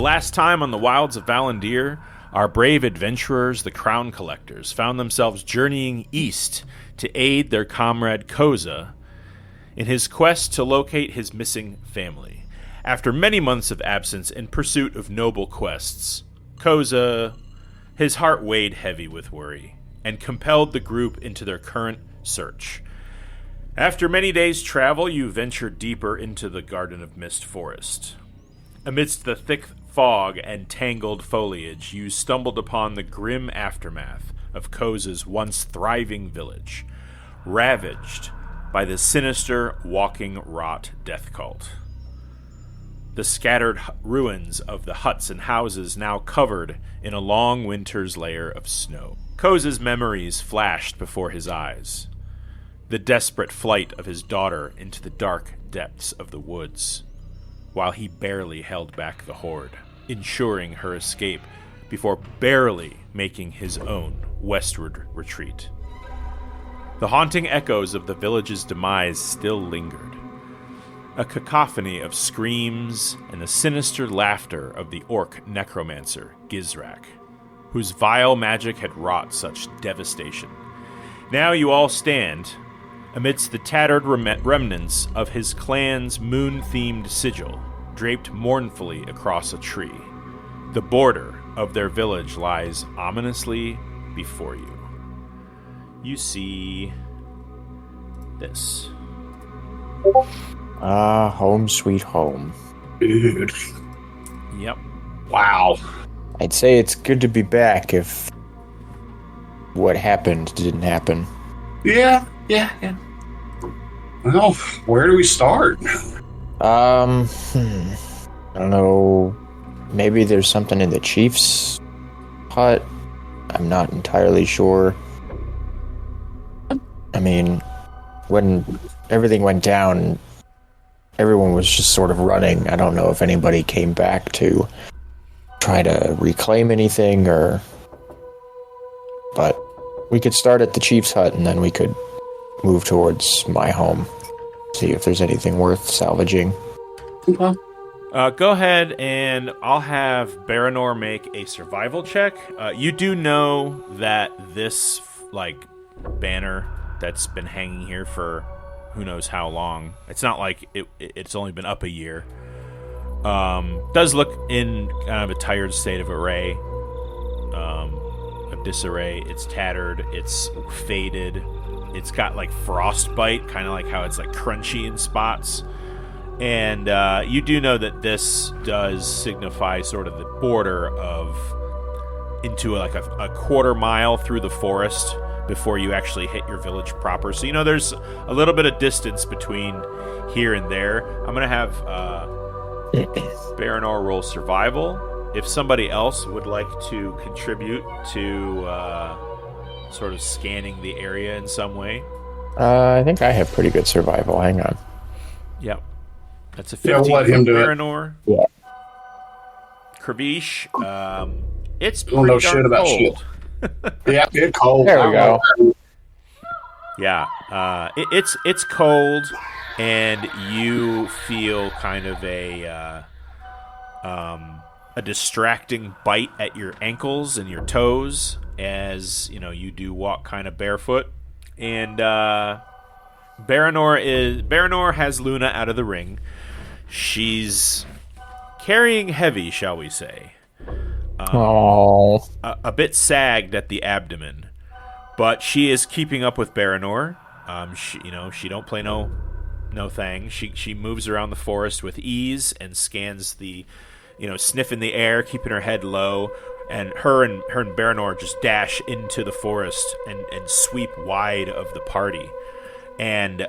last time on the wilds of Valandiir, our brave adventurers, the Crown Collectors, found themselves journeying east to aid their comrade Koza in his quest to locate his missing family. After many months of absence in pursuit of noble quests, Koza, his heart weighed heavy with worry, and compelled the group into their current search. After many days' travel, you venture deeper into the Garden of Mist forest. Amidst the thick fog and tangled foliage, you stumbled upon the grim aftermath of Koza's once thriving village, ravaged by the sinister walking rot death cult. The scattered ruins of the huts and houses now covered in a long winter's layer of snow. Koza's memories flashed before his eyes. The desperate flight of his daughter into the dark depths of the woods, while he barely held back the horde, ensuring her escape before barely making his own westward retreat. The haunting echoes of the village's demise still lingered, a cacophony of screams and the sinister laughter of the orc necromancer Gizrak, whose vile magic had wrought such devastation. Now you all stand amidst the tattered remnants of his clan's moon-themed sigil, draped mournfully across a tree. The border of their village lies ominously before you. You see this. Home sweet home. Dude. Yep. Wow. I'd say it's good to be back if what happened didn't happen. Yeah. Well, where do we start? I don't know. Maybe there's something in the chief's hut. I'm not entirely sure. I mean, when everything went down, everyone was just sort of running. I don't know if anybody came back to try to reclaim anything but we could start at the chief's hut and then we could move towards my home. See if there's anything worth salvaging. Okay. Go ahead and I'll have Baranor make a survival check. You do know that this, banner that's been hanging here for who knows how long. It's not like it's only been up a year. Does look in kind of a tired state of array, of disarray. It's tattered. It's faded. It's got frostbite, kind of like how it's crunchy in spots. And you do know that this does signify sort of the border of into a quarter mile through the forest before you actually hit your village proper. So, there's a little bit of distance between here and there. I'm going to have Baranor roll survival. If somebody else would like to contribute to sort of scanning the area in some way. I think I have pretty good survival. Hang on. Yep. That's a 15 let him do it. Baranor. Yeah. Kervish, it's Don't pretty know darn shit about cold. shit. Yeah, it's cold. There we go. Yeah, it's cold, and you feel kind of a distracting bite at your ankles and your toes as you do walk kind of barefoot. And Baranor has Luna out of the ring. She's carrying heavy, shall we say. A bit sagged at the abdomen, but she is keeping up with Baranor. She don't play no thing. She moves around the forest with ease and scans the, sniffing the air, keeping her head low. And her and Baranor just dash into the forest and sweep wide of the party. And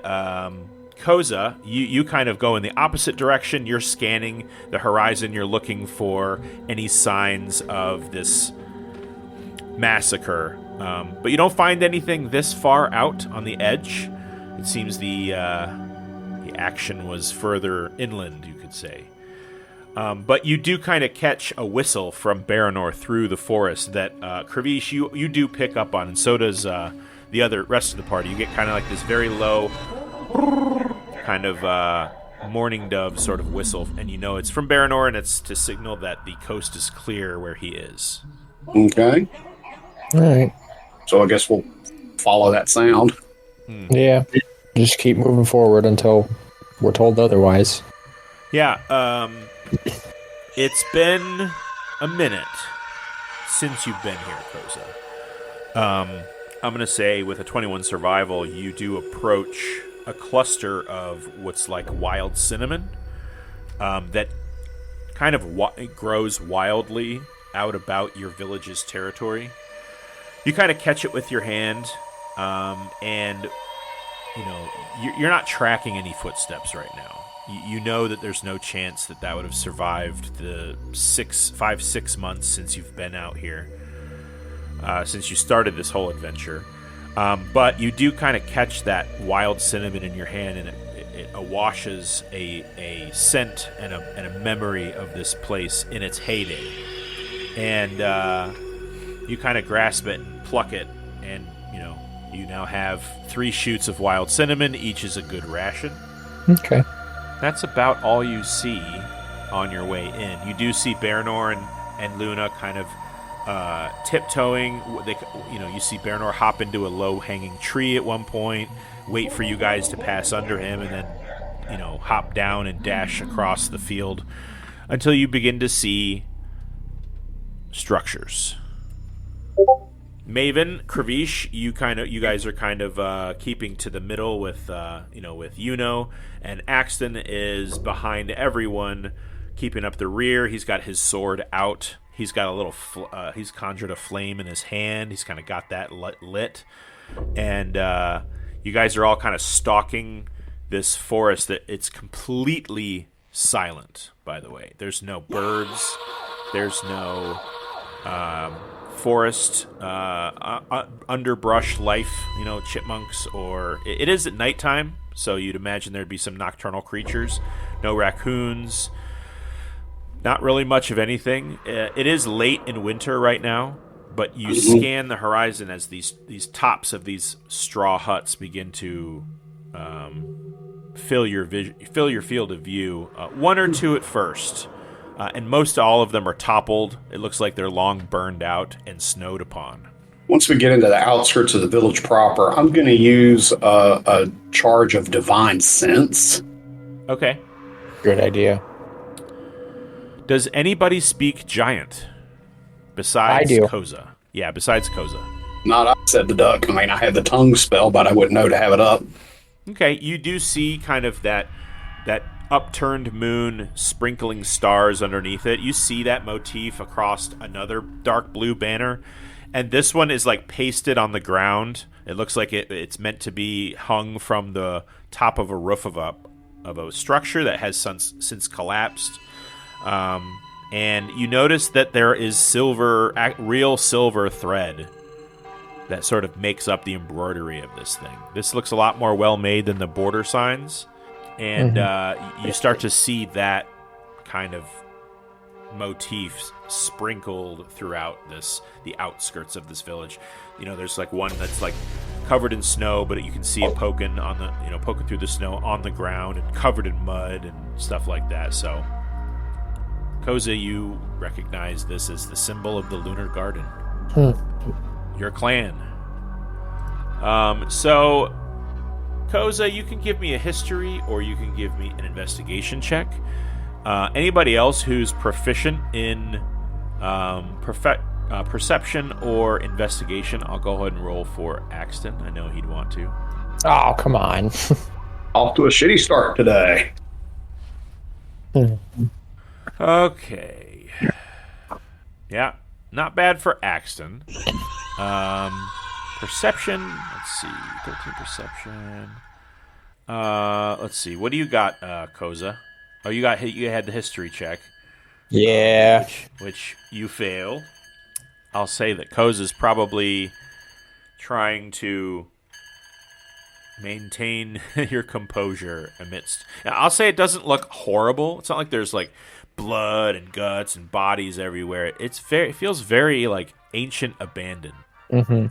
Koza, you kind of go in the opposite direction. You're scanning the horizon. You're looking for any signs of this massacre. But you don't find anything this far out on the edge. It seems the action was further inland, you could say. But you do kind of catch a whistle from Baranor through the forest that Kervish, you do pick up on, and so does the rest of the party. You get kind of like this very low kind of mourning dove sort of whistle, and you know it's from Baranor, and it's to signal that the coast is clear where he is. Okay. All right. So I guess we'll follow that sound. Yeah. Just keep moving forward until we're told otherwise. Yeah, it's been a minute since you've been here, Koza. I'm going to say with a 21 survival, you do approach a cluster of what's like wild cinnamon that kind of grows wildly out about your village's territory. You kind of catch it with your hand, and you know you're not tracking any footsteps right now. You know that there's no chance that would have survived the 6 months since you've been out here, since you started this whole adventure. But you do kind of catch that wild cinnamon in your hand, and it awashes a scent and a memory of this place in its heyday. And you kind of grasp it and pluck it, and you now have 3 shoots of wild cinnamon. Each is a good ration. Okay. That's about all you see on your way in. You do see Baranor and Luna kind of tiptoeing. You see Baranor hop into a low-hanging tree at one point, wait for you guys to pass under him, and then hop down and dash across the field until you begin to see structures. Maven, Kravish, you guys are kind of keeping to the middle with with Yuno, and Axton is behind everyone, keeping up the rear. He's got his sword out. He's got a little. He's conjured a flame in his hand. He's kind of got that lit, and you guys are all kind of stalking this forest. That it's completely silent. By the way, there's no birds. There's no forest, underbrush life, chipmunks, or it is at nighttime, so you'd imagine there'd be some nocturnal creatures. No raccoons, not really much of anything. It is late in winter right now, but you scan the horizon as these tops of these straw huts begin to fill your field of view. 1 or 2 at first. And most all of them are toppled. It looks like they're long burned out and snowed upon. Once we get into the outskirts of the village proper, I'm going to use a charge of divine sense. Okay. Good idea. Does anybody speak giant besides I do. Koza? Yeah, besides Koza. Not I, said the duck. I mean, I had the tongue spell, but I wouldn't know to have it up. Okay, you do see kind of that upturned moon sprinkling stars underneath it. You see that motif across another dark blue banner, and this one is like pasted on the ground. It looks like it's meant to be hung from the top of a roof of a structure that has since collapsed. And you notice that there is real silver thread that sort of makes up the embroidery of this thing. This looks a lot more well made than the border signs. And you start to see that kind of motif sprinkled throughout the outskirts of this village. There's like one that's like covered in snow, but you can see it poking through the snow on the ground and covered in mud and stuff like that. So, Koza, you recognize this as the symbol of the Lunar Garden. Your clan. So, Koza, you can give me a history or you can give me an investigation check. Anybody else who's proficient in perception or investigation, I'll go ahead and roll for Axton. I know he'd want to. Oh, come on. Off to a shitty start today. Okay. Yeah, not bad for Axton. Perception, let's see, 13 perception. Let's see, what do you got, Koza? Oh, you had the history check. Yeah. Which you fail. I'll say that Koza's probably trying to maintain your composure amidst. Now, I'll say it doesn't look horrible. It's not like there's like blood and guts and bodies everywhere. It feels very like ancient abandoned. Mm-hmm.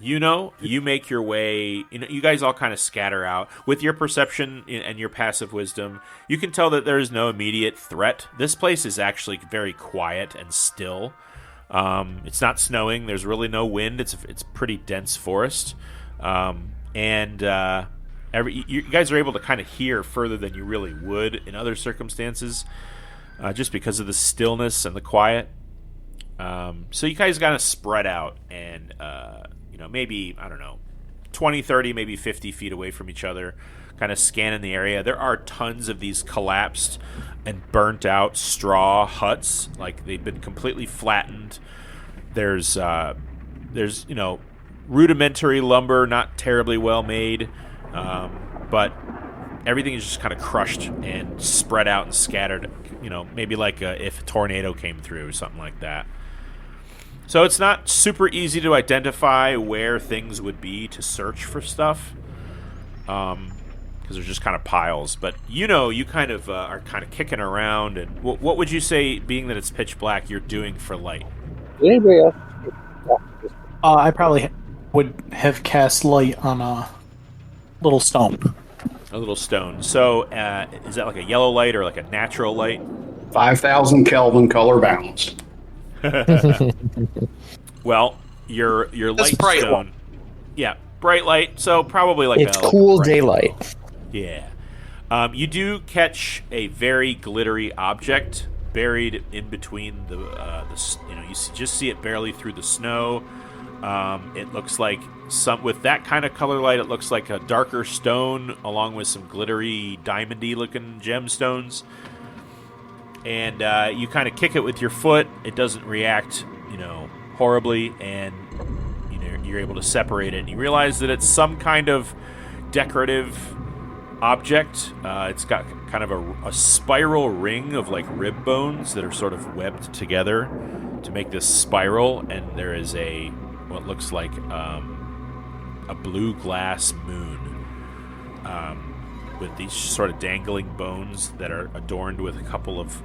You make your way. You guys all kind of scatter out with your perception and your passive wisdom. You can tell that there is no immediate threat. This place is actually very quiet and still. It's not snowing. There's really no wind. It's pretty dense forest, and you guys are able to kind of hear further than you really would in other circumstances, just because of the stillness and the quiet. So you guys kind of spread out and. Maybe, I don't know, 20, 30, maybe 50 feet away from each other, kind of scanning the area. There are tons of these collapsed and burnt out straw huts. Like, they've been completely flattened. There's rudimentary lumber, not terribly well made, but everything is just kind of crushed and spread out and scattered, maybe like if a tornado came through or something like that. So it's not super easy to identify where things would be to search for stuff, because they're just kind of piles. But you kind of are kind of kicking around. And what would you say, being that it's pitch black, you're doing for light? Anybody else? I probably would have cast light on a little stone. A little stone. So is that like a yellow light or like a natural light? 5,000 Kelvin color balanced. Well, your light bright stone. one. Yeah, bright light. So probably like It's cool daylight. Yeah. You do catch a very glittery object buried in between you just see it barely through the snow. It looks like with that kind of color light, it looks like a darker stone along with some glittery, diamondy looking gemstones. And you kind of kick it with your foot. It doesn't react, horribly, and you're able to separate it. And you realize that it's some kind of decorative object. It's got kind of a spiral ring of like rib bones that are sort of webbed together to make this spiral. And there is what looks like a blue glass moon. With these sort of dangling bones that are adorned with a couple of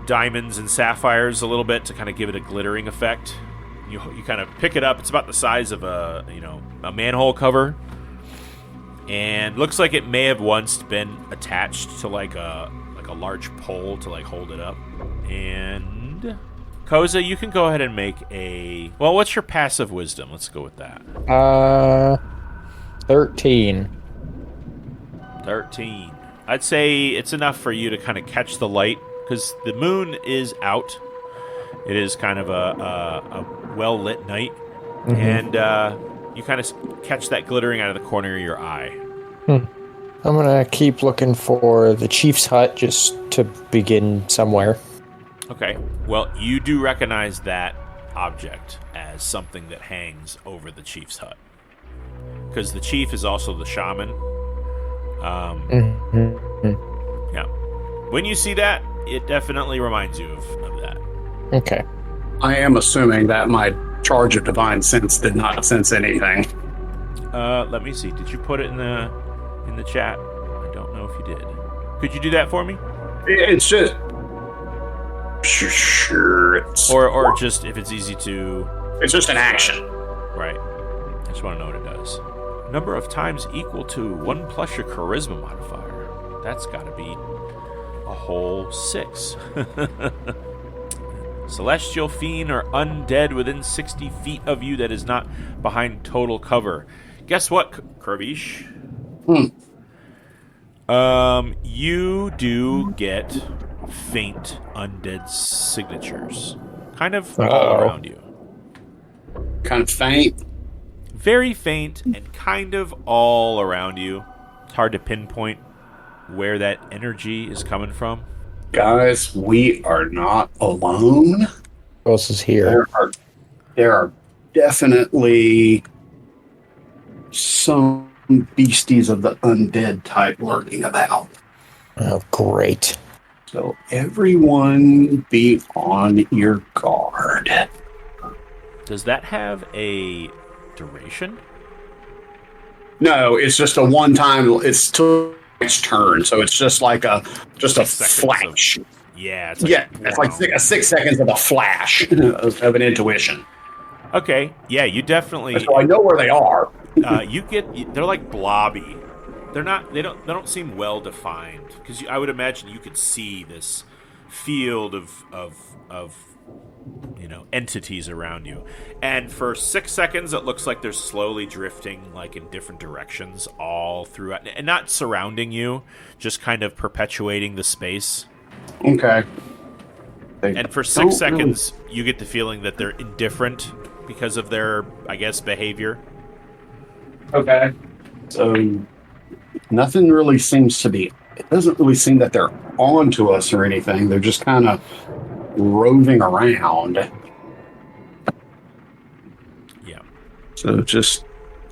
diamonds and sapphires a little bit to kind of give it a glittering effect. You kind of pick it up. It's about the size of a manhole cover, and looks like it may have once been attached to like a large pole to like hold it up. And Koza, you can go ahead and make what's your passive wisdom? Let's go with that. 13. 13. I'd say it's enough for you to kind of catch the light, because the moon is out. It is kind of a well-lit night, and you kind of catch that glittering out of the corner of your eye. I'm going to keep looking for the chief's hut just to begin somewhere. Okay. Well, you do recognize that object as something that hangs over the chief's hut, because the chief is also the shaman. Yeah. When you see that, it definitely reminds you of that. Okay. I am assuming that my charge of divine sense did not sense anything. Let me see. Did you put it in the chat? I don't know if you did. Could you do that for me? It's just sure. Or just if it's easy to. It's just an action. Right. I just want to know what it does. Number of times equal to 1 plus your charisma modifier. That's got to be a whole 6. Celestial fiend or undead within 60 feet of you that is not behind total cover. Guess what, Kurvish? You do get faint undead signatures. Kind of all around you. Kind of faint. Very faint and kind of all around you. It's hard to pinpoint where that energy is coming from. Guys, we are not alone. Who else is here? There are definitely some beasties of the undead type lurking about. Oh, great. So everyone be on your guard. Does that have a duration? No, it's just a one-time. It's till its turn, so it's just like a flash. Yeah, It's like 6 seconds of a flash of an intuition. Okay, yeah, you definitely. So I know where they are. They're like blobby. They're not. They don't seem well defined because I would imagine you could see this field of entities around you, and for 6 seconds it looks like they're slowly drifting like in different directions all throughout, and not surrounding you, just kind of perpetuating the space. Okay. And for 6 seconds, you get the feeling that they're indifferent because of their, I guess, behavior. Okay. So nothing really seems to be. It doesn't really seem that they're on to us or anything. They're just kind of roving around. Yeah. So just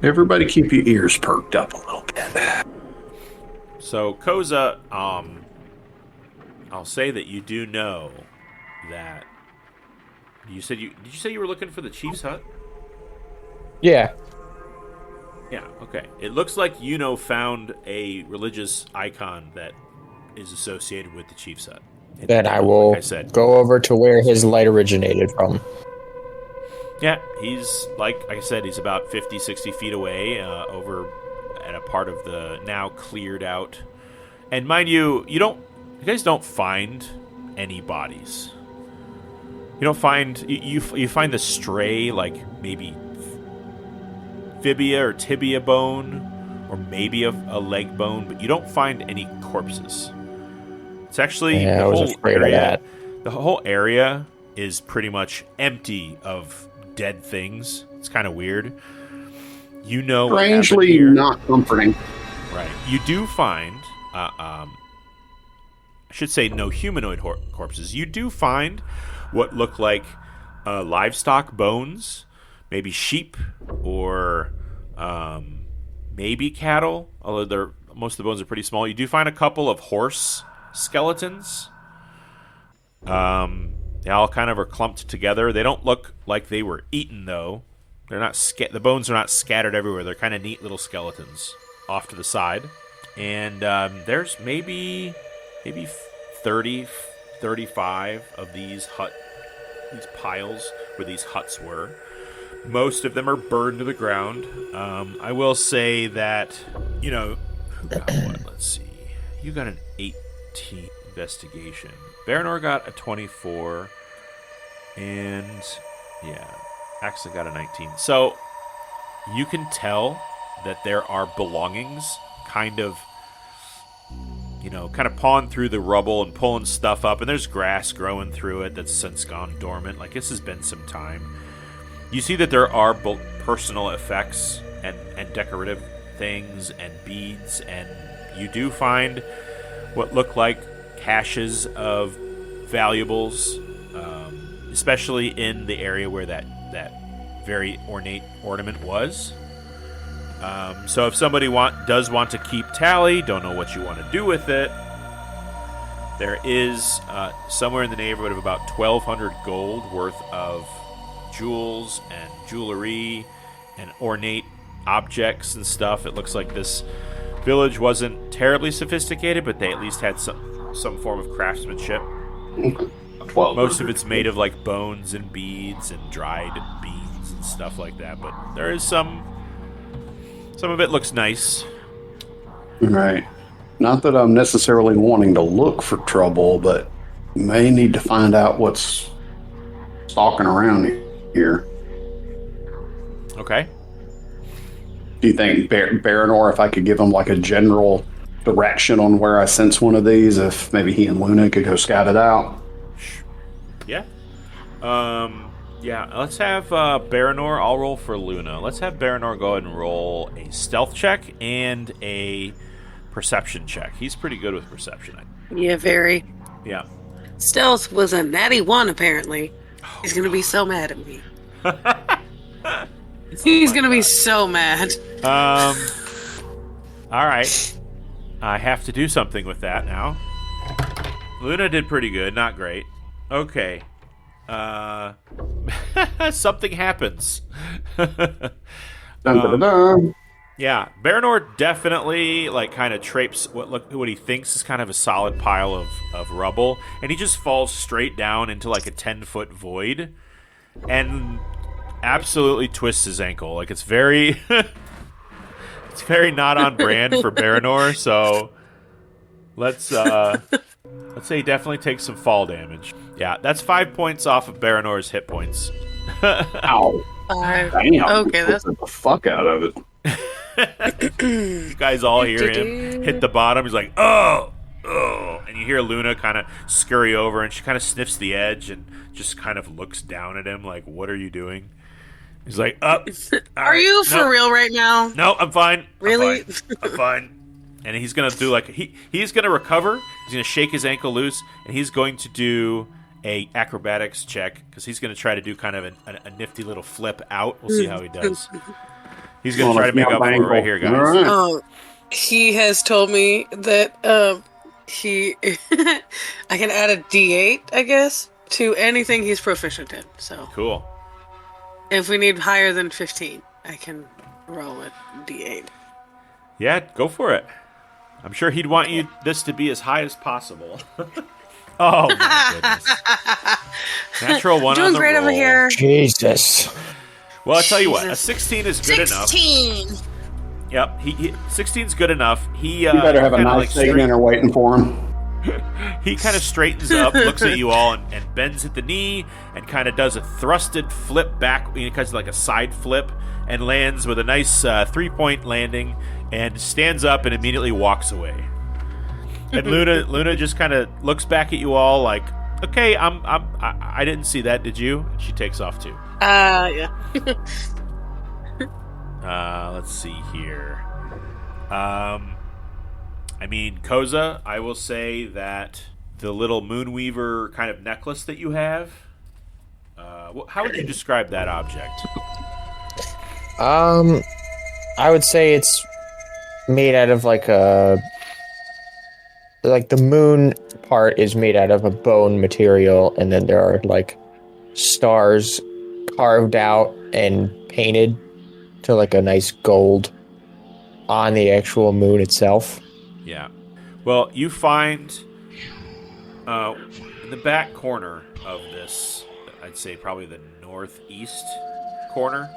everybody keep your ears perked up a little bit. So Koza, I'll say that you do know that did you say you were looking for the chief's hut? Yeah. Yeah, okay. It looks like found a religious icon that is associated with the chief's hut. Then I will like I said, go over to where his light originated from. Yeah, he's, like I said, he's about 50, 60 feet away, over at a part of the now cleared out. And mind you, you guys don't find any bodies. You don't find, you find the stray, like, maybe fibia or tibia bone, or maybe a leg bone, but you don't find any corpses. It's actually I was afraid of that. The whole area is pretty much empty of dead things. It's kind of weird. Strangely not comforting. Right. You do find, I should say, no humanoid corpses. You do find what look like livestock bones, maybe sheep or maybe cattle. Although most of the bones are pretty small. You do find a couple of horse skeletons. They all kind of are clumped together. They don't look like they were eaten, though. They're not. The bones are not scattered everywhere. They're kind of neat little skeletons off to the side. And there's maybe 30, 35 of these piles where these huts were. Most of them are burned to the ground. I will say that, who got what? Let's see. You got an 18 investigation. Baranor got a 24. And, yeah, Axel got a 19. So, you can tell that there are belongings kind of pawing through the rubble and pulling stuff up. And there's grass growing through it that's since gone dormant. Like, this has been some time. You see that there are personal effects and decorative things and beads, and you do find what look like caches of valuables, especially in the area where that very ornate ornament was. So if somebody does want to keep tally, don't know what you want to do with it, there is somewhere in the neighborhood of about 1,200 gold worth of jewels and jewelry and ornate objects and stuff. It looks like this village wasn't terribly sophisticated, but they at least had some form of craftsmanship. Most of it's made of like bones and beads and dried beans and stuff like that, but there is some of it looks nice. Right. Not that I'm necessarily wanting to look for trouble, but may need to find out what's stalking around here. Okay. Do you think Baranor, if I could give him like a general direction on where I sense one of these, if maybe he and Luna could go scout it out? Yeah. Yeah, let's have Baranor. I'll roll for Luna. Let's have Baranor go ahead and roll a stealth check and a perception check. He's pretty good with perception. Yeah, very. Yeah. Stealth was a natty 1, apparently. He's going to be so mad at me. He's going to be so mad. All right. I have to do something with that now. Luna did pretty good. Not great. Okay. Something happens. Dun, dun, dun, dun. Yeah, Baranor definitely kind of traipses what he thinks is kind of a solid pile of rubble, and he just falls straight down into like a 10-foot void. And absolutely twists his ankle. Like, it's very... it's very not on brand for Baranor, so let's say he definitely takes some fall damage. Yeah, that's 5 points off of Baranor's hit points. Ow. Damn. Okay, that's the fuck out of it. You guys all hear him hit the bottom. He's like, oh, and you hear Luna kind of scurry over, and she kind of sniffs the edge and just kind of looks down at him like, what are you doing? He's like, up. Are you for real right now? No, I'm fine. Really? I'm fine. And he's gonna do like he's gonna recover. He's gonna shake his ankle loose, and he's going to do a acrobatics check because he's gonna try to do kind of a nifty little flip out. We'll see how he does. He's gonna try to make up for it right here, guys. Right. He has told me that he I can add a D8, I guess, to anything he's proficient in. So Cool. if we need higher than 15, I can roll a D8. Yeah, go for it. I'm sure he'd want you this to be as high as possible. Oh my goodness! Natural one Doing on the great roll. over here. Jesus. Well, I'll tell you what. A Jesus. 16 is good enough. 16. Yep, 16's good enough. He You better have a kinda, nice like, statement there waiting for him. He kind of straightens up, looks at you all, and bends at the knee, and kind of does a thrusted flip back, kind of like a side flip, and lands with a nice 3-point landing, and stands up and immediately walks away. And Luna just kind of looks back at you all like, okay, I didn't see that, did you? And she takes off too. Yeah. Let's see here. I mean, Koza, I will say that the little Moonweaver kind of necklace that you have, how would you describe that object? I would say it's made out of like the moon part is made out of a bone material, and then there are like stars carved out and painted to like a nice gold on the actual moon itself. Yeah. Well, you find in the back corner of this, I'd say probably the northeast corner,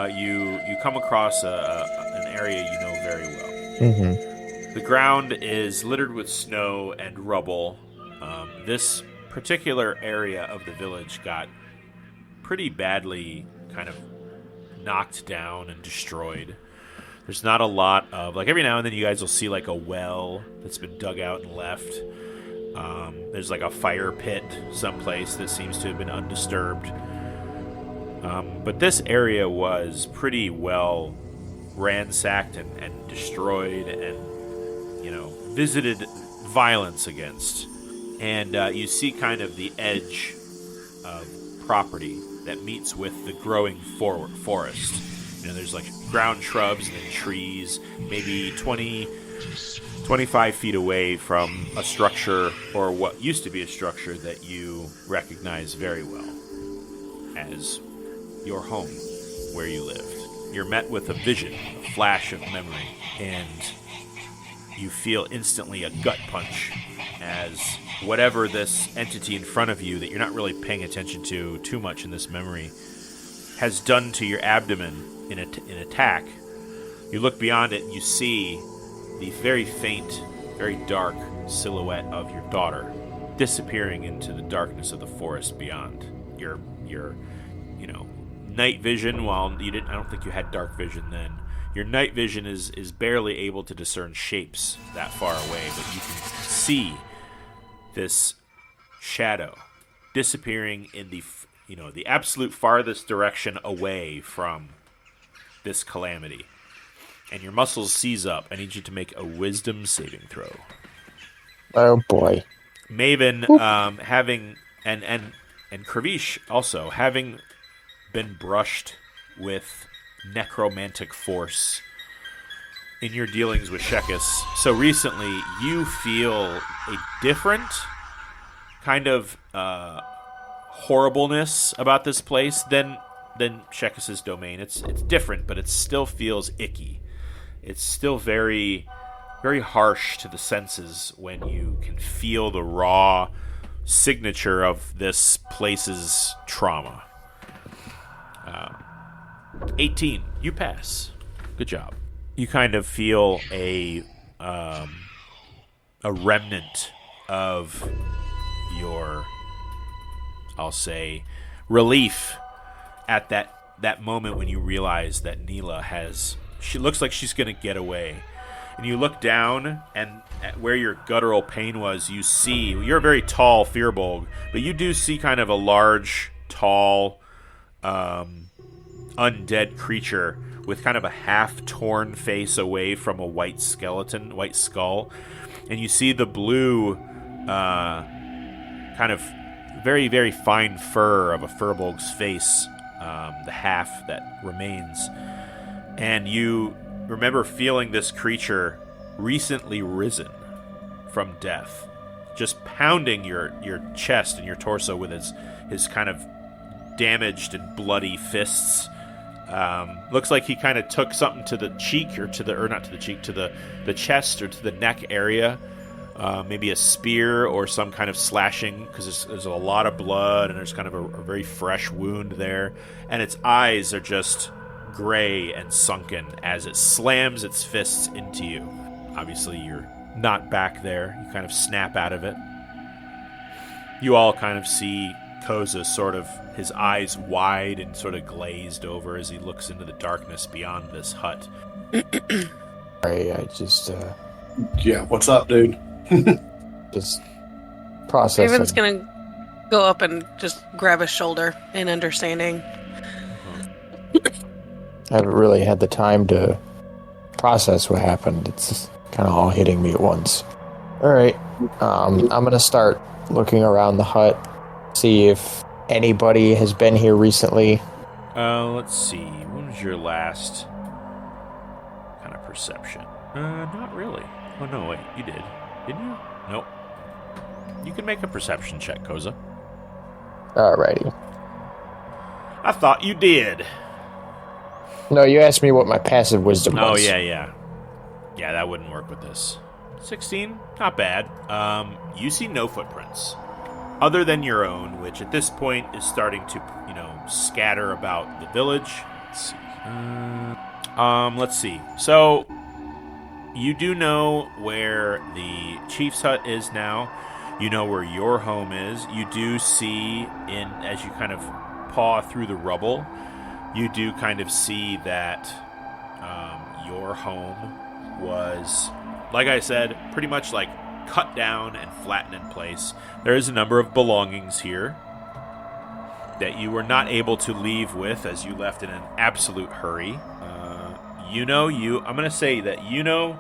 you come across an area you know very well. Mm-hmm. The ground is littered with snow and rubble. This particular area of the village got pretty badly kind of knocked down and destroyed. There's not a lot of, like, every now and then you guys will see like a well that's been dug out and left. There's like a fire pit someplace that seems to have been undisturbed. But this area was pretty well ransacked and destroyed and, you know, visited violence against. And you see kind of the edge of property that meets with the growing forest. You know, there's like ground shrubs and then trees, maybe 25 feet away from a structure, or what used to be a structure that you recognize very well as your home, where you lived. You're met with a vision, a flash of memory, and you feel instantly a gut punch as whatever this entity in front of you that you're not really paying attention to too much in this memory has done to your abdomen in attack. You look beyond it and you see the very faint, very dark silhouette of your daughter disappearing into the darkness of the forest beyond. Your you know, night vision, while you didn't, I don't think you had dark vision then. Your night vision is barely able to discern shapes that far away, but you can see this shadow disappearing in the, you know, the absolute farthest direction away from this calamity. And your muscles seize up. I need you to make a wisdom saving throw. Oh boy. Maven, having and Kravish also having been brushed with necromantic force in your dealings with Shekis so recently, you feel a different kind of horribleness about this place than Shekis' domain. It's different, but it still feels icky. It's still very, very harsh to the senses when you can feel the raw signature of this place's trauma. 18. You pass. Good job. You kind of feel a remnant of your, I'll say, relief at that moment when you realize that Neela she looks like she's going to get away. And you look down, and at where your guttural pain was, you see, you're a very tall Firbolg, but you do see kind of a large, tall, undead creature with kind of a half-torn face away from a white skull. And you see the blue, kind of very, very fine fur of a Firbolg's face, the half that remains. And you remember feeling this creature recently risen from death, just pounding your chest and your torso with his kind of damaged and bloody fists. Looks like he kind of took something to the cheek, to the chest or to the neck area. Maybe a spear or some kind of slashing, because there's a lot of blood and there's kind of a very fresh wound there. And its eyes are just gray and sunken as it slams its fists into you. Obviously, you're not back there. You kind of snap out of it. You all kind of see Koza sort of, his eyes wide and sort of glazed over as he looks into the darkness beyond this hut. I just, Yeah, what's up, dude? just processing. Raven's gonna go up and just grab his shoulder in understanding. I haven't really had the time to process what happened. It's kind of all hitting me at once. All right. I'm going to start looking around the hut, see if anybody has been here recently. Let's see. When was your last kind of perception? Not really. Oh, no, wait. You did. Didn't you? Nope. You can make a perception check, Koza. Alrighty. I thought you did. No, you asked me what my passive wisdom was. Oh, yeah. Yeah, that wouldn't work with this. 16, not bad. You see no footprints, other than your own, which at this point is starting to, scatter about the village. Let's see. So, you do know where the chief's hut is now. You know where your home is. You do see, as you kind of paw through the rubble, you do kind of see that your home was, like I said, pretty much like cut down and flattened in place. There is a number of belongings here that you were not able to leave with, as you left in an absolute hurry. I'm going to say that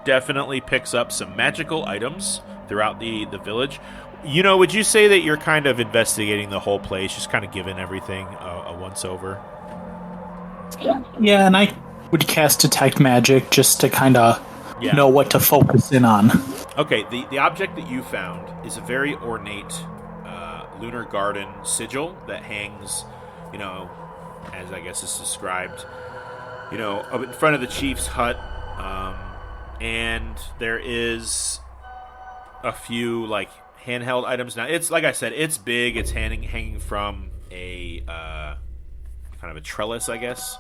definitely picks up some magical items throughout the village. Would you say that you're kind of investigating the whole place, just kind of giving everything a once-over? Yeah, and I would cast Detect Magic just to kind of know what to focus in on. Okay, the object that you found is a very ornate lunar garden sigil that hangs, as I guess is described, up in front of the chief's hut, and there is a few, handheld items. Now, it's, like I said, it's big. It's hanging from a kind of a trellis, I guess.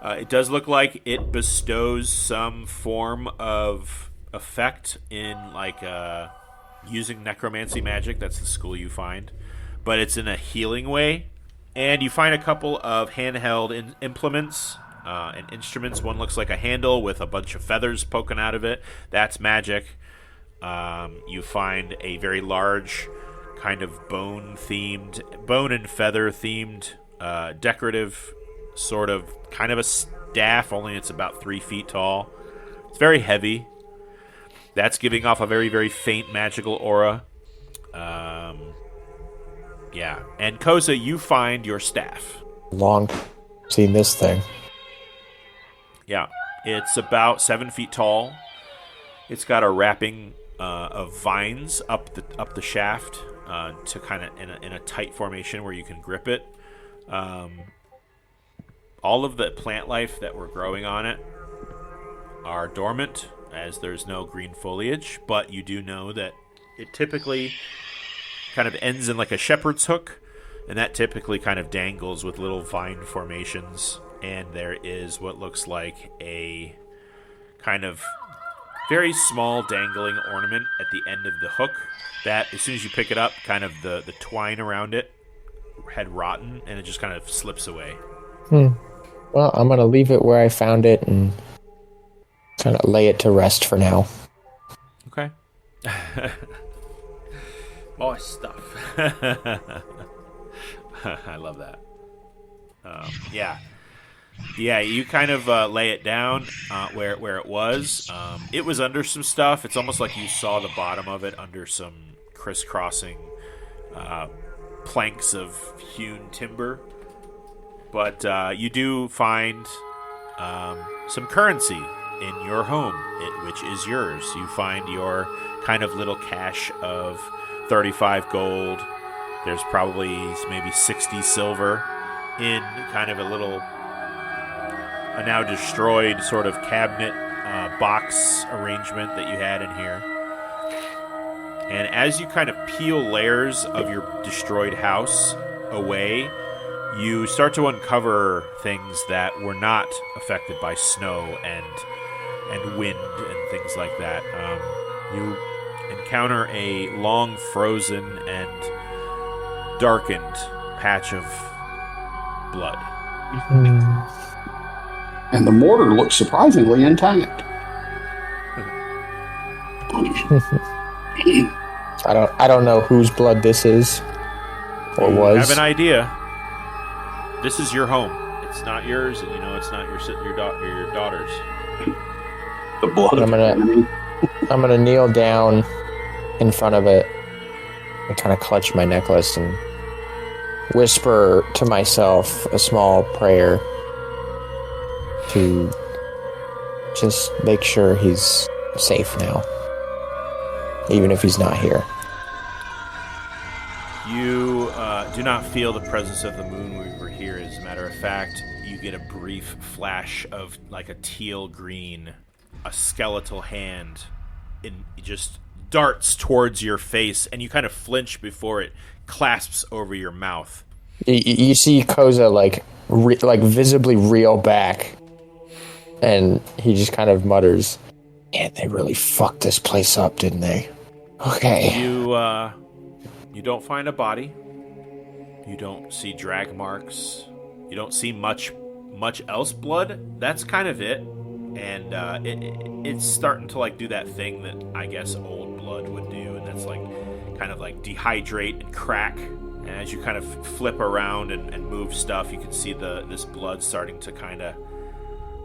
It does look like it bestows some form of effect in, using necromancy magic. That's the school you find. But it's in a healing way. And you find a couple of handheld implements and instruments. One looks like a handle with a bunch of feathers poking out of it. That's magic. You find a very large kind of bone and feather themed decorative sort of kind of a staff, only it's about 3 feet tall. It's very heavy. That's giving off a very, very faint magical aura. And Koza, you find your staff. Long seen this thing. Yeah, it's about 7 feet tall. It's got a wrapping of vines up the shaft to kind of in a tight formation where you can grip it. All of the plant life that were growing on it are dormant, as there's no green foliage, but you do know that it typically kind of ends in like a shepherd's hook, and that typically kind of dangles with little vine formations. And there is what looks like a kind of very small dangling ornament at the end of the hook that, as soon as you pick it up, kind of the twine around it had rotten, and it just kind of slips away. Well, I'm going to leave it where I found it and kind of lay it to rest for now. Okay. More stuff. I love that. Yeah. Yeah, you kind of lay it down where it was. It was under some stuff. It's almost like you saw the bottom of it under some crisscrossing planks of hewn timber. But you do find some currency in your home, which is yours. You find your kind of little cache of 35 gold. There's probably maybe 60 silver in kind of a now destroyed sort of cabinet box arrangement that you had in here. And as you kind of peel layers of your destroyed house away, you start to uncover things that were not affected by snow and wind and things like that. You encounter a long frozen and darkened patch of blood. And the mortar looks surprisingly intact. I don't know whose blood this is or You was. have an idea. This is your home. It's not yours, and you know it's not your daughter's. The blood of the enemy. I'm gonna kneel down in front of it and kind of clutch my necklace and whisper to myself a small prayer to just make sure he's safe now, even if he's not here. You do not feel the presence of the moon weaver here. As a matter of fact, you get a brief flash of like a teal green, a skeletal hand, and it just darts towards your face, and you kind of flinch before it clasps over your mouth. You see Koza like visibly reel back, and he just kind of mutters, "Yeah, they really fucked this place up, didn't they?" Okay. You don't find a body. You don't see drag marks. You don't see much else blood. That's kind of it. And it's starting to like do that thing that I guess old blood would do, and that's like kind of like dehydrate and crack. And as you kind of flip around and move stuff, you can see this blood starting to kind of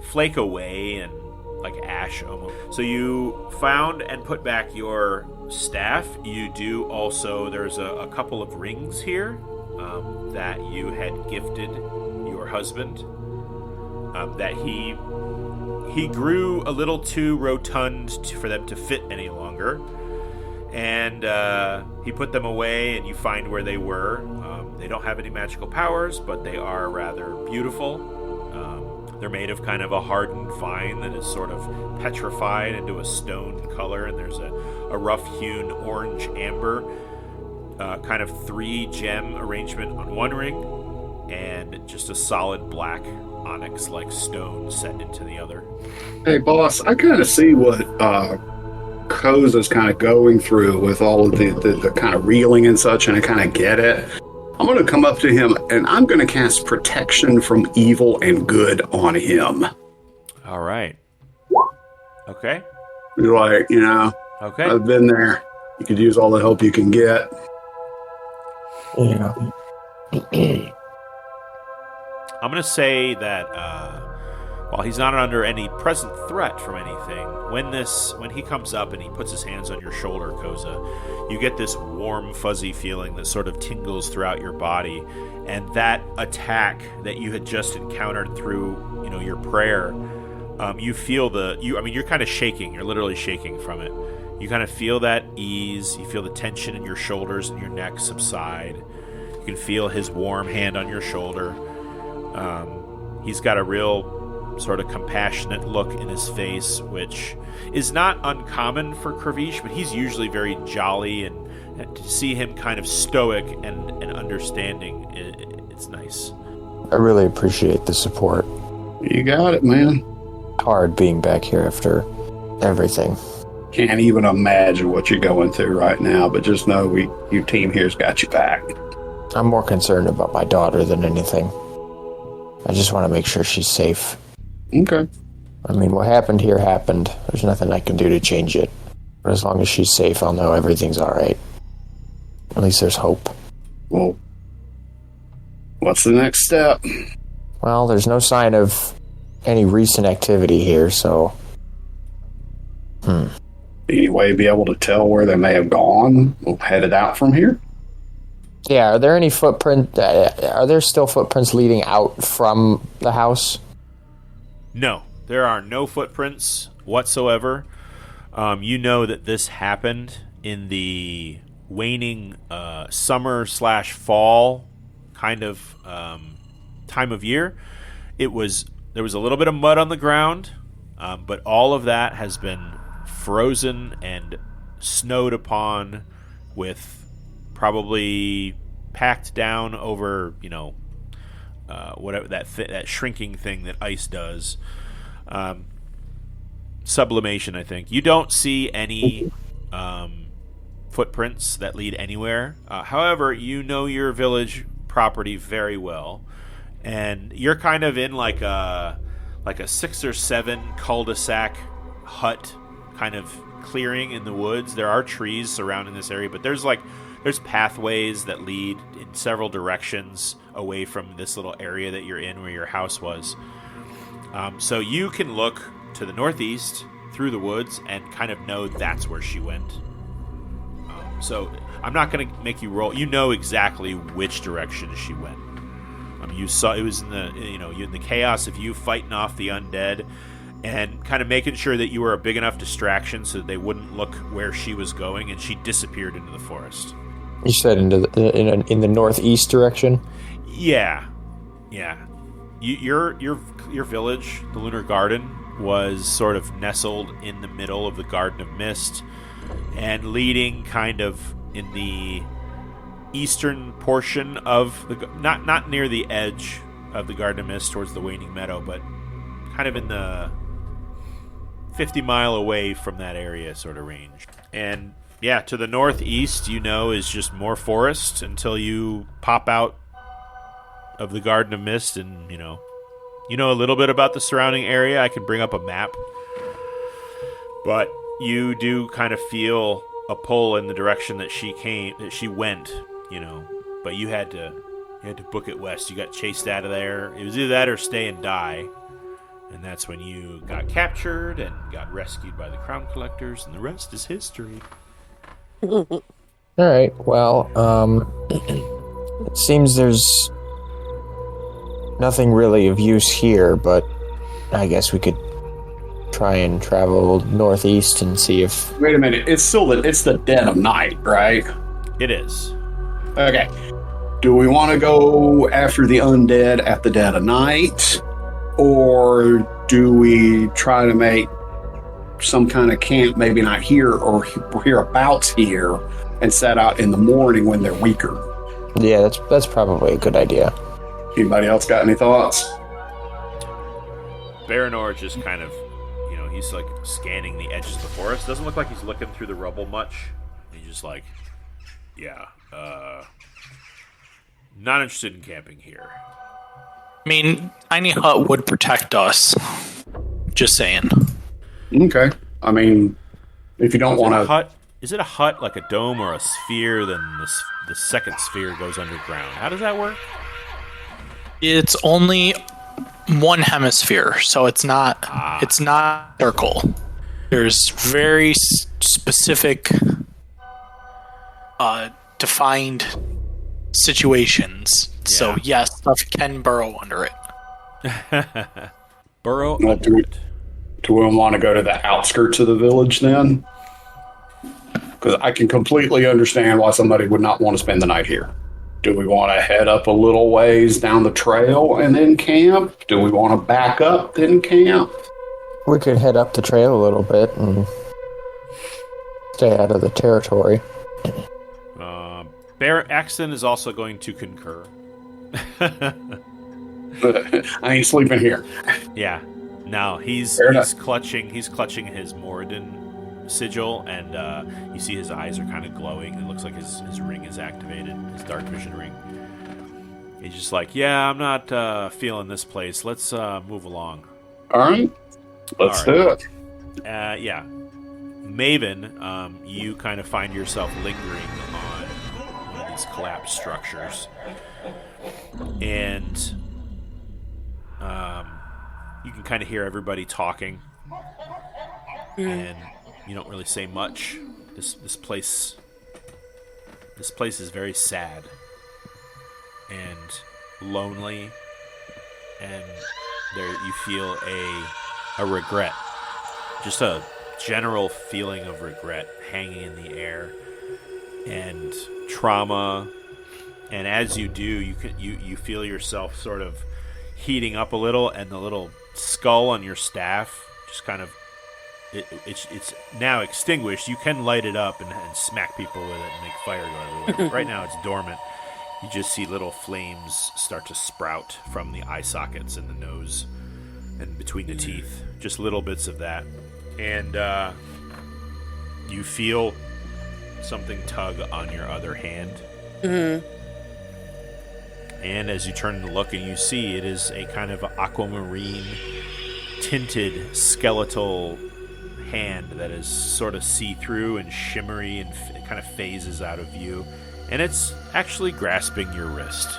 flake away and like ash almost. So you found and put back your staff. You do also, there's a couple of rings here that you had gifted your husband, that he grew a little too rotund for them to fit any longer, and he put them away, and you find where they were. They don't have any magical powers, but they are rather beautiful. They're made of kind of a hardened vine that is sort of petrified into a stone color, and there's a rough-hewn orange amber kind of 3-gem arrangement on one ring, and just a solid black onyx-like stone set into the other. Hey, boss, I kind of see what Koza's kind of going through with all of the kind of reeling and such, and I kind of get it. I'm going to come up to him, and I'm going to cast protection from evil and good on him. All right. Okay. You're like, Okay. I've been there. You could use all the help you can get. Yeah. I'm going to say that while he's not under any present threat from anything, when he comes up and he puts his hands on your shoulder, Koza, you get this warm, fuzzy feeling that sort of tingles throughout your body, and that attack that you had just encountered through, your prayer, you feel you're kind of shaking. You're literally shaking from it. You kind of feel that ease. You feel the tension in your shoulders and your neck subside. You can feel his warm hand on your shoulder. He's got a real sort of compassionate look in his face, which is not uncommon for Kravish, but he's usually very jolly, and to see him kind of stoic and understanding, it's nice. I really appreciate the support. You got it, man. Hard being back here after everything. Can't even imagine what you're going through right now, but just know your team here's got you back. I'm more concerned about my daughter than anything. I just want to make sure she's safe. Okay. I mean, what happened here happened. There's nothing I can do to change it. But as long as she's safe, I'll know everything's alright. At least there's hope. Well, what's the next step? Well, there's no sign of any recent activity here, so... Any way to be able to tell where they may have gone? We'll head it out from here? Yeah, are there any are there still footprints leading out from the house? No, there are no footprints whatsoever. You know that this happened in the waning summer/fall kind of time of year. There was a little bit of mud on the ground, but all of that has been frozen and snowed upon, with probably packed down over, whatever that shrinking thing that ice does. Sublimation, I think. You don't see any footprints that lead anywhere. However, you know your village property very well, and you're kind of in like a 6 or 7 cul-de-sac hut kind of clearing in the woods. There are trees surrounding this area, but there's pathways that lead in several directions away from this little area that you're in where your house was. So you can look to the northeast through the woods and kind of know that's where she went. So I'm not going to make you roll. You know exactly which direction she went. You saw it was in the in the chaos of you fighting off the undead and kind of making sure that you were a big enough distraction so that they wouldn't look where she was going, and she disappeared into the forest. You said in the northeast direction? Yeah. Your village, the Lunar Garden, was sort of nestled in the middle of the Garden of Mist and leading kind of in the eastern portion of the not near the edge of the Garden of Mist towards the Waning Meadow, but kind of in the 50 mile away from that area sort of range. And yeah, to the northeast, is just more forest until you pop out of the Garden of Mist, and you know a little bit about the surrounding area. I could bring up a map, but you do kind of feel a pull in the direction that she went, but you had to book it west. You got chased out of there. It was either that or stay and die. And that's when you got captured and got rescued by the crown collectors, and the rest is history. All right. Well, it seems there's nothing really of use here, but I guess we could try and travel northeast and see if... Wait a minute. It's the dead of night, right? It is. Okay. Do we want to go after the undead at the dead of night? Or do we try to make some kind of camp, maybe not here or hereabouts here, and set out in the morning when they're weaker? Yeah, that's probably a good idea. Anybody else got any thoughts? Baranor just kind of, he's like scanning the edges of the forest. Doesn't look like he's looking through the rubble much. He's just like, not interested in camping here. I mean, tiny hut would protect us. Just saying. Okay. I mean, if you don't want to... Is it a hut like a dome or a sphere? Then the second sphere goes underground. How does that work? It's only one hemisphere, so it's not circle. There's very specific defined situations. Yeah. So yes, stuff can burrow under it. Burrow under it. Do we want to go to the outskirts of the village then? Because I can completely understand why somebody would not want to spend the night here. Do we want to head up a little ways down the trail and then camp? Do we want to back up then camp? We could head up the trail a little bit and stay out of the territory. Bear Axton is also going to concur. I ain't sleeping here. Yeah. No, he's clutching his Moradin sigil, and you see his eyes are kind of glowing. It looks like his ring is activated, his dark vision ring. He's just like, yeah, I'm not feeling this place. Let's move along. All right. Let's do it. Yeah. Maven, you kind of find yourself lingering on one of these collapsed structures. And you can kind of hear everybody talking. And you don't really say much. This place is very sad and lonely, and there you feel a regret, just a general feeling of regret hanging in the air and trauma. And as you do, you feel yourself sort of heating up a little, and the little skull on your staff just kind of it's now extinguished. You can light it up and smack people with it and make fire go everywhere. Right now it's dormant. You just see little flames start to sprout from the eye sockets and the nose and between the teeth. Just little bits of that. And you feel something tug on your other hand. Mm-hmm. And as you turn to look, and you see it is a kind of aquamarine tinted skeletal hand that is sort of see-through and shimmery, and it kind of phases out of view. And it's actually grasping your wrist.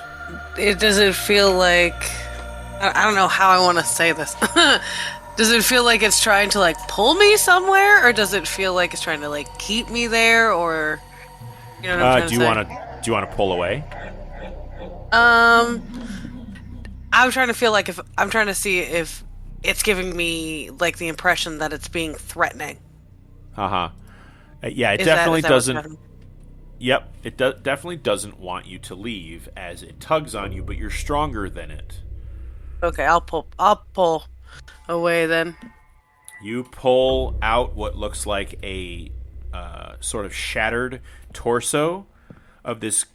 Does it feel like... I don't know how I want to say this. Does it feel like it's trying to, like, pull me somewhere? Or does it feel like it's trying to, like, keep me there? Or... You know what I'm trying to say? Do you want to pull away? I'm trying to feel like I'm trying to see if it's giving me, like, the impression that it's being threatening. Yeah, it definitely doesn't. Yep, it definitely doesn't want you to leave as it tugs on you, but you're stronger than it. Okay, I'll pull away then. You pull out what looks like a sort of shattered torso of this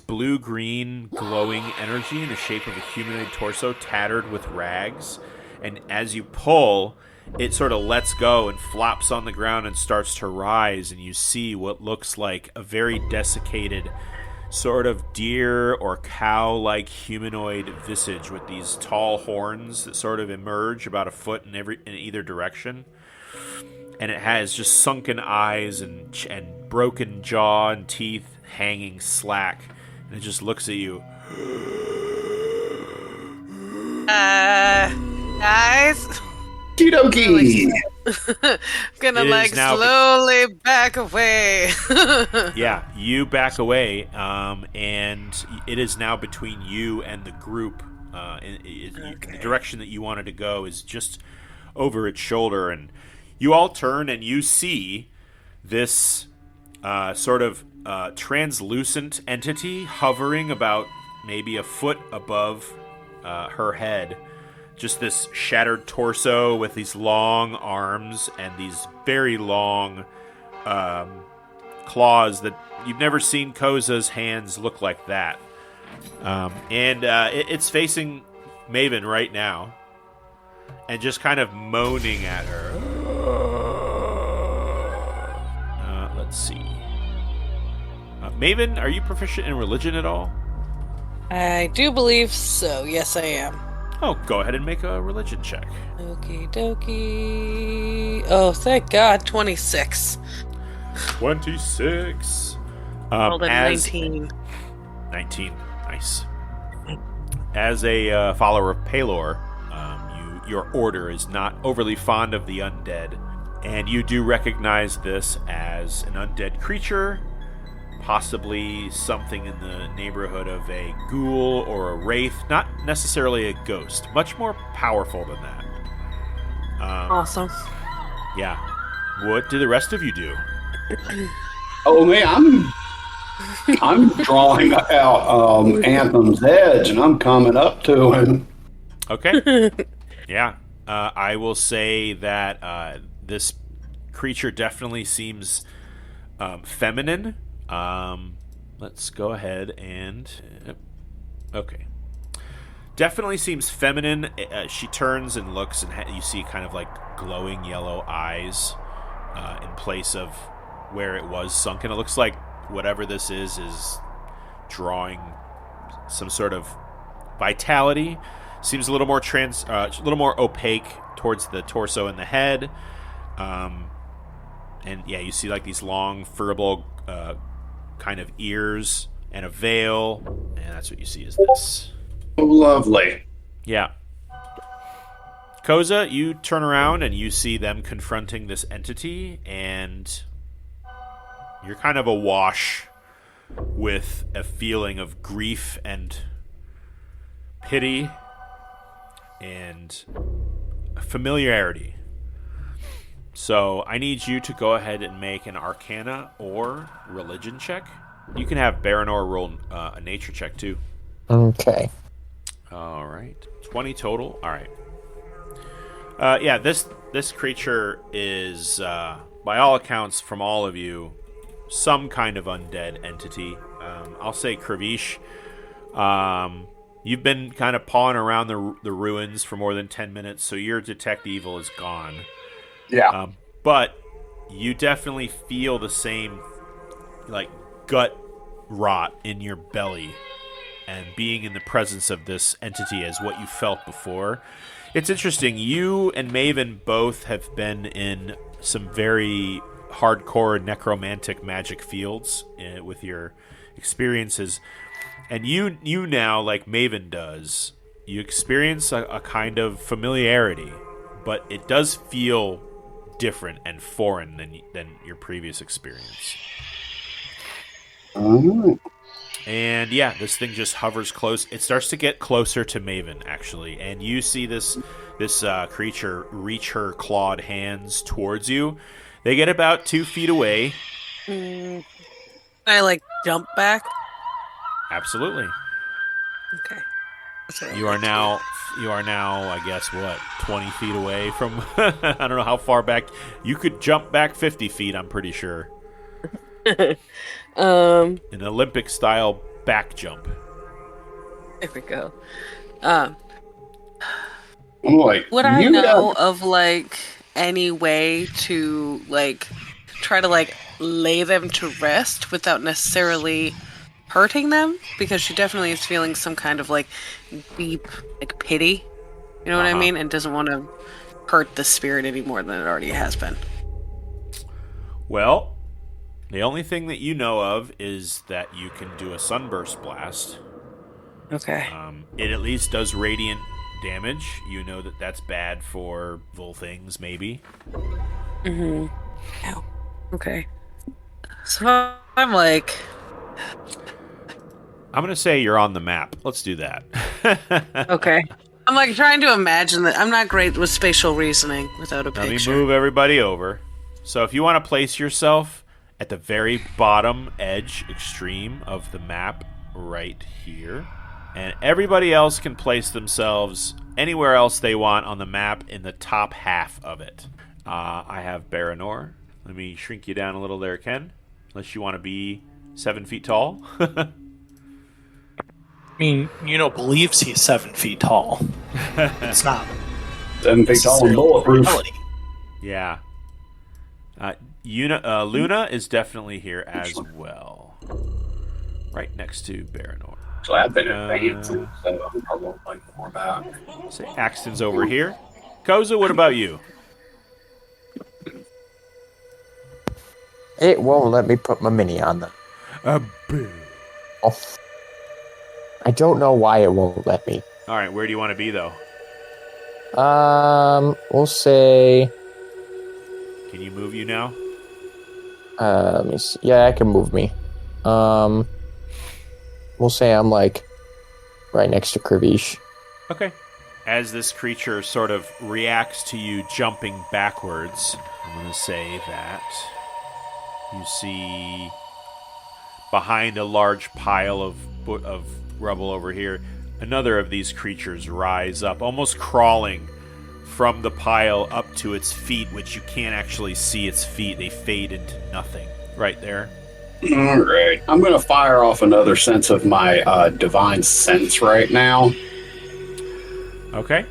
blue-green glowing energy in the shape of a humanoid torso tattered with rags. And as you pull, it sort of lets go and flops on the ground and starts to rise, and you see what looks like a very desiccated sort of deer or cow-like humanoid visage with these tall horns that sort of emerge about a foot in either direction. And it has just sunken eyes and broken jaw and teeth hanging slack, and it just looks at you. Guys? Kidoki! Gonna like slowly back away. Yeah, you back away, and it is now between you and the group. The direction that you wanted to go is just over its shoulder, and you all turn and you see this sort of translucent entity hovering about maybe a foot above her head. Just this shattered torso with these long arms and these very long claws that you've never seen Koza's hands look like that. It's facing Maven right now and just kind of moaning at her. Let's see. Maven, are you proficient in religion at all? I do believe so. Yes, I am. Oh, go ahead and make a religion check. Okie dokie. Oh, thank God. 26. 26. Rolled a 19. 19. Nice. As a follower of Palor, your order is not overly fond of the undead, and you do recognize this as an undead creature, possibly something in the neighborhood of a ghoul or a wraith, not necessarily a ghost, much more powerful than that. Awesome. Yeah. What do the rest of you do? Oh man, I'm drawing out Anthem's Edge, and I'm coming up to him. Okay. Yeah. I will say that this creature definitely seems feminine. Let's go ahead and... Okay. Definitely seems feminine. She turns and looks, and you see kind of like glowing yellow eyes in place of where it was sunken. It looks like whatever this is drawing some sort of vitality. Seems a little more a little more opaque towards the torso and the head. And yeah, you see like these long furble kind of ears and a veil, and that's what you see is this. Oh, lovely. Yeah. Koza, you turn around and you see them confronting this entity, and you're kind of awash with a feeling of grief and pity and familiarity. So I need you to go ahead and make an Arcana or Religion check. You can have Baranor roll a Nature check too. Okay. All right, 20 total. All right. Yeah, this creature is, by all accounts, from all of you, some kind of undead entity. I'll say Kravish. You've been kind of pawing around the ruins for more than 10 minutes, so your detect evil is gone. Yeah. But you definitely feel the same, like, gut rot in your belly and being in the presence of this entity as what you felt before. It's interesting. You and Maven both have been in some very hardcore necromantic magic fields with your experiences. And you now, like Maven does, you experience a kind of familiarity, but it does feel different and foreign than your previous experience. And yeah, this thing just hovers close. It starts to get closer to Maven, actually, and you see this creature reach her clawed hands towards you. They get about 2 feet away. I like jump back. Absolutely. Okay. You are now, I guess, what, 20 feet away from... I don't know how far back. You could jump back 50 feet, I'm pretty sure. An Olympic-style back jump. There we go. Would I know of, like, any way to, like, try to, like, lay them to rest without necessarily hurting them? Because she definitely is feeling some kind of, like, deep, like, pity. You know what I mean? And doesn't want to hurt the spirit any more than it already has been. Well, the only thing that you know of is that you can do a sunburst blast. Okay. It at least does radiant damage. You know that that's bad for evil things, maybe. Mm-hmm. Ow. Okay. So I'm like... I'm going to say you're on the map. Let's do that. Okay. I'm like trying to imagine that. I'm not great with spatial reasoning without a picture. Let me move everybody over. So if you want to place yourself at the very bottom edge extreme of the map right here, and everybody else can place themselves anywhere else they want on the map in the top half of it. I have Baranor. Let me shrink you down a little there, Ken. Unless you want to be 7 feet tall. I mean, believes he's 7 feet tall. It's not 7 feet tall and bulletproof. reality. Yeah. Luna is definitely here as well. Right next to Baranor. So I've been advancing, so I won't like more back. Say Axton's over here. Koza, what about you? It won't let me put my mini on them. Oh. I don't know why it won't let me. All right, where do you want to be, though? We'll say... Can you move you now? Let me see. Yeah, I can move me. We'll say I'm, like, right next to Kravish. Okay. As this creature sort of reacts to you jumping backwards, I'm going to say that you see behind a large pile of rubble over here, another of these creatures rise up, almost crawling from the pile up to its feet, which you can't actually see its feet. They fade into nothing right there. All right. I'm going to fire off another sense of my divine sense right now. Okay.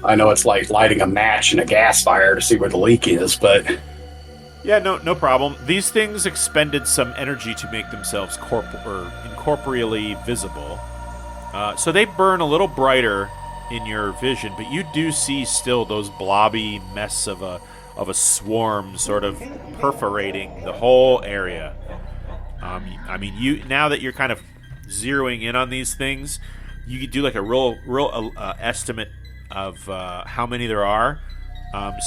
I know it's like lighting a match in a gas fire to see where the leak is, but... Yeah, no problem. These things expended some energy to make themselves incorporeally visible. So they burn a little brighter in your vision, but you do see still those blobby mess of a swarm sort of perforating the whole area. I mean, you now that you're kind of zeroing in on these things, you could do like a real estimate of how many there are.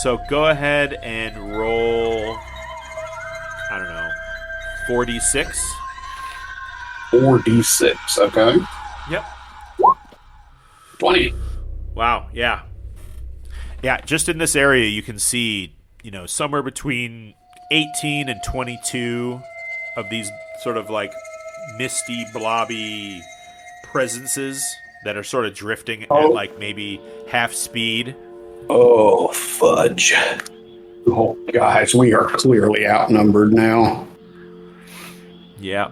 So go ahead and roll, I don't know, 4d6. 4d6, okay. Yep. 20. Wow, yeah. Yeah, just in this area you can see, somewhere between 18 and 22 of these sort of like misty, blobby presences that are sort of drifting at like maybe half speed. Oh, fudge. Oh, guys, we are clearly outnumbered now. Yeah.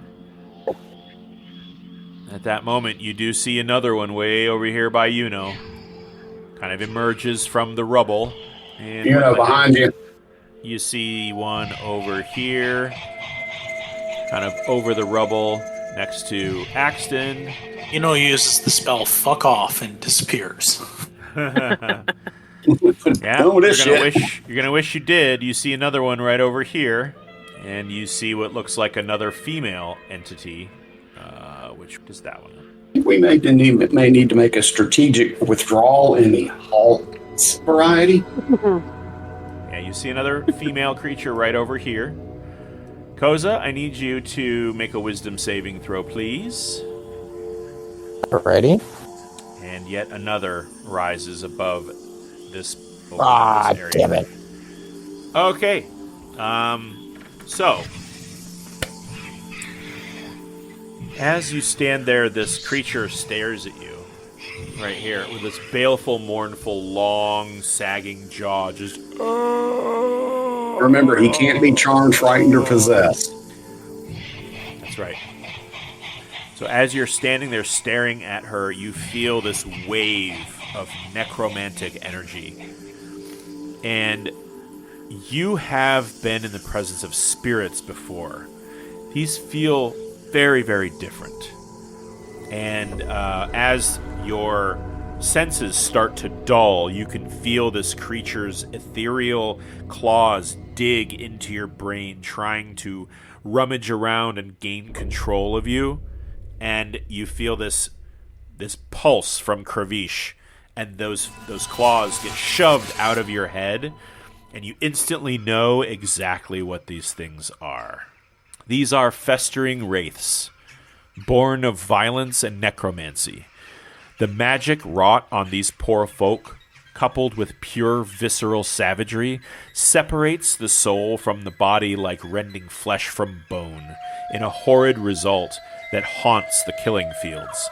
At that moment, you do see another one way over here by kind of emerges from the rubble. And behind you. You see one over here, kind of over the rubble next to Axton. Uses the spell fuck off and disappears. Yeah, you're gonna wish you did. You see another one right over here, and you see what looks like another female entity. Which is that one? We may need to make a strategic withdrawal in the halt variety. Yeah, you see another female creature right over here. Koza, I need you to make a wisdom saving throw, please. Alrighty. And yet another rises above this area. Damn it. Okay. So, as you stand there, this creature stares at you right here with this baleful, mournful, long, sagging jaw. Just remember, he can't be charmed, frightened, or possessed. That's right. So as you're standing there staring at her, you feel this wave of necromantic energy. And you have been in the presence of spirits before. These feel very, very different. And as your senses start to dull, you can feel this creature's ethereal claws dig into your brain, trying to rummage around and gain control of you. And you feel this pulse from Kravish, and those claws get shoved out of your head, and you instantly know exactly what these things are. These are festering wraiths, born of violence and necromancy. The magic wrought on these poor folk, coupled with pure visceral savagery, separates the soul from the body like rending flesh from bone, in a horrid result that haunts the killing fields.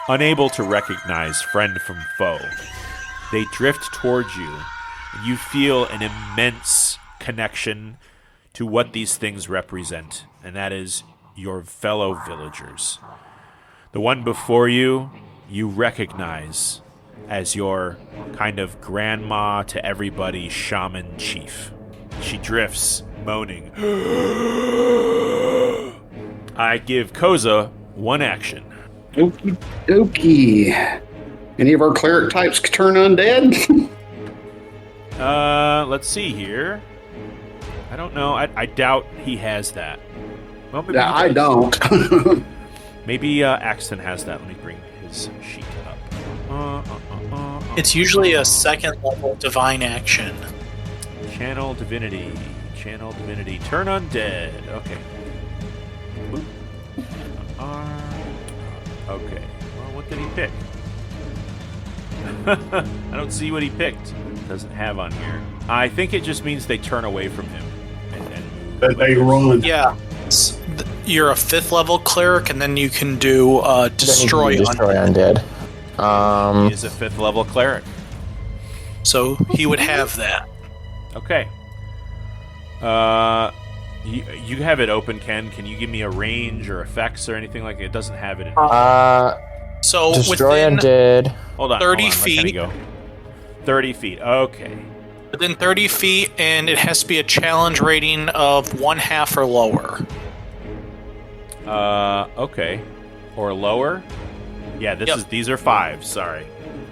Unable to recognize friend from foe, they drift towards you, and you feel an immense connection to what these things represent, and that is your fellow villagers. The one before you, you recognize as your kind of grandma to everybody shaman chief. She drifts, moaning. I give Koza one action. Okie dokie. Any of our cleric types turn undead? Let's see here. I don't know. I doubt he has that. Well, maybe I don't. Maybe Axton has that. Let me bring his sheet up. It's usually a second level divine action. Channel divinity. Turn undead. Okay. Okay. Well, what did he pick? I don't see what he picked. Doesn't have on here. I think it just means they turn away from him. That they run. Yeah. you're a 5th level cleric, and then you can do destroy undead. He is a 5th level cleric. So he would have that. Okay. You have it open, Ken. Can you give me a range or effects or anything like it? It doesn't have it in So destroy within undead. Hold on. 30 Where feet. can he go? 30 feet. Okay. Within 30 feet, and it has to be a challenge rating of 1/2 or lower. Okay. Or lower? Yeah, these are 5s, sorry.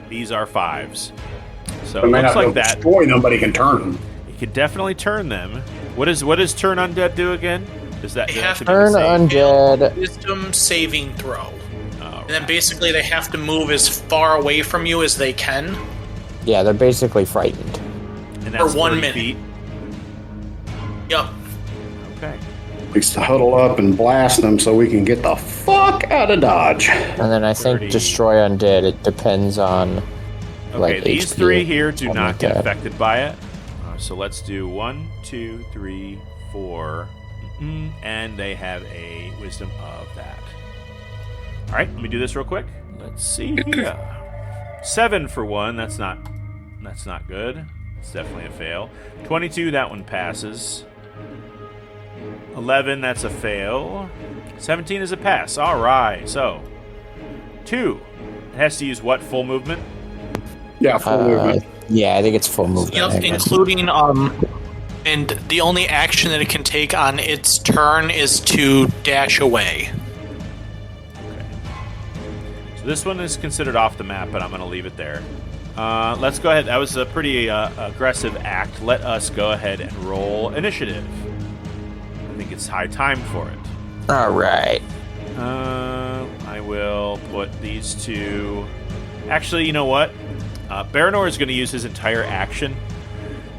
These are 5s. So it looks like that. Destroy, nobody can turn them. You can definitely turn them. What does turn undead do again? Does that They have have to to be the Turn same? undead. Wisdom saving throw. Oh, And then basically they have to move as far away from you as they can. Yeah, they're basically frightened. and that's for 1 30 minute. feet. Yep. Okay. Needs to huddle up and blast them so we can get the fuck out of Dodge. And then I think 30. destroy undead, it depends on Okay, like these HP, 3 here do something not like get that. affected by it. So let's do 1, 2, 3, 4, and they have a wisdom of that. All right, let me do this real quick. Let's see. 7 for 1. That's not good. It's definitely a fail. 22. That one passes. 11. That's a fail. 17 is a pass. All right. So 2. It has to use what? Full movement. Yeah, full movement. Yeah, I think it's full movement. Yep, I guess. including and the only action that it can take on its turn is to dash away. So this one is considered off the map, but I'm going to leave it there. Let's go ahead. That was a pretty aggressive act. Let us go ahead and roll initiative. I think it's high time for it. All right. I will put these 2. Actually, you know what? Baranor is going to use his entire action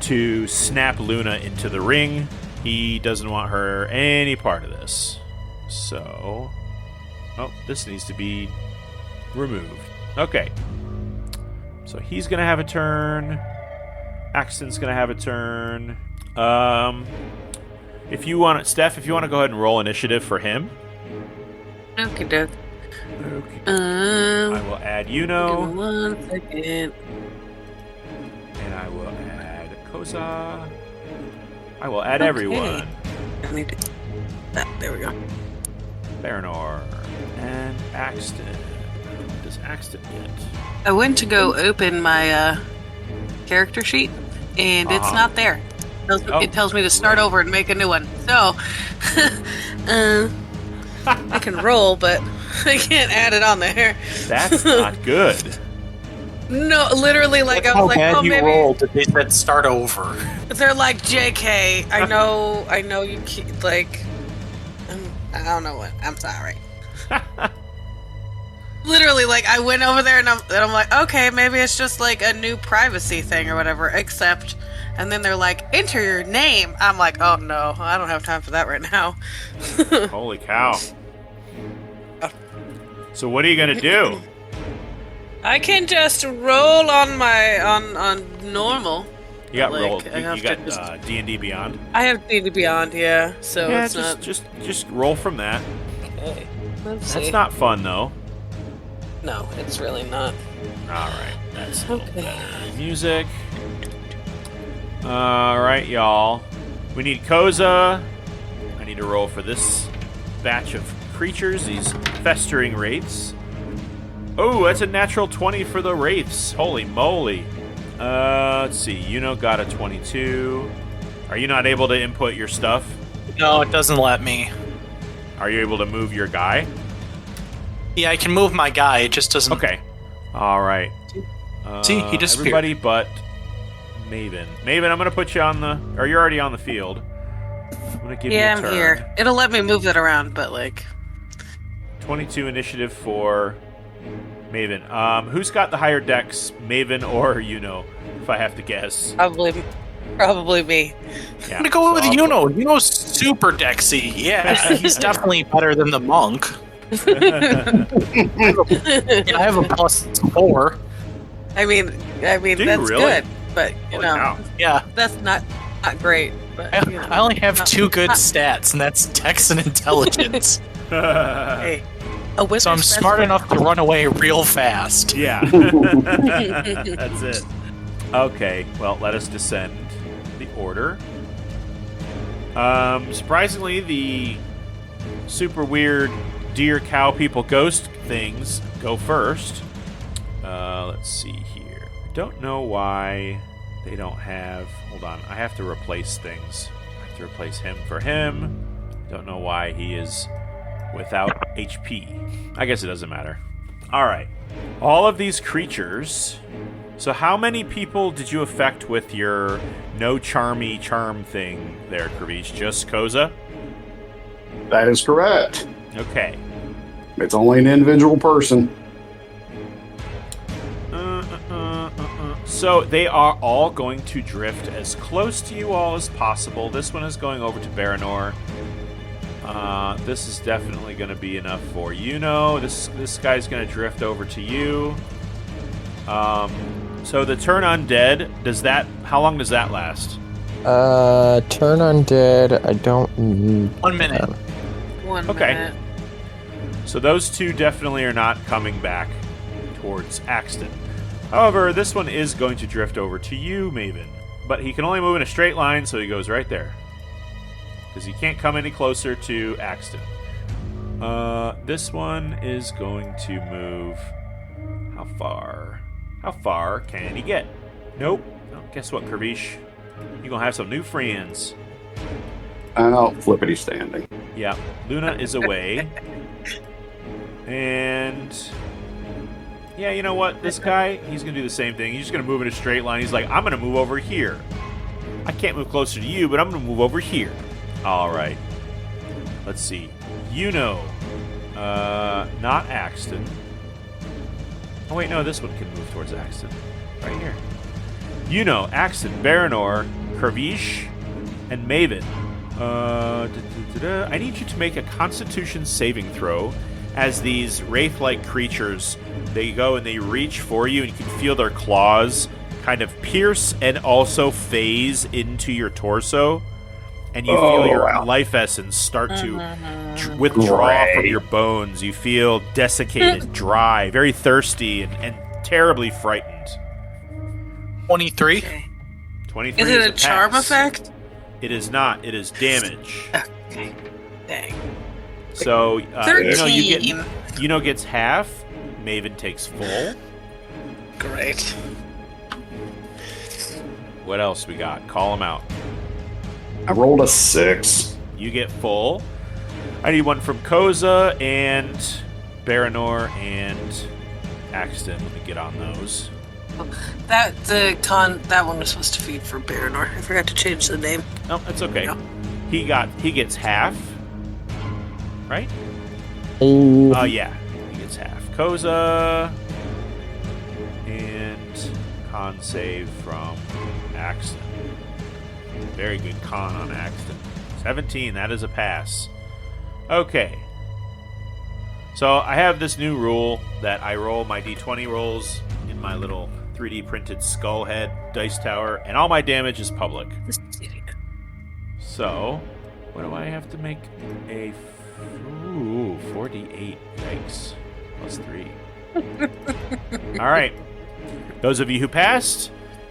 to snap Luna into the ring. He doesn't want her any part of this. So, this needs to be removed. Okay. So he's going to have a turn. Axton's going to have a turn. If you want, Steph, if you want to go ahead and roll initiative for him. Okay, doke. Okay. I will add Give me Yuno, 1 second. and I will add Koza. I will add everyone. I need to. There we go. Baranor and Axton. What does Axton get? I went to go open my character sheet, and it's not there. It tells me to start over and make a new one. So, I can roll, but I can't add it on there. That's not good. No, literally, like I How was like, bad oh, you maybe rolled that they said start over. they're like, JK. I know, you keep, like, I don't know what. I'm sorry. Literally, like, I went over there and I'm like, okay, maybe it's just like a new privacy thing or whatever. Except, and then they're like, enter your name. I'm like, oh no, I don't have time for that right now. Holy cow. So what are you going to do? I can just roll on my on normal. You got Like, roll. I You have got to D&D Beyond. I have D&D Beyond, yeah. So Yeah, it's not. just roll from that. Okay. Let's That's see. not fun though. No, it's really not. All right, that's a little Okay. better. Music. All right, y'all. We need Koza. I need to roll for this batch of creatures. These festering wraiths. Oh, that's a natural 20 for the wraiths. Holy moly. Let's see. Yuno got a 22. Are you not able to input your stuff? No, it doesn't let me. Are you able to move your guy? Yeah, I can move my guy, it just doesn't... Okay. All right. See, he disappeared. Everybody but Maven. Maven, I'm going to put you on the... Or you're already on the field. I'm going to give you a Yeah, turn. I'm here. It'll let me move it around, but like... 22 initiative for Maven. Who's got the higher dex, Maven or Yuno, if I have to guess? Probably me. Yeah, I'm gonna go with I'll Yuno. Yuno's super dexy. Yeah, he's definitely better than the monk. Yeah, I have a +4. I mean Do you that's really? good, but you Holy know, cow. Yeah. that's not great. But, I only have 2 good stats, and that's Dex and Intelligence. Hey, a wizard's So I'm best smart friend- enough to run away real fast. Yeah. That's it. Okay, well, let us descend the order. Surprisingly, the super weird deer, cow, people, ghost things go first. Let's see here. I don't know why they don't have... Hold on, I have to replace things. I have to replace him for him. Don't know why he is without HP. I guess it doesn't matter. All right. All of these creatures... So how many people did you affect with your no charmy charm thing there, Kravish? Just Koza? That is correct. Okay. It's only an individual person. So they are all going to drift as close to you all as possible. This one is going over to Baranor. This is definitely going to be enough for Yuno. This guy's going to drift over to you. So the turn undead, how long does that last? Turn undead, I don't... 1 minute. 1 Okay. minute. So those two definitely are not coming back towards Axton. However, this one is going to drift over to you, Maven. But he can only move in a straight line, so he goes right there. Because he can't come any closer to Axton. This one is going to move... How far? How far can he get? Nope. Oh, guess what, Kravish? You're going to have some new friends. Oh, flippity standing. Yeah, Luna is away. And... Yeah, you know what? This guy, he's going to do the same thing. He's just going to move in a straight line. He's like, I'm going to move over here. I can't move closer to you, but I'm going to move over here. All right. Let's see. Not Axton. Oh, wait, no, this one can move towards Axton. Right here. Axton, Baranor, Kravish, and Maven. I need you to make a Constitution saving throw as these wraith-like creatures, they go and they reach for you, and you can feel their claws kind of pierce and also phase into your torso, and you feel your life essence start to withdraw from your bones. You feel desiccated, dry, very thirsty, and terribly frightened. 23. Okay. 23 Is it a pass. charm effect? It is not. It is damage. Okay. Dang. So, 13. gets half. Maven takes full. Great. What else we got? Call them out. I rolled a 6. You get full. I need one from Koza and Baranor and Axton. Let me get on those. That one was supposed to feed for Baranor. I forgot to change the name. No, that's okay. No. He gets half. Right? Oh, Yeah. He gets half. Koza and con save from Axton. Very good con on Axton. 17, that is a pass. Okay. So I have this new rule that I roll my d20 rolls in my little 3D printed skull head dice tower, and all my damage is public. So, what do I have to make? 4d8. Yikes. Plus 3. Alright. Those of you who passed,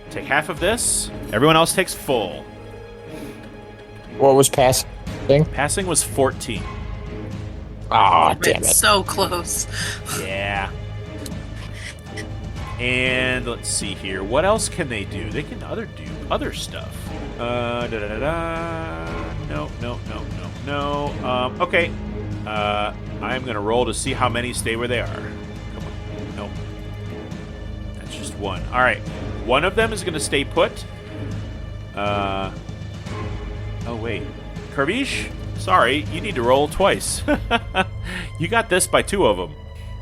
take half of this. Everyone else takes full. what was passing? Passing was 14. Ah, damn it. So close. Yeah. And let's see here. What else can they do? They can do other stuff. No. Okay. I'm going to roll to see how many stay where they are. Come on. Nope. That's just one. All right. One of them is going to stay put. Oh, wait. Kravish? Sorry, you need to roll twice. You got this by 2 of them.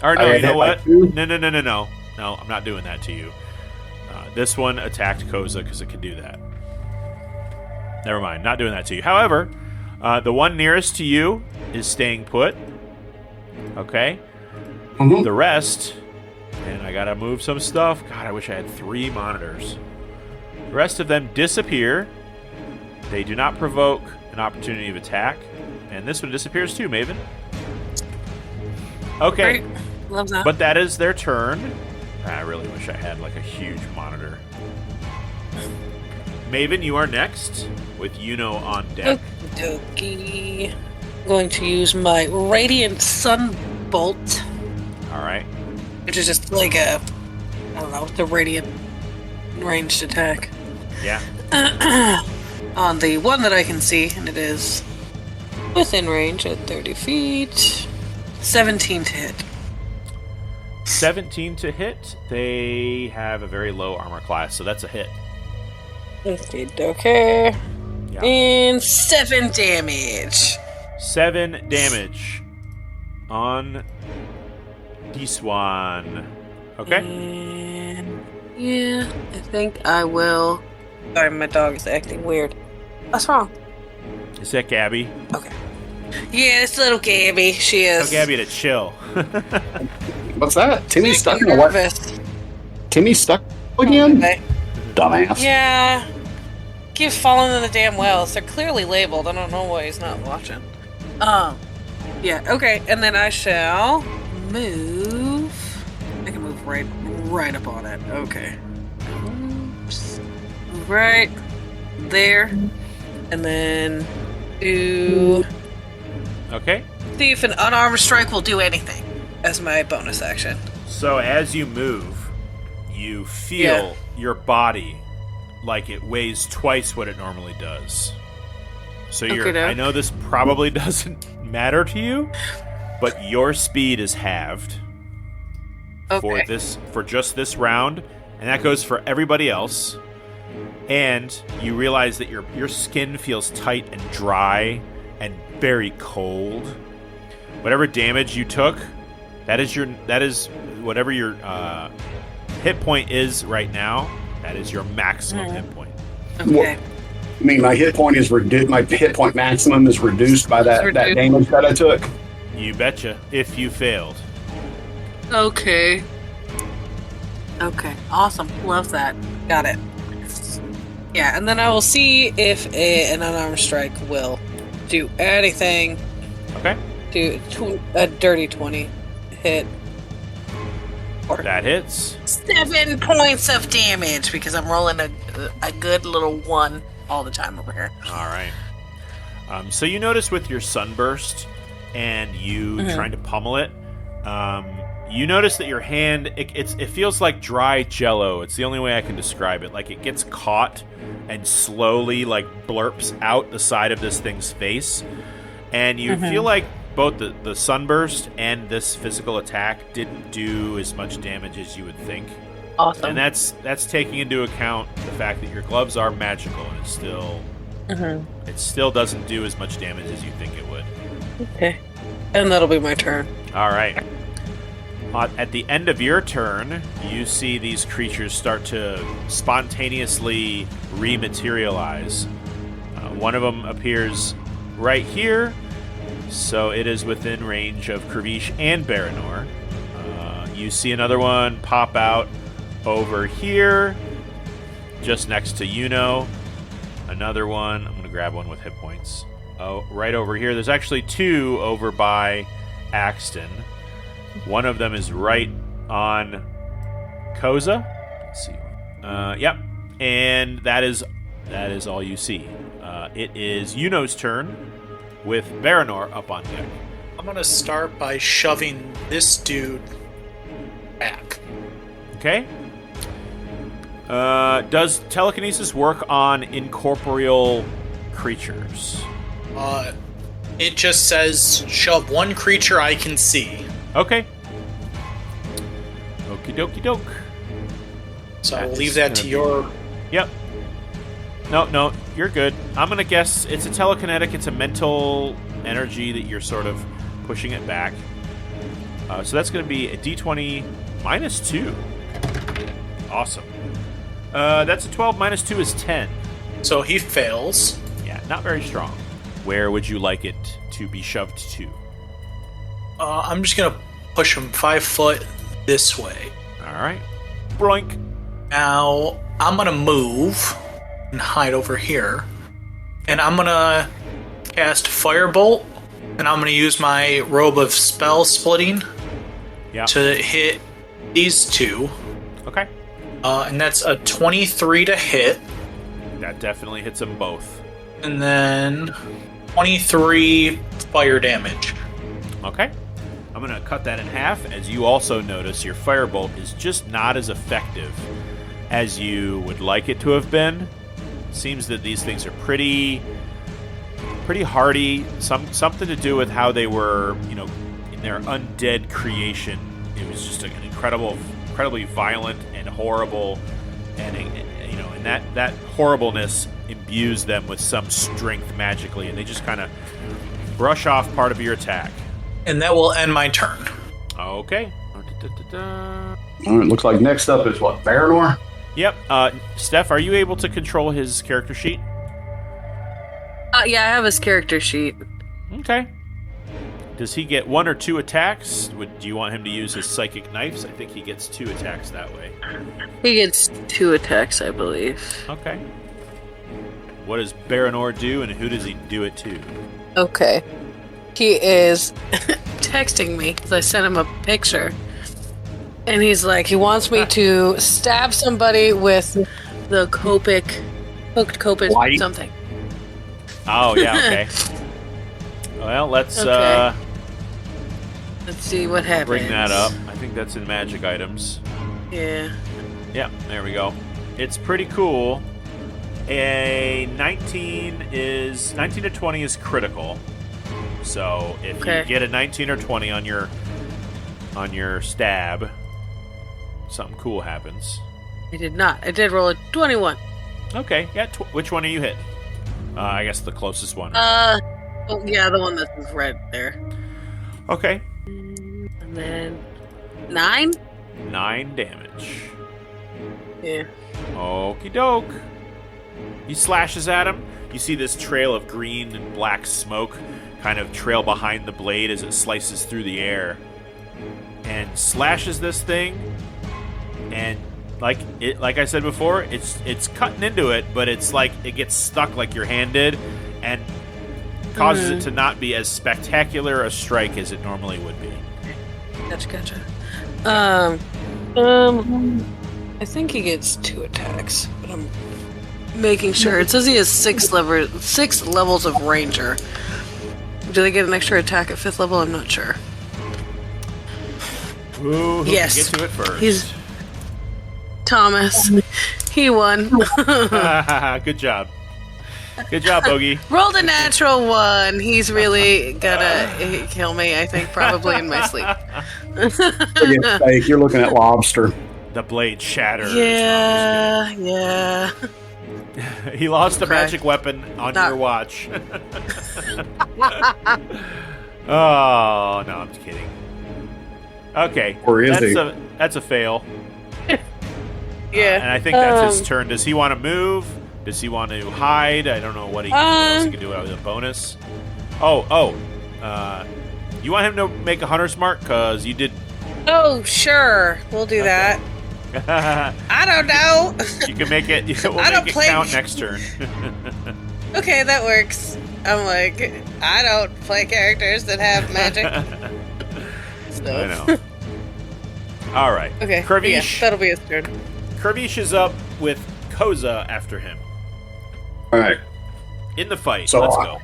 Or no, you know what? No. No, I'm not doing that to you. This one attacked Koza because it could do that. Never mind, not doing that to you. However, the one nearest to you is staying put. Okay? Mhm. The rest, and I gotta move some stuff. God, I wish I had 3 monitors. The rest of them disappear. They do not provoke an opportunity of attack. And this one disappears too, Maven. Okay. Great. Love that. But that is their turn. I really wish I had like a huge monitor. Maven, you are next with Yuno on deck. Okey-dokey. I'm going to use my Radiant Sunbolt, All right. which is just like a, I don't know, the radiant ranged attack. Yeah. On the one that I can see, and it is within range at 30 feet. 17 to hit. 17 to hit. They have a very low armor class, so that's a hit. Okay. Yeah. And 7 damage. 7 damage on this one. Okay. And yeah, I think I will. Sorry, my dog is acting weird. What's wrong? Is that Gabby? Okay. Yeah, it's little Gabby. She is. Tell Gabby to chill. What's that? Timmy's stuck in the nervous. Timmy's stuck again? Okay. Dumbass. Yeah. Keeps falling in the damn wells. They're clearly labeled. I don't know why he's not watching. Yeah, okay. And then I shall move. I can move right up on it. Okay. Oops. Move right there. And then do... Okay. See if an unarmed strike will do anything as my bonus action. So as you move, you feel your body like it weighs twice what it normally does. So I know this probably doesn't matter to you, but your speed is halved for just this round, and that goes for everybody else. And you realize that your skin feels tight and dry and very cold. Whatever damage you took, that is whatever your hit point is right now. That is your maximum hit point. Okay. I mean, my hit point is reduced. My hit point maximum is reduced by that damage that I took. You betcha. If you failed. Okay. Okay. Awesome. Love that. Got it. Yeah, and then I will see if an unarmed strike will do anything. Okay. Do a dirty 20 hit. That hits. 7 points of damage because I'm rolling a good little 1 all the time over here. All right. So you notice with your sunburst and you trying to pummel it, you notice that your hand, it feels like dry jello. It's the only way I can describe it. Like it gets caught and slowly like blurps out the side of this thing's face. And you feel like both the sunburst and this physical attack didn't do as much damage as you would think. Awesome. And that's taking into account the fact that your gloves are magical and it still doesn't do as much damage as you think it would. Okay. And that'll be my turn. All right. At the end of your turn, you see these creatures start to spontaneously rematerialize. One of them appears right here, so it is within range of Kravish and Baranor. You see another one pop out over here, just next to Yuno. Another one, I'm going to grab one with hit points. Oh, right over here. There's actually 2 over by Axton. One of them is right on Koza. Let's see. Yep. And that is all you see. It is Yuno's turn with Baranor up on deck. I'm going to start by shoving this dude back. Okay. Does telekinesis work on incorporeal creatures? It just says shove one creature I can see. Okay. Okie dokie doke. So I will leave that to your... Yep. No, you're good. I'm going to guess it's a telekinetic. It's a mental energy that you're sort of pushing it back. So that's going to be a d20 minus 2. Awesome. That's a 12 minus 2 is 10. So he fails. Yeah, not very strong. Where would you like it to be shoved to? I'm just going to push him 5 foot this way. All right. Broink. Now, I'm going to move and hide over here. and I'm gonna cast Firebolt, and I'm gonna use my Robe of Spell Splitting to hit these two. Okay. And that's a 23 to hit. That definitely hits them both. And then 23 fire damage. Okay. I'm going to cut that in half. As you also notice, your firebolt is just not as effective as you would like it to have been. Seems that these things are pretty hardy. Something to do with how they were, in their undead creation. It was just an incredibly violent and horrible, and that horribleness imbues them with some strength magically, and they just kind of brush off part of your attack. And that will end my turn. Okay. All right, looks like next up is what, Varanor? Yep. Steph, are you able to control his character sheet? Yeah, I have his character sheet. Okay. Does he get 1 or 2 attacks? Do you want him to use his psychic knives? I think he gets 2 attacks that way. He gets 2 attacks, I believe. Okay. What does Baranor do, and who does he do it to? Okay. He is texting me because I sent him a picture. And he's like, he wants me to stab somebody with the hooked Copic Light. something. Oh, yeah, okay. Well, let's see what happens. bring that up. I think that's in magic items. Yeah. Yeah, there we go. It's pretty cool. A 19 to 20 is critical. So if you get a 19 or 20 on your stab, something cool happens. I did not. I did roll a 21. Okay, yeah. Which one are you hit? I guess the closest one. Yeah, the one that's red there. Okay. And then 9? 9 damage. Yeah. Okie doke. He slashes at him. You see this trail of green and black smoke kind of trail behind the blade as it slices through the air. And slashes this thing. And like I said before, it's cutting into it, but it's like it gets stuck like your hand did, and causes it to not be as spectacular a strike as it normally would be. Gotcha. I think he gets 2 attacks, but I'm making sure. It says he has 6 levels of Ranger. Do they get an extra attack at 5th level? I'm not sure. Ooh, who yes. can get to it first? He's Thomas. He won. Good job. Good job, Bogey. Rolled a natural 1. He's really gonna kill me, I think, probably in my sleep. Steak, you're looking at lobster. The blade shatters. Yeah. He lost a magic weapon on your watch. Oh, no, I'm just kidding. Okay. Or is he? That's a fail. Yeah. And I think that's his turn. Does he want to move? Does he want to hide? I don't know what else he can do with a bonus. You want him to make a hunter's mark? Because you did... Oh, sure. We'll do that. I don't know. You can make it... We'll make it count next turn. Okay, that works. I'm like, I don't play characters that have magic. So. I know. All right. Okay. Kervish. Yeah, that'll be his turn. Kervish is up with Koza after him. All right. In the fight. So, Let's go.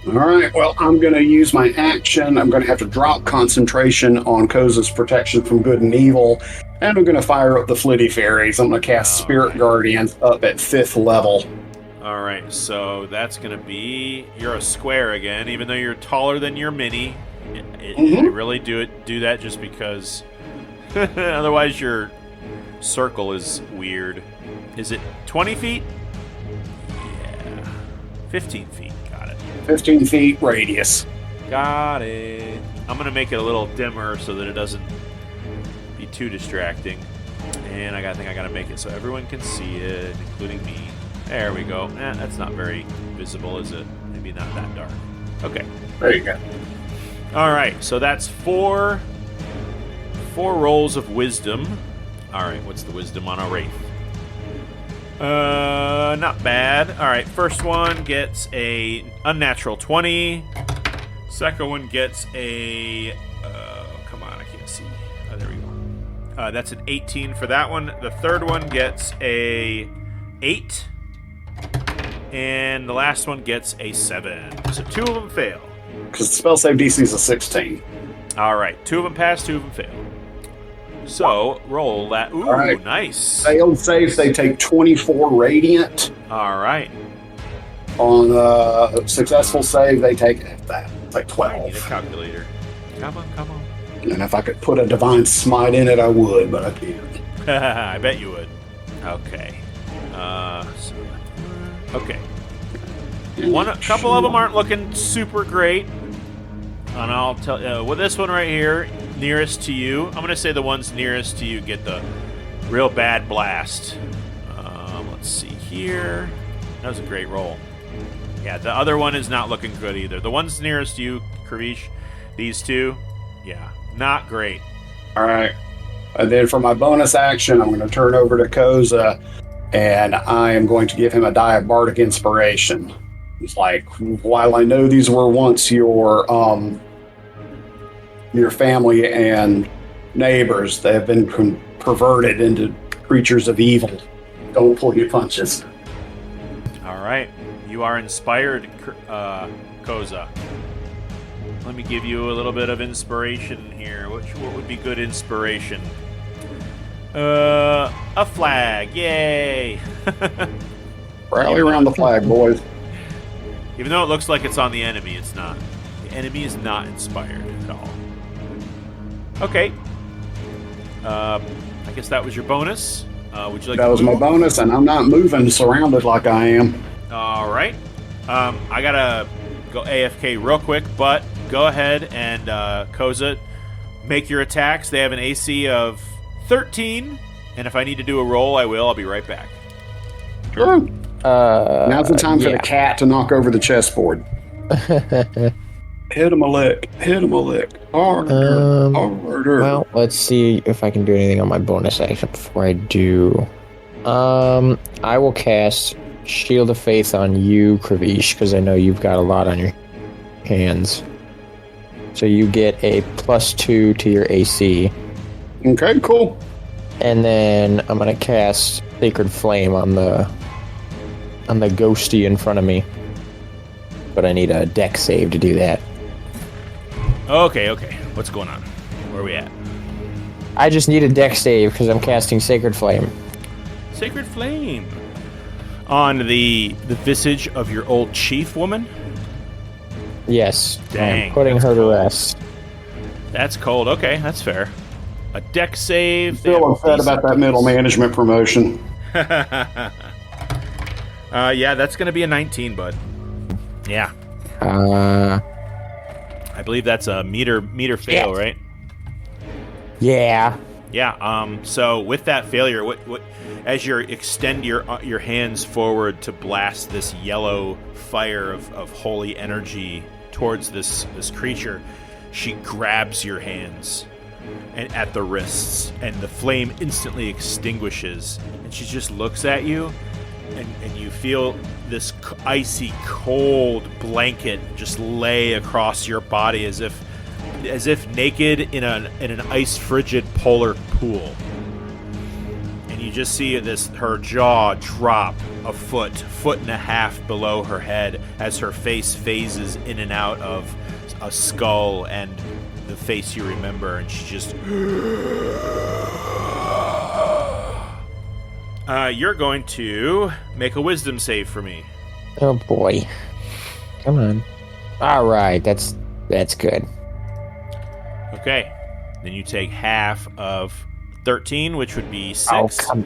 All right. Well, I'm going to use my action. I'm going to have to drop concentration on Koza's protection from good and evil. And I'm going to fire up the Flitty Fairies. I'm going to cast Spirit Guardians up at 5th level. All right. So that's going to be... You're a square again, even though you're taller than your mini. I really do that just because... Otherwise, your circle is weird. Is it 20 feet? Yeah. 15 feet. Got it. 15 feet radius. Got it. I'm going to make it a little dimmer so that it doesn't be too distracting. And I think I got to make it so everyone can see it, including me. There we go. That's not very visible, is it? Maybe not that dark. Okay. There you go. All right. So that's 4 rolls of wisdom. All right. What's the wisdom on a wraith? Not bad. All right, first one gets a unnatural 20. Second one gets a... come on, I can't see. Oh, there we go. That's an 18 for that one. The third one gets a 8. And the last one gets a 7. So 2 of them fail. Because the spell save DC is a 16. All right, 2 of them pass, 2 of them fail. So roll that. Ooh, right. Nice. Failed saves, they take 24 radiant. All right. On a successful save, they take that. Like I need a 12. calculator. Come on. And if I could put a divine smite in it, I would, but I can't. I bet you would. Okay. Okay. A couple of them aren't looking super great. And I'll tell you, well, this one right here, nearest to you, I'm going to say the ones nearest to you get the real bad blast. Let's see here. That was a great roll. Yeah, the other one is not looking good either. The ones nearest to you, Kavish, these two, yeah, not great. All right. And then for my bonus action, I'm going to turn over to Koza, and I am going to give him a die of bardic inspiration. It's like, while I know these were once your family and neighbors, they have been perverted into creatures of evil. Don't pull your punches. All right. You are inspired, Koza. Let me give you a little bit of inspiration here. What would be good inspiration? A flag. Yay! Rally around the flag, boys. Even though it looks like it's on the enemy, it's not. The enemy is not inspired at all. Okay. I guess that was your bonus. Would you like That to was move? my bonus, and I'm not moving surrounded like I am. All right. I gotta go AFK real quick, but go ahead and Koza, make your attacks. They have an AC of 13, and if I need to do a roll, I will. I'll be right back. Sure. Now's the time for the cat to knock over the chessboard. Hit him a lick. Harder. Well, let's see if I can do anything on my bonus action before I do. I will cast Shield of Faith on you, Kravish, because I know you've got a lot on your hands. So you get a +2 to your AC. Okay, cool. And then I'm gonna cast Sacred Flame on the ghosty in front of me. But I need a dex save to do that. Okay. What's going on? Where are we at? I just need a dex save because I'm casting Sacred Flame. Sacred Flame. On the visage of your old chief woman? Yes. Dang, I'm putting her to rest. That's cold. Okay, that's fair. A dex save. Still upset about that middle management promotion. Yeah, that's going to be a 19, bud. Yeah. I believe that's a meter fail, right? Yeah. Yeah. So with that failure, what as you extend your hands forward to blast this yellow fire of holy energy towards this creature, she grabs your hands and at the wrists, and the flame instantly extinguishes, and she just looks at you, and you feel this icy cold blanket just lay across your body as if naked in an ice frigid polar pool. And you just see her jaw drop a foot and a half below her head as her face phases in and out of a skull and the face you remember, and she just you're going to make a wisdom save for me. Oh boy. Come on. Alright, that's good. Okay. Then you take half of 13, which would be 6. Oh, come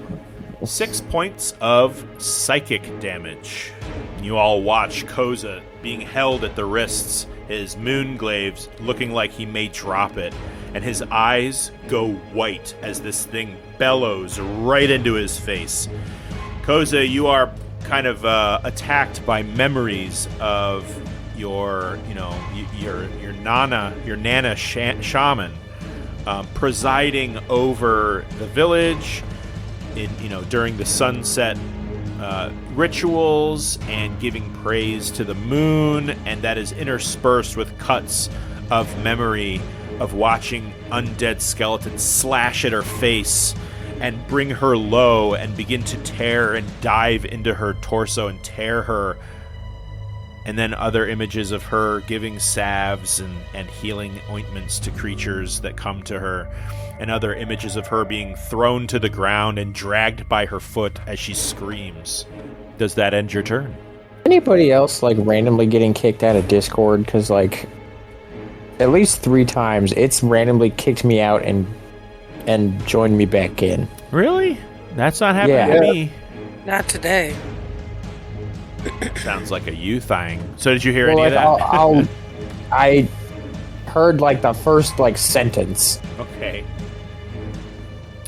on. 6 points of psychic damage. You all watch Koza being held at the wrists, his moon glaives looking like he may drop it, and his eyes go white as this thing bellows right into his face. Koza, you are kind of attacked by memories of your Nana shaman presiding over the village during the sunset rituals and giving praise to the moon, and that is interspersed with cuts of memory of watching undead skeletons slash at her face and bring her low and begin to tear and dive into her torso and tear her. And then other images of her giving salves and healing ointments to creatures that come to her. And other images of her being thrown to the ground and dragged by her foot as she screams. Does that end your turn? Anybody else, like, randomly getting kicked out of Discord? Because, like, at least 3 times, it's randomly kicked me out and joined me back in. Really? That's not happening to me. Not today. Sounds like a you thing. So did you hear any of that? I heard, like, the first, like, sentence. Okay.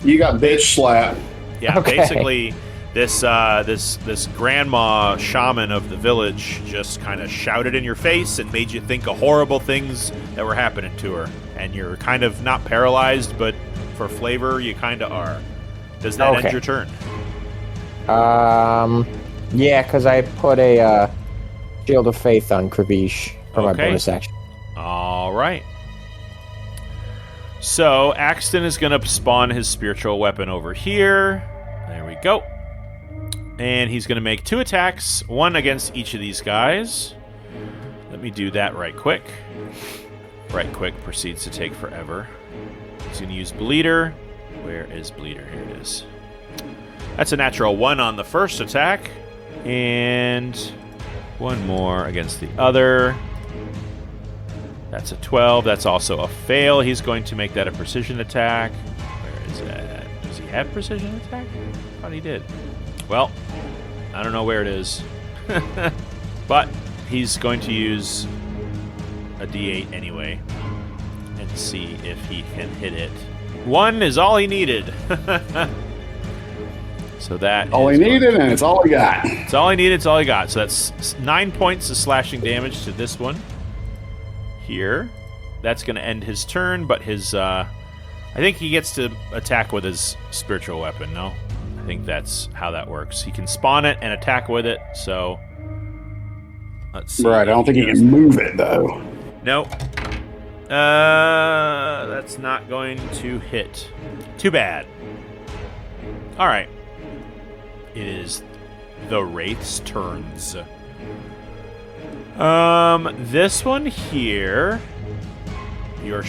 You got bitch slapped. Yeah, Okay. basically, this grandma shaman of the village just kind of shouted in your face and made you think of horrible things that were happening to her. And you're kind of not paralyzed, but for flavor, you kind of are. Does that end your turn? Yeah, because I put a Shield of Faith on Kravish for my bonus action. All right. So, Axton is going to spawn his spiritual weapon over here. There we go. And he's going to make 2 attacks, 1 against each of these guys. Let me do that right quick. Right quick proceeds to take forever. He's going to use Bleeder. Where is Bleeder? Here it is. That's a natural 1 on the first attack. And 1 more against the other. That's a 12. That's also a fail. He's going to make that a precision attack. Where is that? Does he have precision attack? I thought he did. Well, I don't know where it is. But he's going to use a D8 anyway and see if he can hit it. 1 is all he needed. So that all he needed, and it's all he got. It's all he needed, it's all he got. So that's 9 points of slashing damage to this one. Here. That's going to end his turn, but his... I think he gets to attack with his spiritual weapon, no? I think that's how that works. He can spawn it and attack with it, so... Let's see. Right, I don't think he can move it, though. Nope. That's not going to hit. Too bad. Alright. It is the Wraith's turns. This one here, your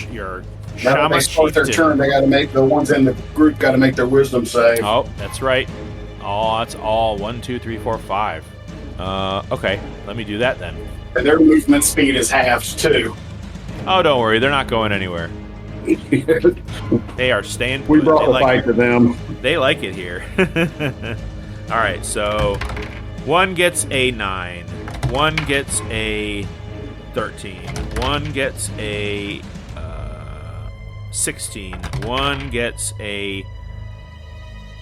Now that they shaman start their chieftain. turn, they got to make the ones in the group got to make their wisdom save. Oh, that's right. Oh, that's all. 1, 2, 3, 4, 5. Okay, let me do that then. And their movement speed is halved too. Oh, don't worry, they're not going anywhere. They are staying. We brought they the like fight it. to them. They like it here. All right, so 1 gets a 9, 1 gets a 13, 1 gets a 16, 1 gets a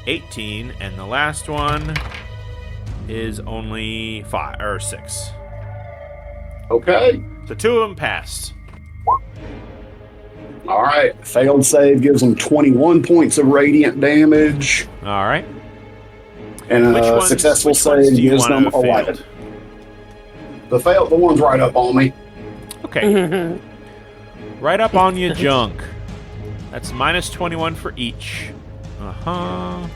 18, and the last one is only 5 or 6. Okay. So 2 of them passed. All right. Failed save gives them 21 points of radiant damage, All right. and Which a ones- successful which ones save do you gives want them to have 11. failed? The one's right up on me. Okay. Right up on your junk. That's minus 21 for each. Uh-huh.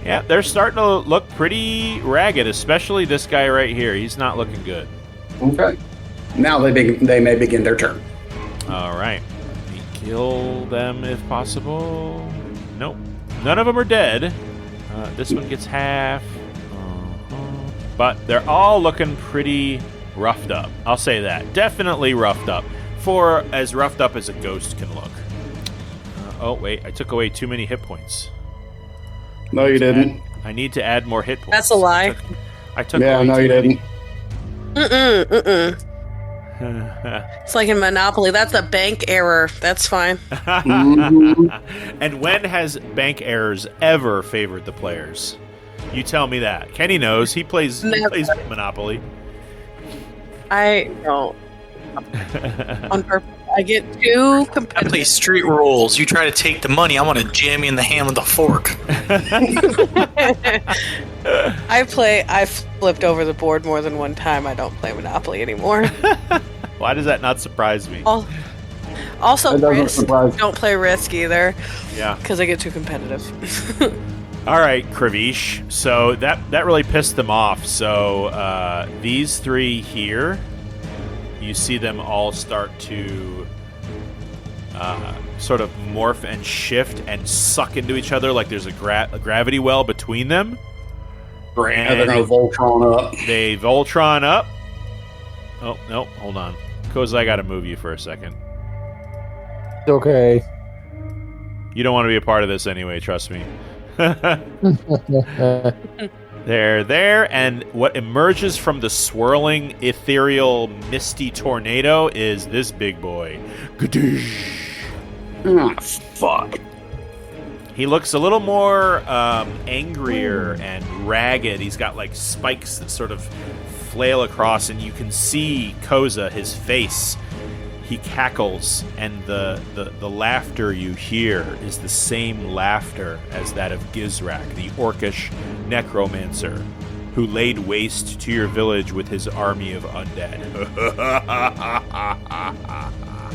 Yeah, they're starting to look pretty ragged, especially this guy right here. He's not looking good. Okay. Now they may begin their turn. All right. Let me kill them if possible. Nope. None of them are dead. This one gets half. But they're all looking pretty roughed up. I'll say that. Definitely roughed up. For as roughed up as a ghost can look. Oh, wait. I took away too many hit points. No, you didn't. I need to add more hit points. That's a lie. I took Yeah, away no, too you many. didn't. It's like in Monopoly. That's a bank error. That's fine. And when has bank errors ever favored the players? You tell me that. Kenny knows. He plays Monopoly. I don't. On purpose. I get too I competitive. play street rules. You try to take the money, I'm gonna jam you in the hand with a fork. I flipped over the board more than one time. I don't play Monopoly anymore. Why does that not surprise me? Also, That doesn't Risk. surprise me. Don't play Risk either, Yeah. because I get too competitive. All right, Kravish. So that really pissed them off. So these three here, you see them all start to sort of morph and shift and suck into each other like there's a gravity well between them. Great. Now they're going to Voltron up. They Voltron up. Oh, no, hold on. Koza, I got to move you for a second. It's okay. You don't want to be a part of this anyway, trust me. They're there, and what emerges from the swirling, ethereal, misty tornado is this big boy. Gadoosh. Ah, fuck. He looks a little more angrier and ragged. He's got like spikes that sort of flail across, and you can see Koza, his face. He cackles, and the laughter you hear is the same laughter as that of Gizrak, the orcish necromancer, who laid waste to your village with his army of undead.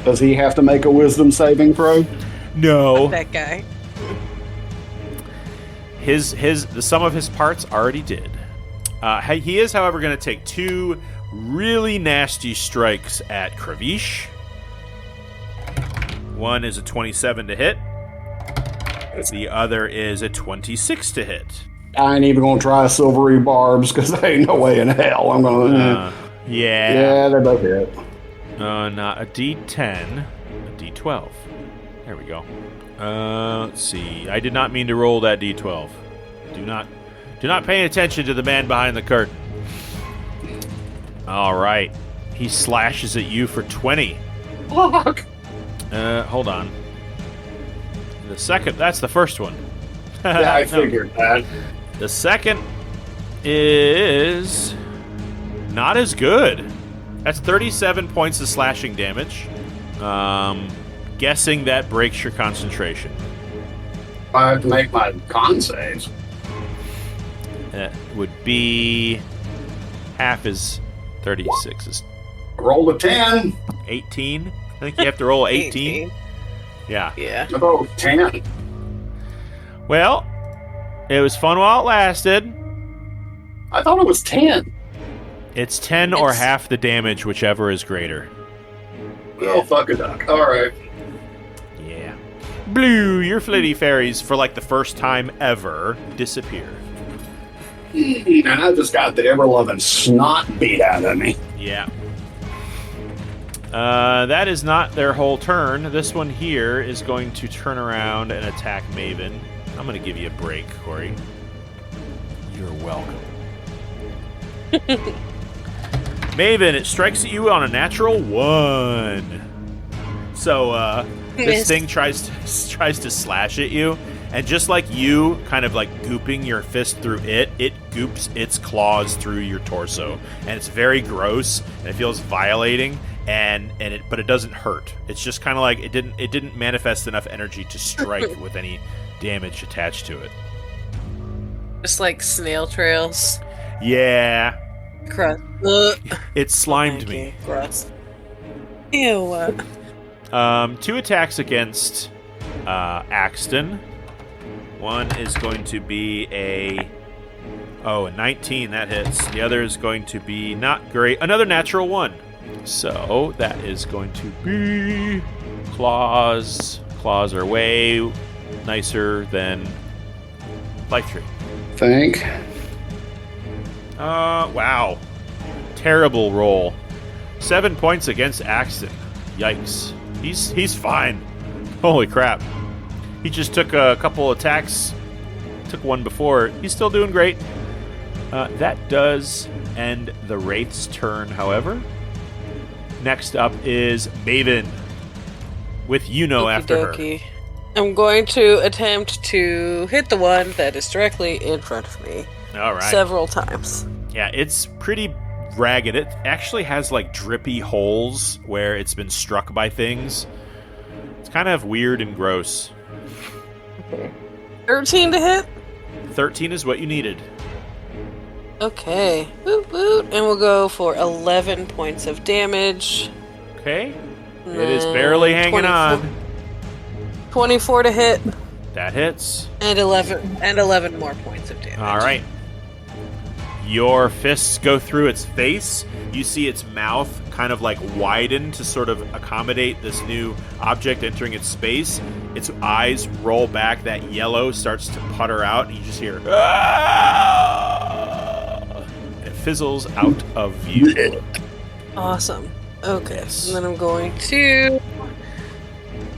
Does he have to make a wisdom saving throw? No. That guy. The sum of his parts already did. He is, however, going to take two really nasty strikes at Kravish. One is a 27 to hit. The other is a 26 to hit. I ain't even going to try silvery barbs because there ain't no way in hell I'm going to... Yeah, they're both hit. Not a D10, a D12. There we go. Let's see. I did not mean to roll that D12. Do not pay attention to the man behind the curtain. All right. He slashes at you for 20. Fuck. Hold on. That's the first one. Yeah, I figured that. The second is not as good. That's 37 points of slashing damage. Guessing that breaks your concentration. I have to make my con saves. That would be half is 36 is Roll a 10. 18. I think you have to roll 18. Yeah. Yeah. Oh, 10. Well, it was fun while it lasted. I thought it was 10. It's 10 or half the damage, whichever is greater. Oh, fuck a duck. All right. Yeah. Blue, your flitty fairies, for like the first time ever, disappear. And I just got the ever-loving snot beat out of me. Yeah. That is not their whole turn. This one here is going to turn around and attack Maven. I'm going to give you a break, Corey. You're welcome. Maven, it strikes at you on a natural 1. So, this thing tries to slash at you, and just like you kind of like gooping your fist through it goops its claws through your torso, and it's very gross, and it feels violating, but it doesn't hurt. It's just kind of like it didn't manifest enough energy to strike with any damage attached to it. Just like snail trails. Yeah, Gross. it slimed me. Gross. Ew. 2 attacks against Axton. One is going to be a 19, that hits. The other is going to be not great. Another natural 1. So that is going to be claws. Claws are way nicer than life tree. Think. Wow. Terrible roll. 7 points against Axton. Yikes. He's fine. Holy crap. He just took a couple attacks. Took one before. He's still doing great. That does end the Wraith's turn, however. Next up is Maven. With after her. Okey-dokey. I'm going to attempt to hit the one that is directly in front of me. All right. Several times. Yeah, it's pretty ragged. It actually has like drippy holes where it's been struck by things. It's kind of weird and gross. 13 to hit? 13 is what you needed. Okay. Boop, boop. And we'll go for 11 points of damage. Okay. It is barely hanging 24 on. 24 to hit. That hits. And 11 more points of damage. All right. Your fists go through its face. You see its mouth kind of like widen to sort of accommodate this new object entering its space. Its eyes roll back. That yellow starts to putter out, and you just hear, "Ah!" And it fizzles out of view. Awesome. Okay. Yes. And then I'm going to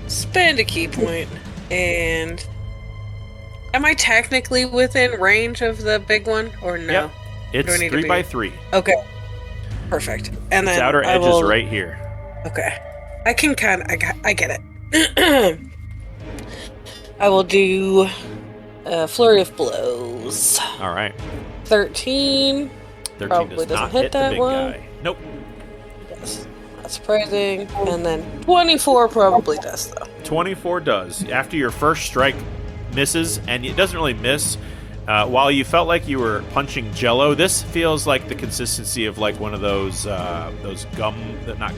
spend a key point. And am I technically within range of the big one, or no? Yep. It's Do I need to 3 be- by 3. Okay. Perfect. And Its then outer I edge will- is right here. Okay. I can kind of... I get it. I will do a flurry of blows. All right. 13. 13 Probably does doesn't not hit hit the that big one. guy. Nope. Yes. Not surprising. And then 24 probably does, though. 24 does. After your first strike misses, and it doesn't really miss. While you felt like you were punching Jello, this feels like the consistency of like one of those not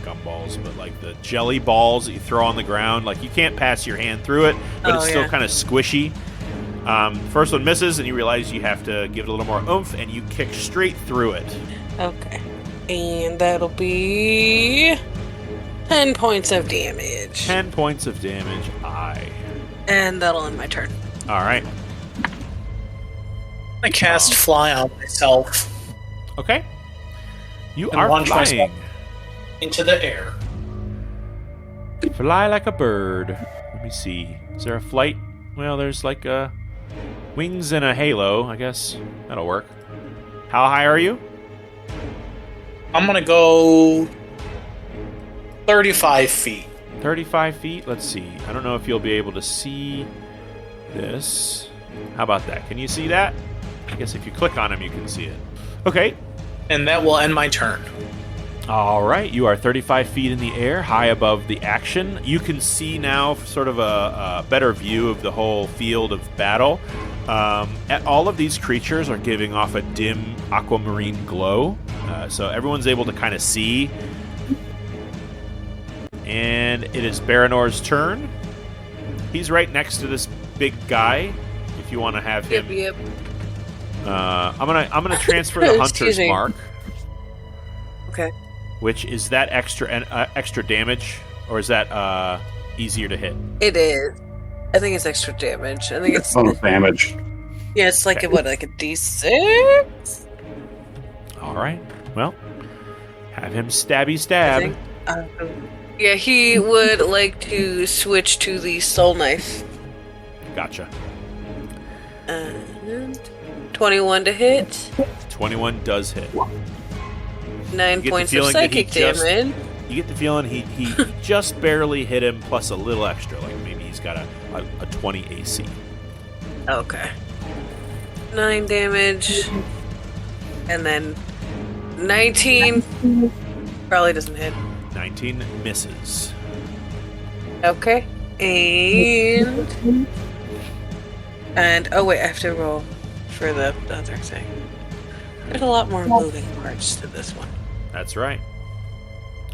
gumballs, but like the jelly balls that you throw on the ground. Like you can't pass your hand through it, but it's still kind of squishy. First one misses, and you realize you have to give it a little more oomph, and you kick straight through it. Okay. And that'll be 10 points of damage. 10 points of damage. And that'll end my turn. All right. I cast fly on myself Okay. You And are launch flying. myself. into the air. Fly like a bird. Let me see. Is there a flight? Well, there's like wings and a halo. I guess that'll work. How high are you? I'm gonna go 35 feet. 35 feet. Let's see. I don't know if you'll be able to see this. How about that? Can you see that? I guess if you click on him, you can see it. Okay. And that will end my turn. All right. You are 35 feet in the air, high above the action. You can see now sort of a better view of the whole field of battle. All of these creatures are giving off a dim aquamarine glow. So everyone's able to kind of see. And it is Baranor's turn. He's right next to this big guy. If you want to have him, Yep. I'm gonna transfer the Excuse hunter's me. mark, Okay. which is that extra damage, or is that easier to hit? It is. I think it's extra damage. I think it's... Bonus damage. Yeah, it's like a, what, like a D6? All right. Well, have him stabby I stab. think. Yeah, he would like to switch to the soul knife. Gotcha. And 21 to hit. 21 does hit. 9 You get the points of feeling that he psychic just- damage. You get the feeling he just barely hit him, plus a little extra. Like maybe he's got a 20 AC. Okay. 9 damage. And then 19. Probably doesn't hit. 19 misses. Okay. And oh wait, I have to roll for the other thing. There's a lot more moving parts to this one. That's right.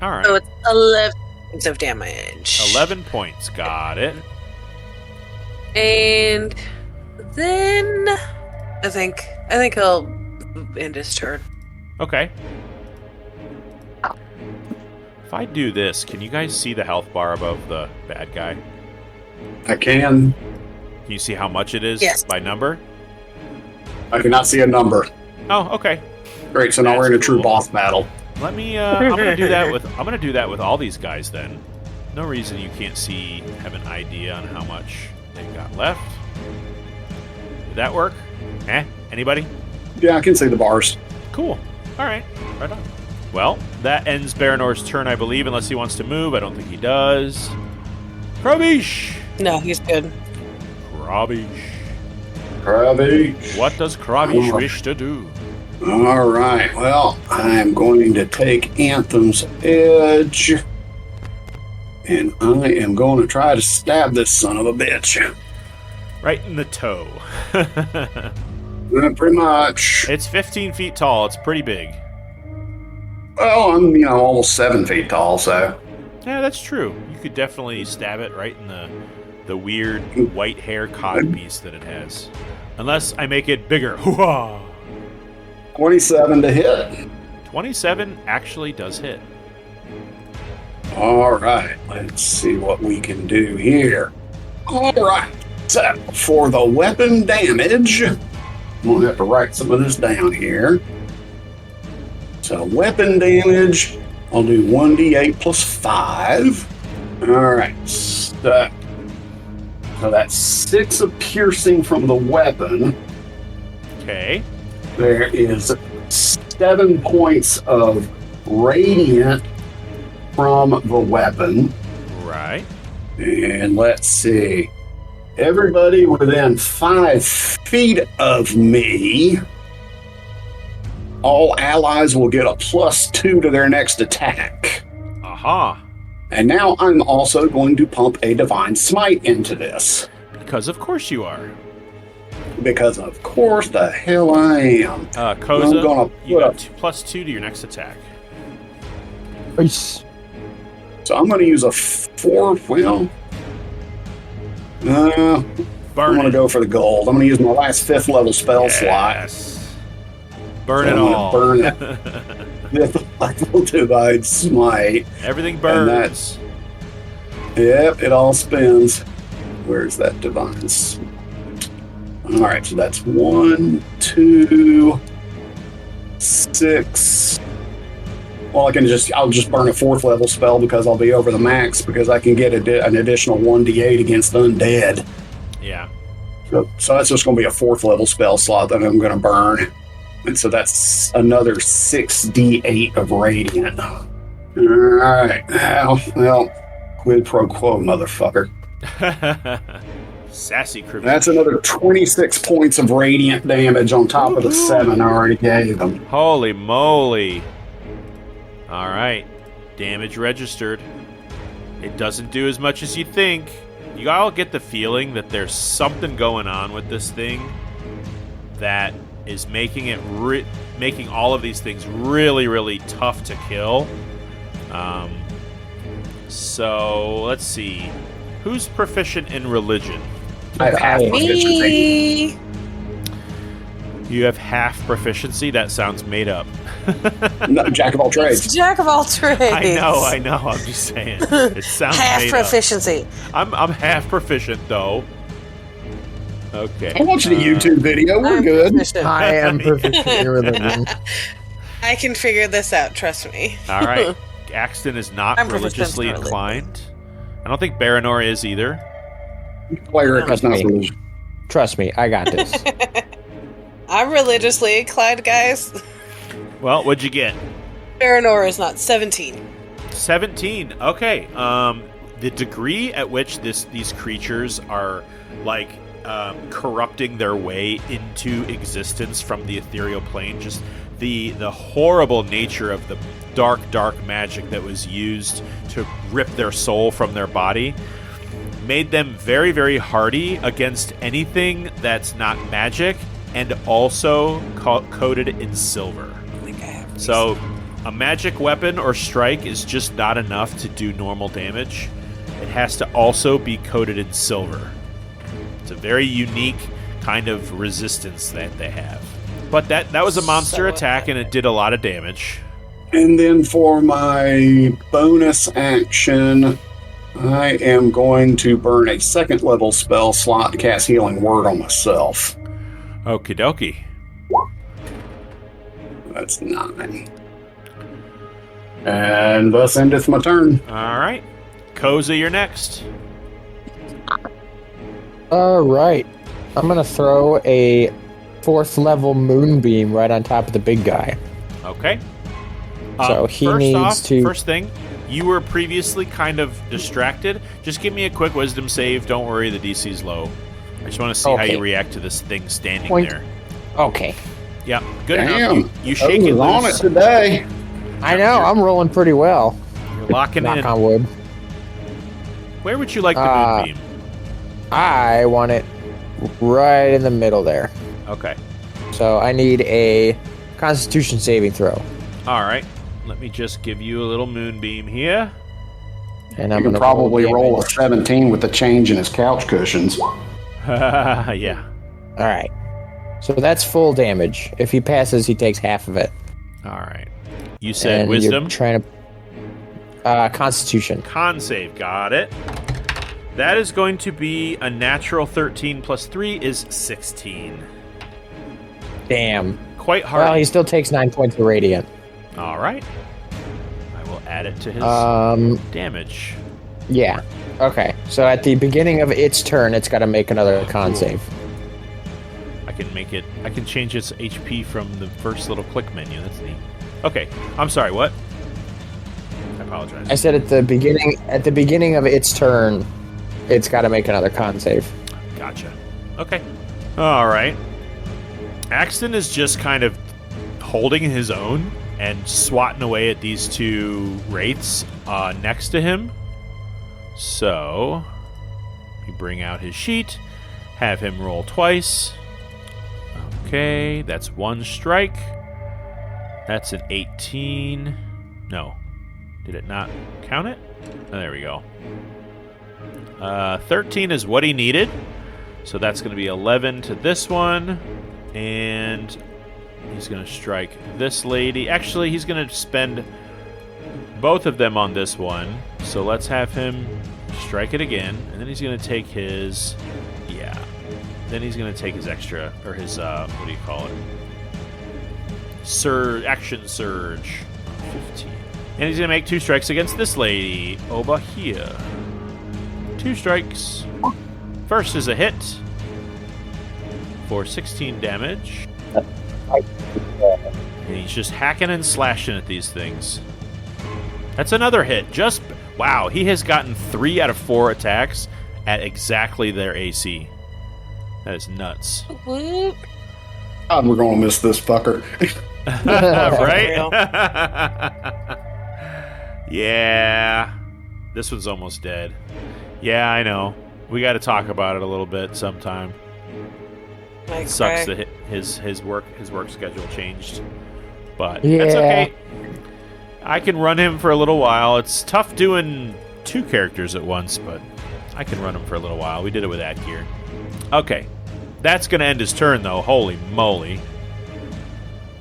All right. So it's 11 points of damage. 11 points. Got it. And then I think he'll end his turn. Okay. If I do this, can you guys see the health bar above the bad guy? I can. Can you see how much it is Yes. by number? I cannot see a number. Oh, okay. Great. So now That's we're in a true cool. boss battle. Let me. I'm gonna do that with all these guys then. No reason you can't have an idea on how much they've got left. Did that work? Anybody? Yeah, I can see the bars. Cool. All right. Right on. Well, that ends Baranor's turn, I believe, unless he wants to move. I don't think he does. Krabish. No, he's good. Krabish. Krabby. What does Krabish Oh. wish to do? All right. Well, I'm going to take Anthem's Edge, and I am going to try to stab this son of a bitch. Right in the toe. Pretty much. It's 15 feet tall. It's pretty big. Well, I'm almost 7 feet tall, so. Yeah, that's true. You could definitely stab it right in the weird white hair cod piece that it has. Unless I make it bigger. Hoo-ha! 27 to hit. 27 actually does hit. All right, let's see what we can do here. All right, so for the weapon damage, I'm going to have to write some of this down here. So weapon damage, I'll do 1d8 plus 5. All right, so that's 6 of piercing from the weapon. Okay. There is 7 points of radiant from the weapon. Right. And let's see. Everybody within 5 feet of me, all allies will get a +2 to their next attack. Aha. And now I'm also going to pump a Divine Smite into this. Because of course you are. Because of course the hell I am. Koza, I'm gonna you got put +2 to your next attack. Nice. So I'm going to use a 4. Well, I'm Burn going to it. go for the gold. I'm going to use my last 5th level spell slot. Yes. Burn So it I'm all. gonna burn it. 5th level Divine Smite. Everything And burns. Yep, it all spins. Where's that Divine Smite? All right, so that's 1, 2, 6. Well, I'll just burn a 4th level spell because I'll be over the max because I can get an additional 1d8 against undead. Yeah. So that's just going to be a 4th level spell slot that I'm going to burn. And so that's another 6d8 of radiant. All right. Well, quid pro quo, motherfucker. Sassy criminal. That's another 26 points of radiant damage on top of the 7 I already gave them. Holy moly. All right. Damage registered. It doesn't do as much as you think. You all get the feeling that there's something going on with this thing that is making it making all of these things really, really tough to kill. So let's see. Who's proficient in religion? I have half proficiency. Me. You have half proficiency? That sounds made up. No, jack of all trades. It's Jack of all trades. I know. I'm just saying. It sounds Half made proficiency. up. I'm half proficient though. Okay. I watched the YouTube video. We're I'm good. proficient. I am proficient in religion. I can figure this out. Trust me. All right. Axton is not I'm proficient religiously in religion. inclined. I don't think Baranor is either. Cleric is not religion. Trust me, I got this. I'm religiously inclined, guys. Well, what'd you get? Baranor is not 17. 17. Okay. The degree at which these creatures are like corrupting their way into existence from the ethereal plane, just the horrible nature of the dark magic that was used to rip their soul from their body made them very, very hardy against anything that's not magic and also coated in silver. I think I have these. So a magic weapon or strike is just not enough to do normal damage. It has to also be coated in silver. It's a very unique kind of resistance that they have. But that was a monster attack and it did a lot of damage. And then for my bonus action, I am going to burn a 2nd level spell slot to cast Healing Word on myself. Okie dokie. That's 9. And thus endeth my turn. All right. Koza, you're next. All right. I'm going to throw a 4th level moonbeam right on top of the big guy. Okay. So he first needs off, to- First thing, you were previously kind of distracted. Just give me a quick wisdom save. Don't worry, the DC's low. I just want to see how Okay. you react to this thing standing Point. there. Okay. Yeah, good Damn. enough. You shake it Koza's on it loose. today. I know, I'm rolling pretty well. You're locking Knock in. on wood. Where would you like the moonbeam? I want it right in the middle there. Okay. So I need a Constitution saving throw. All right. Let me just give you a little moonbeam here. And You I'm can gonna probably roll a damage. 17 with the change in his couch cushions. Yeah. All right. So that's full damage. If he passes, he takes half of it. All right. You said And wisdom? You're trying to. Constitution. Con save. Got it. That is going to be a natural 13 plus 3 is 16. Damn. Quite hard. Well, he still takes 9 points of radiant. All right. I will add it to his damage. Yeah. Okay. So at the beginning of its turn, it's got to make another con save. I can make it. I can change its HP from the first little click menu. That's neat. Okay. I'm sorry. What? I apologize. I said at the beginning of its turn, it's got to make another con save. Gotcha. Okay. All right. Axton is just kind of holding his own and swatting away at these two wraiths next to him. So, we bring out his sheet, have him roll twice. Okay, that's one strike. That's an 18. No. Did it not count it? Oh, there we go. 13 is what he needed. So that's going to be 11 to this one. And he's going to strike this lady. Actually, he's going to spend both of them on this one. So let's have him strike it again. And then he's going to take his... Yeah. Then he's going to take his extra... Or his, what do you call it? Action surge. 15. And he's going to make 2 strikes against this lady. Over here. 2 strikes. First is a hit. For 16 damage. And he's just hacking and slashing at these things. That's another hit. Just wow, he has gotten 3 out of 4 attacks at exactly their AC. That is nuts. Whoop. God, we're gonna miss this fucker. Right? Yeah. This one's almost dead. Yeah, I know. We got to talk about it a little bit sometime. Like, Sucks right. that his work schedule changed, but Yeah. that's okay. I can run him for a little while. It's tough doing 2 characters at once, but I can run him for a little while. We did it with that gear. Okay, that's gonna end his turn though. Holy moly,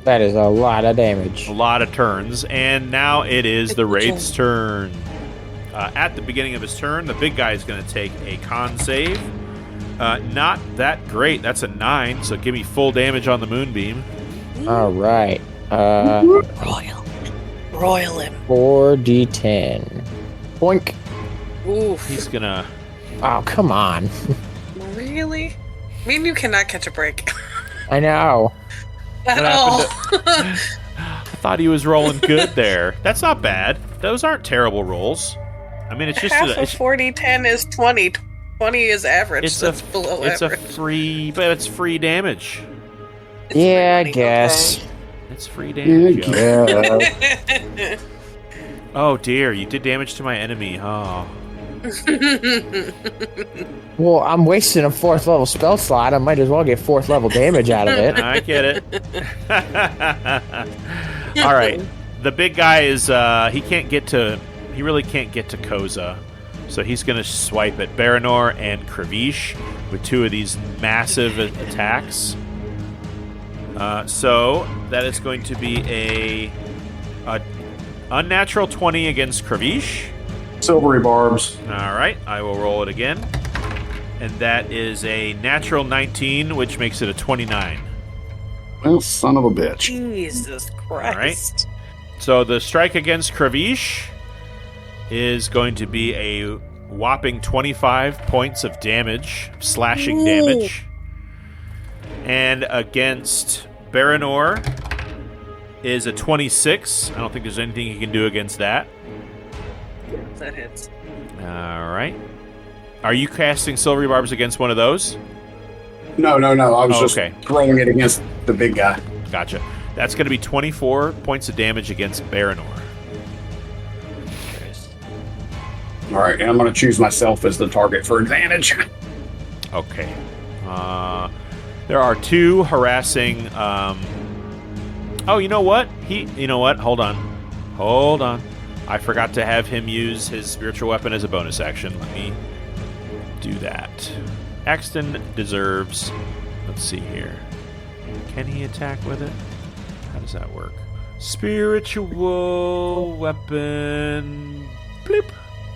That is a lot of damage. a lot of turns, and now it is the Wraith's turn. At the beginning of his turn, the big guy is gonna take a con save. Not that great. That's a 9, so give me full damage on the moonbeam. All right. Royal him. 4d10. Boink. Oof. He's gonna... Oh, come on. Really? Me and you cannot catch a break. I know. At What all. I thought he was rolling good there. That's not bad. Those aren't terrible rolls. I mean, it's just... Half of 40-10 is 20. 20 is average. It's That's below it's average. a free... But it's free damage. It's Yeah, I really guess. It's free damage. yo. Yeah. Oh, dear. You did damage to my enemy. Oh. Well, I'm wasting a 4th level spell slot. I might as well get 4th level damage out of it. I get it. All right. The big guy is... he can't get to... He really can't get to Koza. So he's going to swipe at Baranor and Kravish with 2 of these massive attacks. So that is going to be a unnatural 20 against Kravish. Silvery barbs. All right, I will roll it again. And that is a natural 19, which makes it a 29. Well, son of a bitch. Jesus Christ. So the strike against Kravish is going to be a whopping 25 points of damage, slashing Ooh. damage. And against Baranor is a 26. I don't think there's anything he can do against that. That hits. All right. Are you casting Silvery Barbs against one of those? No. I was Oh, just okay. throwing it against the big guy. gotcha. That's going to be 24 points of damage against Baranor. All right, and I'm going to choose myself as the target for advantage. Okay. There are 2 harassing. Oh, you know what? You know what? Hold on. I forgot to have him use his spiritual weapon as a bonus action. Let me do that. Axton deserves. Let's see here. Can he attack with it? How does that work? Spiritual weapon. Bleep.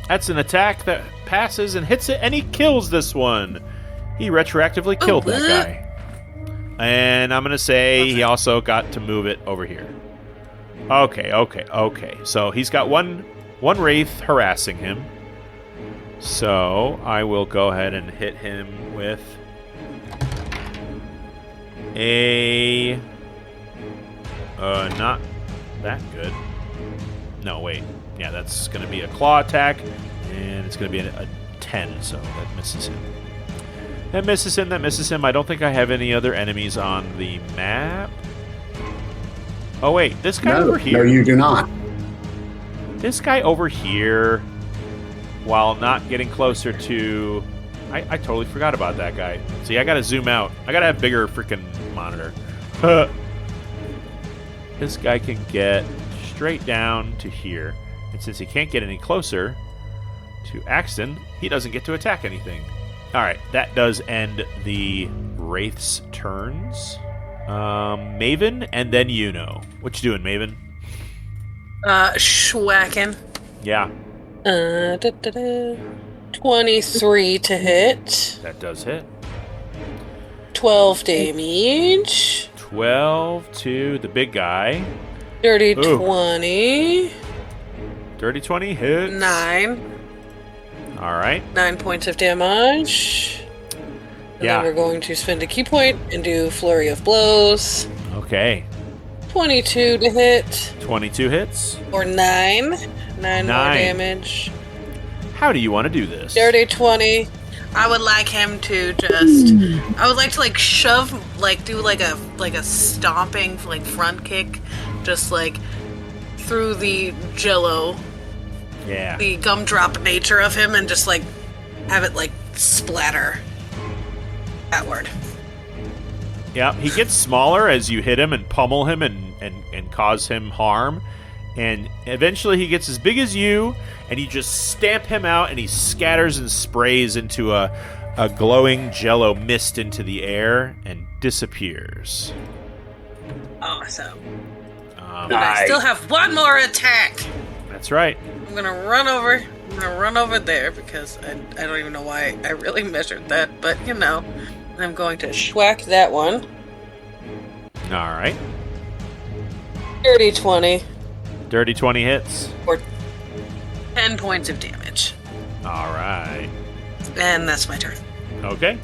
That's an attack that passes and hits it, and he kills this one. He retroactively killed that guy. And I'm going to say he also got to move it over here. Okay. So he's got one wraith harassing him. So I will go ahead and hit him with a... not that good. No, wait. Yeah, that's going to be a claw attack, and it's going to be a 10, so that misses him. That misses him. I don't think I have any other enemies on the map. Oh, wait. This guy over here. No, you do not. This guy over here, while not getting closer to... I totally forgot about that guy. See, I got to zoom out. I got to have bigger freaking monitor. This guy can get straight down to here. And since he can't get any closer to Axton, he doesn't get to attack anything. Alright, that does end the Wraith's turns. Maven, and then Yuno. What you doing, Maven? Schwacking. Yeah. 23 to hit. That does hit. 12 damage. 12 to the big guy. Dirty Ooh. 20. Dirty 20 hits. 9. Alright. 9 points of damage. And Yeah. then we're going to spend a key point and do Flurry of Blows. Okay. 22 to hit. 22 hits. Or 9. 9 more damage. How do you want to do this? Dirty 20. I would like him to just... I would like to, like, shove... Like, do, like a stomping, like, front kick. Just, like, through the jello. Yeah. The gumdrop nature of him and just, like, have it, like, splatter. That word. Yeah, he gets smaller as you hit him and pummel him and cause him harm. And eventually he gets as big as you, and you just stamp him out, and he scatters and sprays into a glowing jello mist into the air and disappears. Awesome. Um, I still have one more attack. That's right. I'm gonna run over there because I don't even know why I really measured that, but you know, I'm going to schwack that one. All right. Dirty 20. Dirty 20 hits. Or 10 points of damage. All right. And that's my turn. Okay.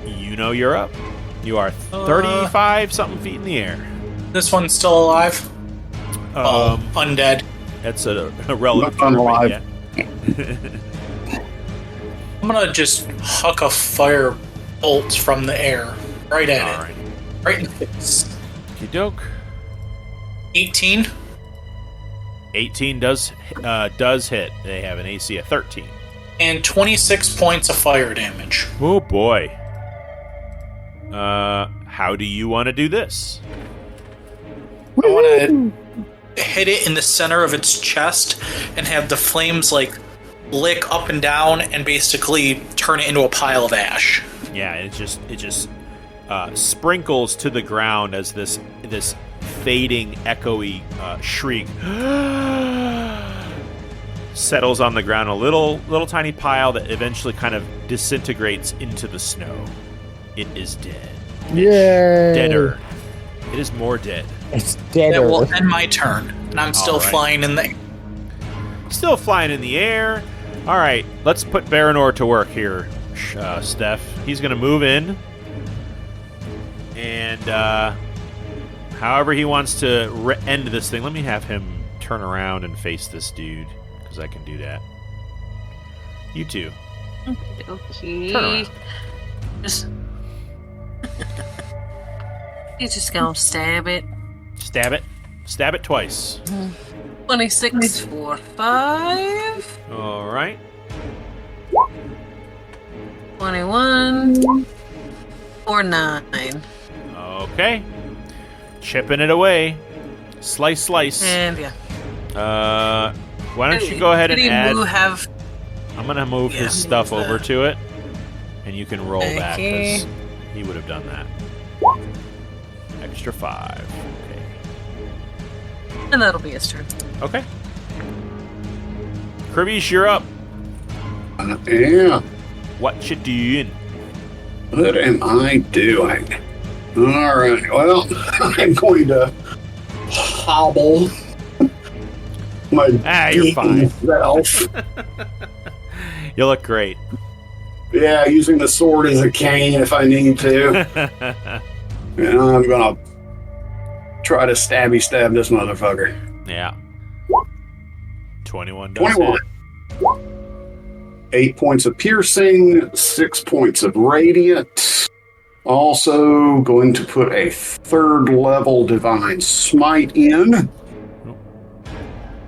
You know you're up. You are 35 something feet in the air. This one's still alive. Undead. That's a relative. Unalive. Yeah. I'm gonna just huck a fire bolt from the air right at All it. right. Right in the face. Okey-doke. 18. 18 does hit. They have an AC of 13. And 26 points of fire damage. Oh boy. How do you want to do this? I want to hit it in the center of its chest and have the flames like lick up and down and basically turn it into a pile of ash. Yeah, it just sprinkles to the ground as this fading, echoey shriek settles on the ground. A little tiny pile that eventually kind of disintegrates into the snow. It is dead. Yeah. Deader. It is more dead. It's That deader. will end my turn, and I'm still right. flying in the. Still flying in the air. All right, let's put Baranor to work here, Steph. He's going to move in. And however he wants to end this thing, let me have him turn around and face this dude, because I can do that. You too. Okay. Turn around. Just... He's just gonna stab it. Stab it. Stab it twice. 26 for 5. All right. 21 for 9. Okay. Chipping it away. Slice, slice. And yeah. Why don't you go ahead and add... have... I'm going to move his stuff over to it, and you can roll that, Okay. because he would have done that. Extra 5. Okay. And that'll be his turn. Okay. Kirby's, you're up. Yeah. What you doing? What am I doing? All right. Well, I'm going to hobble my You're fine. self. You look great. Yeah, using the sword as a cane if I need to. And I'm gonna try to stab this motherfucker. Yeah. 21 does 21. hit. 8 points of piercing, 6 points of radiant. Also going to put a 3rd level divine smite in.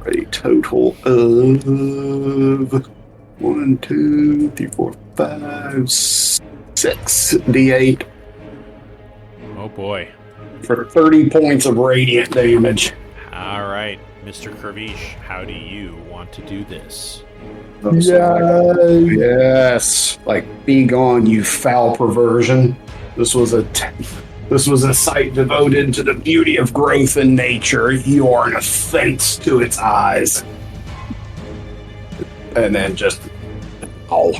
A total of 1, 2, 3, 4, 5, 6 D8 Oh boy. for 30 points of radiant damage. All right, Mr. Kirby, how do you want to do this? Yes. Like, be gone, you foul perversion. This was a site devoted to the beauty of growth in nature. You are an offense to its eyes. And then just... Oh.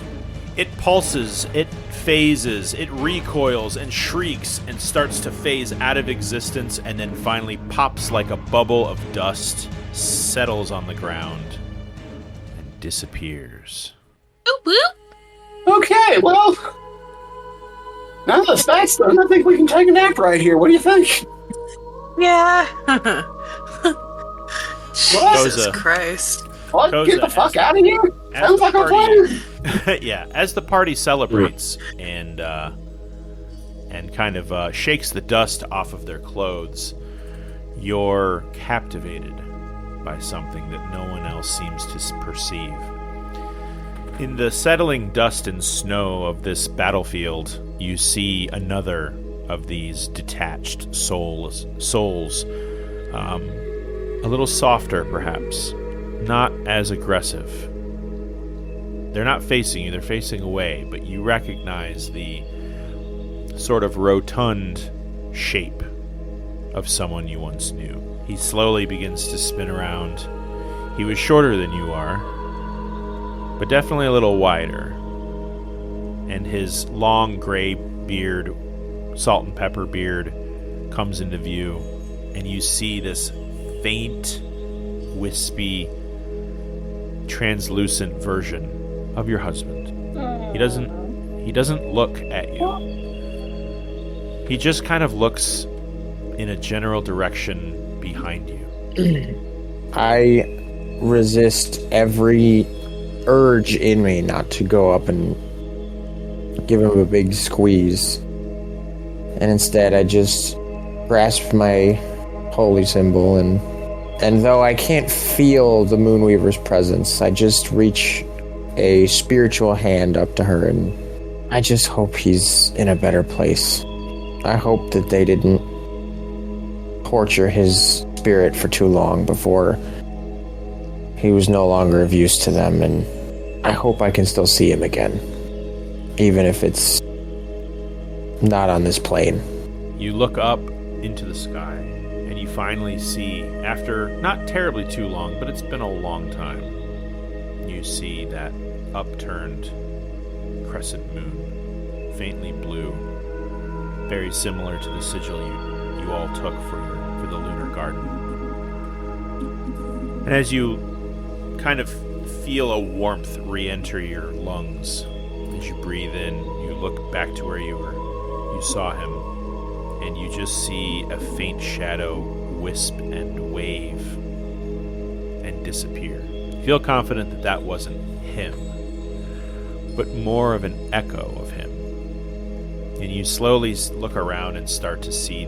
It pulses, it phases, it recoils and shrieks and starts to phase out of existence and then finally pops like a bubble of dust, settles on the ground, and disappears. Boop, boop. Okay, well... Now that that's done, I think we can take a nap right here. What do you think? Yeah. Koza. Jesus Christ. What? Koza, Get the fuck as- out of here? as Sounds the like a party- plan. Yeah, as the party celebrates and kind of shakes the dust off of their clothes, you're captivated by something that no one else seems to perceive. In the settling dust and snow of this battlefield, you see another of these detached souls, a little softer perhaps, not as aggressive. They're not facing you, they're facing away, but you recognize the sort of rotund shape of someone you once knew. He slowly begins to spin around. He was shorter than you are, but definitely a little wider. And his long gray beard, salt and pepper beard, comes into view, and you see this faint, wispy, translucent version of your husband. He doesn't look at you. He just kind of looks in a general direction behind you. I resist every urge in me not to go up and give him a big squeeze. And instead I just grasp my holy symbol and though I can't feel the Moonweaver's presence, I just reach a spiritual hand up to her and I just hope he's in a better place. I hope that they didn't torture his spirit for too long before he was no longer of use to them, and I hope I can still see him again, even if it's not on this plane. You look up into the sky, and you finally see, after not terribly too long, but it's been a long time, you see that upturned crescent moon, faintly blue, very similar to the sigil you all took for the lunar garden. And as you kind of feel a warmth re-enter your lungs as you breathe in, you look back to where you saw him, and you just see a faint shadow wisp and wave and disappear. Feel confident that that wasn't him, but more of an echo of him. And you slowly look around and start to see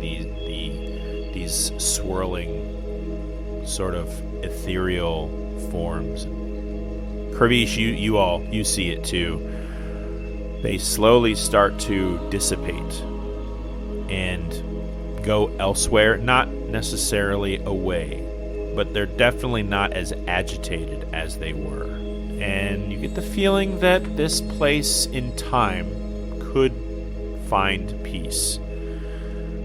these swirling, sort of ethereal forms. Kravish, you see it too. They slowly start to dissipate and go elsewhere, not necessarily away, but they're definitely not as agitated as they were. And you get the feeling that this place in time could find peace.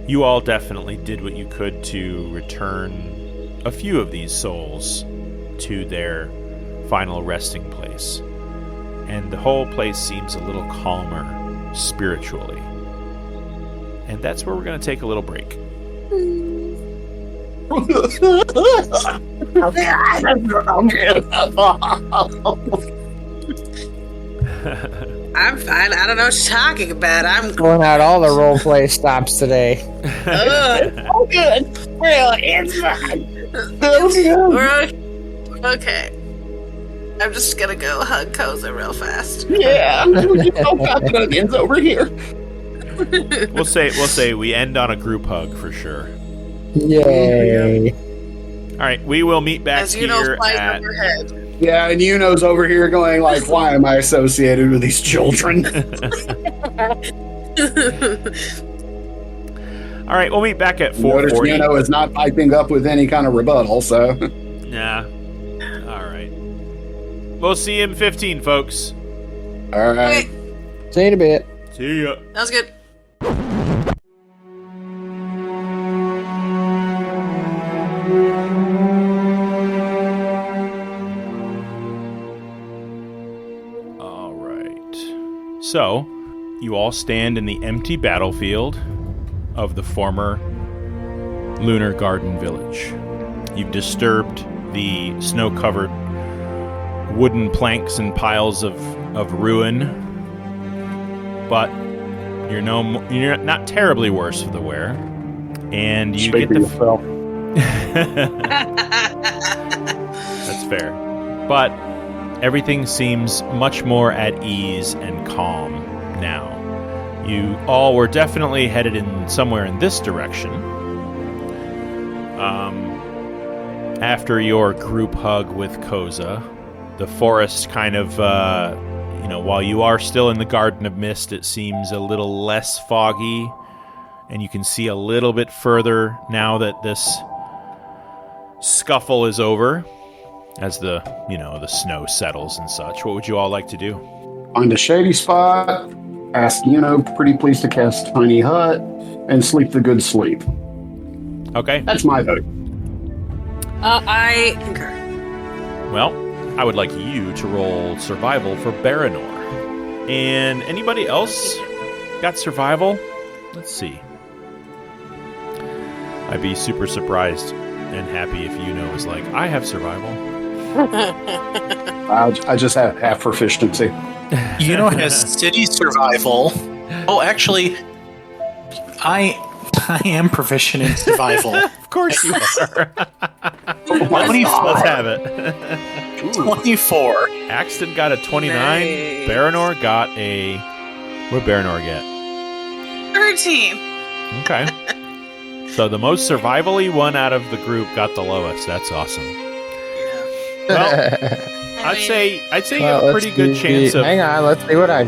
You all definitely did what you could to return a few of these souls to their final resting place. And the whole place seems a little calmer spiritually. And that's where we're going to take a little break. I'm fine. I don't know what you're talking about. I'm Pulling out all the roleplay stops today. Oh, good. Really, it's fine. We're okay. I'm just gonna go hug Koza real fast. Yeah, no onions over here. We'll say we end on a group hug for sure. Yay. All right, we will meet back As you know, here flies at... overhead. Yeah, and Yuno's over here going like, why am I associated with these children? All right, we'll meet back at Notice 4:40. Yuno is not piping up with any kind of rebuttal, so. Nah. All right. We'll see you in 15, folks. All right. Okay, See you in a bit. See ya. that was good. All right. So, you all stand in the empty battlefield of the former Lunar Garden Village. You've disturbed the snow-covered wooden planks and piles of ruin, but you're not terribly worse for the wear, and you Speak get for the yourself. That's fair. But everything seems much more at ease and calm now. You all were definitely headed in somewhere in this direction. After your group hug with Koza, the forest kind of, while you are still in the Garden of Mist, it seems a little less foggy, and you can see a little bit further now that this scuffle is over, as the snow settles and such. What would you all like to do? Find a shady spot, ask Yuno, pretty please to cast Tiny Hut, and sleep the good sleep. Okay. That's my vote. I concur. Well, I would like you to roll survival for Baranor. And anybody else got survival? Let's see. I'd be super surprised and happy if Yuno was like, I have survival. I just have half proficiency. Yuno has city survival. Oh, actually, I am proficient in survival. Of course you are. 24. Let's have it. 24. Axton got a 29. Nice. Baranor got a... What did Baranor get? 13. Okay. So the most survival-y one out of the group got the lowest. That's awesome. Yeah. Well, I'd say you Well, have a let's pretty good see- chance of... Hang on, let's see what I...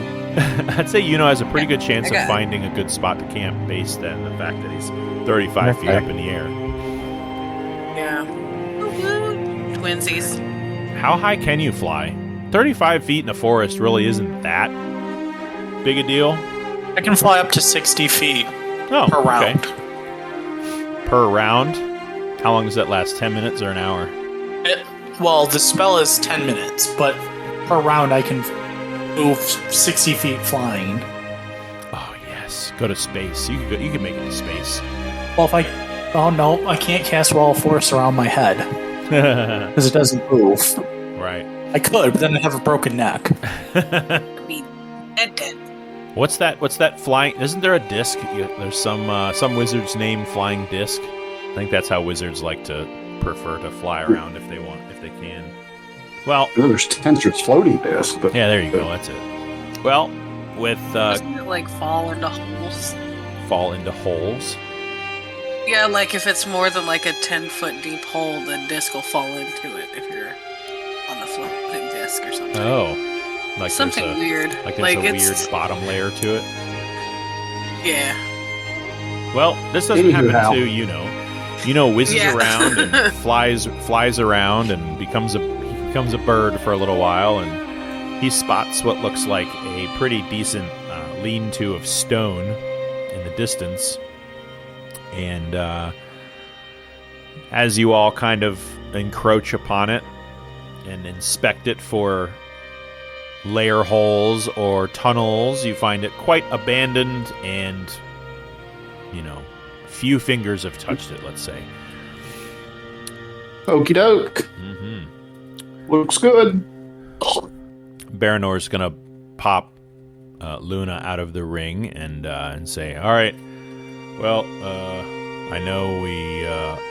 I'd say Yuno has a pretty good chance Okay. of finding a good spot to camp based on the fact that he's 35 feet Okay. up in the air. Yeah. Twinsies. How high can you fly? 35 feet in a forest really isn't that big a deal. I can fly up to 60 feet Oh, per round. Okay. Per round? How long does that last? 10 minutes or an hour? Well, the spell is 10 minutes, but per round I can move 60 feet flying. Oh, yes. Go to space. You could make it to space. Well, oh no, I can't cast Wall of Force around my head because it doesn't move. Right. I could, but then I'd have a broken neck. Be dead. What's that flying? Isn't there a disc? There's some wizard's name flying disc. I think that's how wizards like to prefer to fly around if they can. Well, There's Tensor's floating disc, but yeah, there you go. That's it. Well, with Doesn't it, like, fall into holes? fall into holes. Yeah, like if it's more than like a 10-foot deep hole, the disc will fall into it if you're on the floating disc or something. Oh, like Something there's weird. Like there's a it's- weird bottom layer to it. Yeah. Well, this doesn't happen Anyhow. to whizzes Yeah. around and flies around and becomes a bird for a little while, and he spots what looks like a pretty decent lean-to of stone in the distance. And as you all kind of encroach upon it and inspect it for layer holes or tunnels, you find it quite abandoned and, few fingers have touched it, let's say. Okie doke. Mm-hmm. Looks good. Baranor's gonna pop Luna out of the ring and say, "All right, well, I know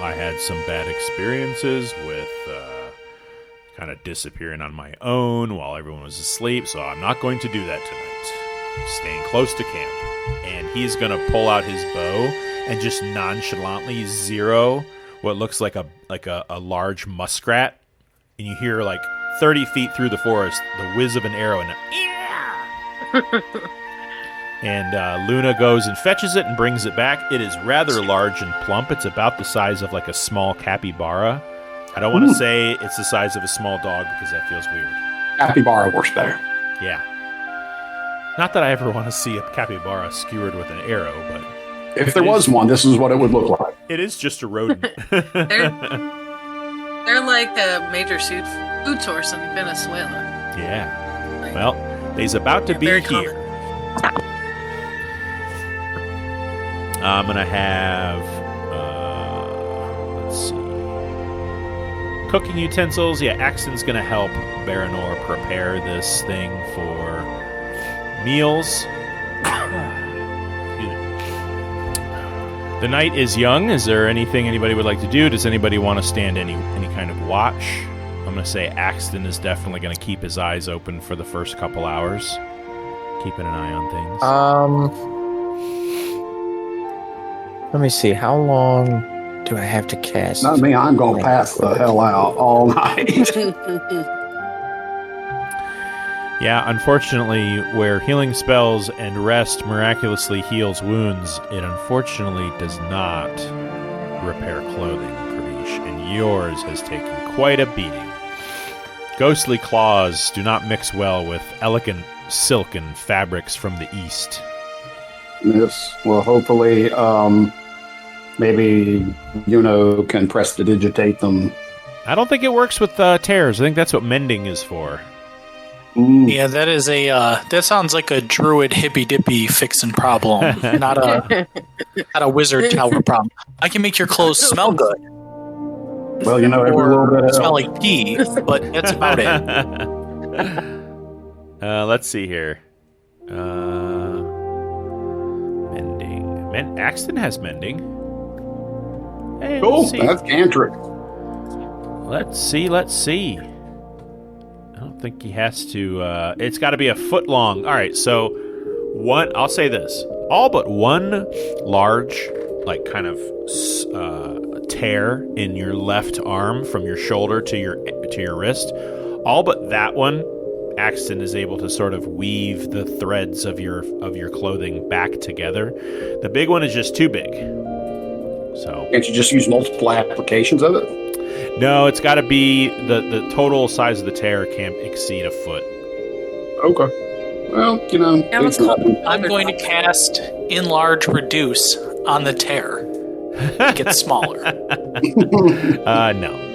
I had some bad experiences with kind of disappearing on my own while everyone was asleep, so I'm not going to do that tonight. I'm staying close to camp." And he's gonna pull out his bow and just nonchalantly zero what looks like a large muskrat, and you hear like 30 feet through the forest the whiz of an arrow and Luna goes and fetches it and brings it back. It is rather large and plump. It's about the size of like a small capybara. I don't want to say it's the size of a small dog because that feels weird. Capybara works better. Yeah. Not that I ever want to see a capybara skewered with an arrow, but If there was one, this is what it would look like. it is just a rodent. They're like a major food source in Venezuela. Yeah. Like, Well, he's about to be very here. I'm going to have, let's see, cooking utensils. Yeah, Axton's going to help Baranor prepare this thing for meals. Excuse me. The night is young. Is there anything anybody would like to do? Does anybody want to stand any kind of watch? I'm going to say Axton is definitely going to keep his eyes open for the first couple hours, keeping an eye on things. Let me see. How long do I have to cast? Not me. I'm going to pass the hell out all night. Yeah, unfortunately, where healing spells and rest miraculously heals wounds, it unfortunately does not repair clothing, Karish, and yours has taken quite a beating. Ghostly claws do not mix well with elegant silken fabrics from the east. Yes. Well, hopefully, maybe can prestidigitate them. I don't think it works with tears. I think that's what mending is for. Yeah, that is that sounds like a druid hippy dippy fixing problem, not a wizard tower problem. I can make your clothes smell good. Well, every little bit Smell helps. like pee, but that's about it. Let's see here. Mending. Axton has mending. Hey, Cool. let's see. That's cantrip. Let's see. I don't think he has to. It's got to be a foot long. All right, so I'll say this: all but one large, like kind of tear in your left arm from your shoulder to your wrist. All but that one, Axton is able to sort of weave the threads of your clothing back together. The big one is just too big. So Can't you just use multiple applications of it? no, it's got to be the total size of the tear can't exceed a foot. Okay. Well, Yeah, let's it's nothing. I'm going to cast enlarge reduce on the tear. It gets smaller. No,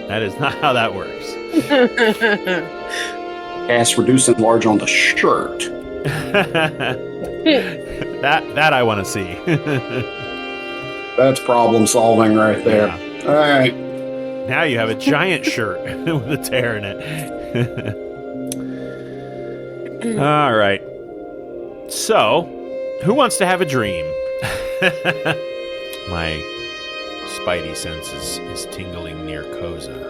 that is not how that works. Cast reduce and enlarge on the shirt. that I want to see. That's problem solving right there. Yeah. All right. Now you have a giant shirt with a tear in it. All right. So, who wants to have a dream? My spidey sense is tingling near Koza.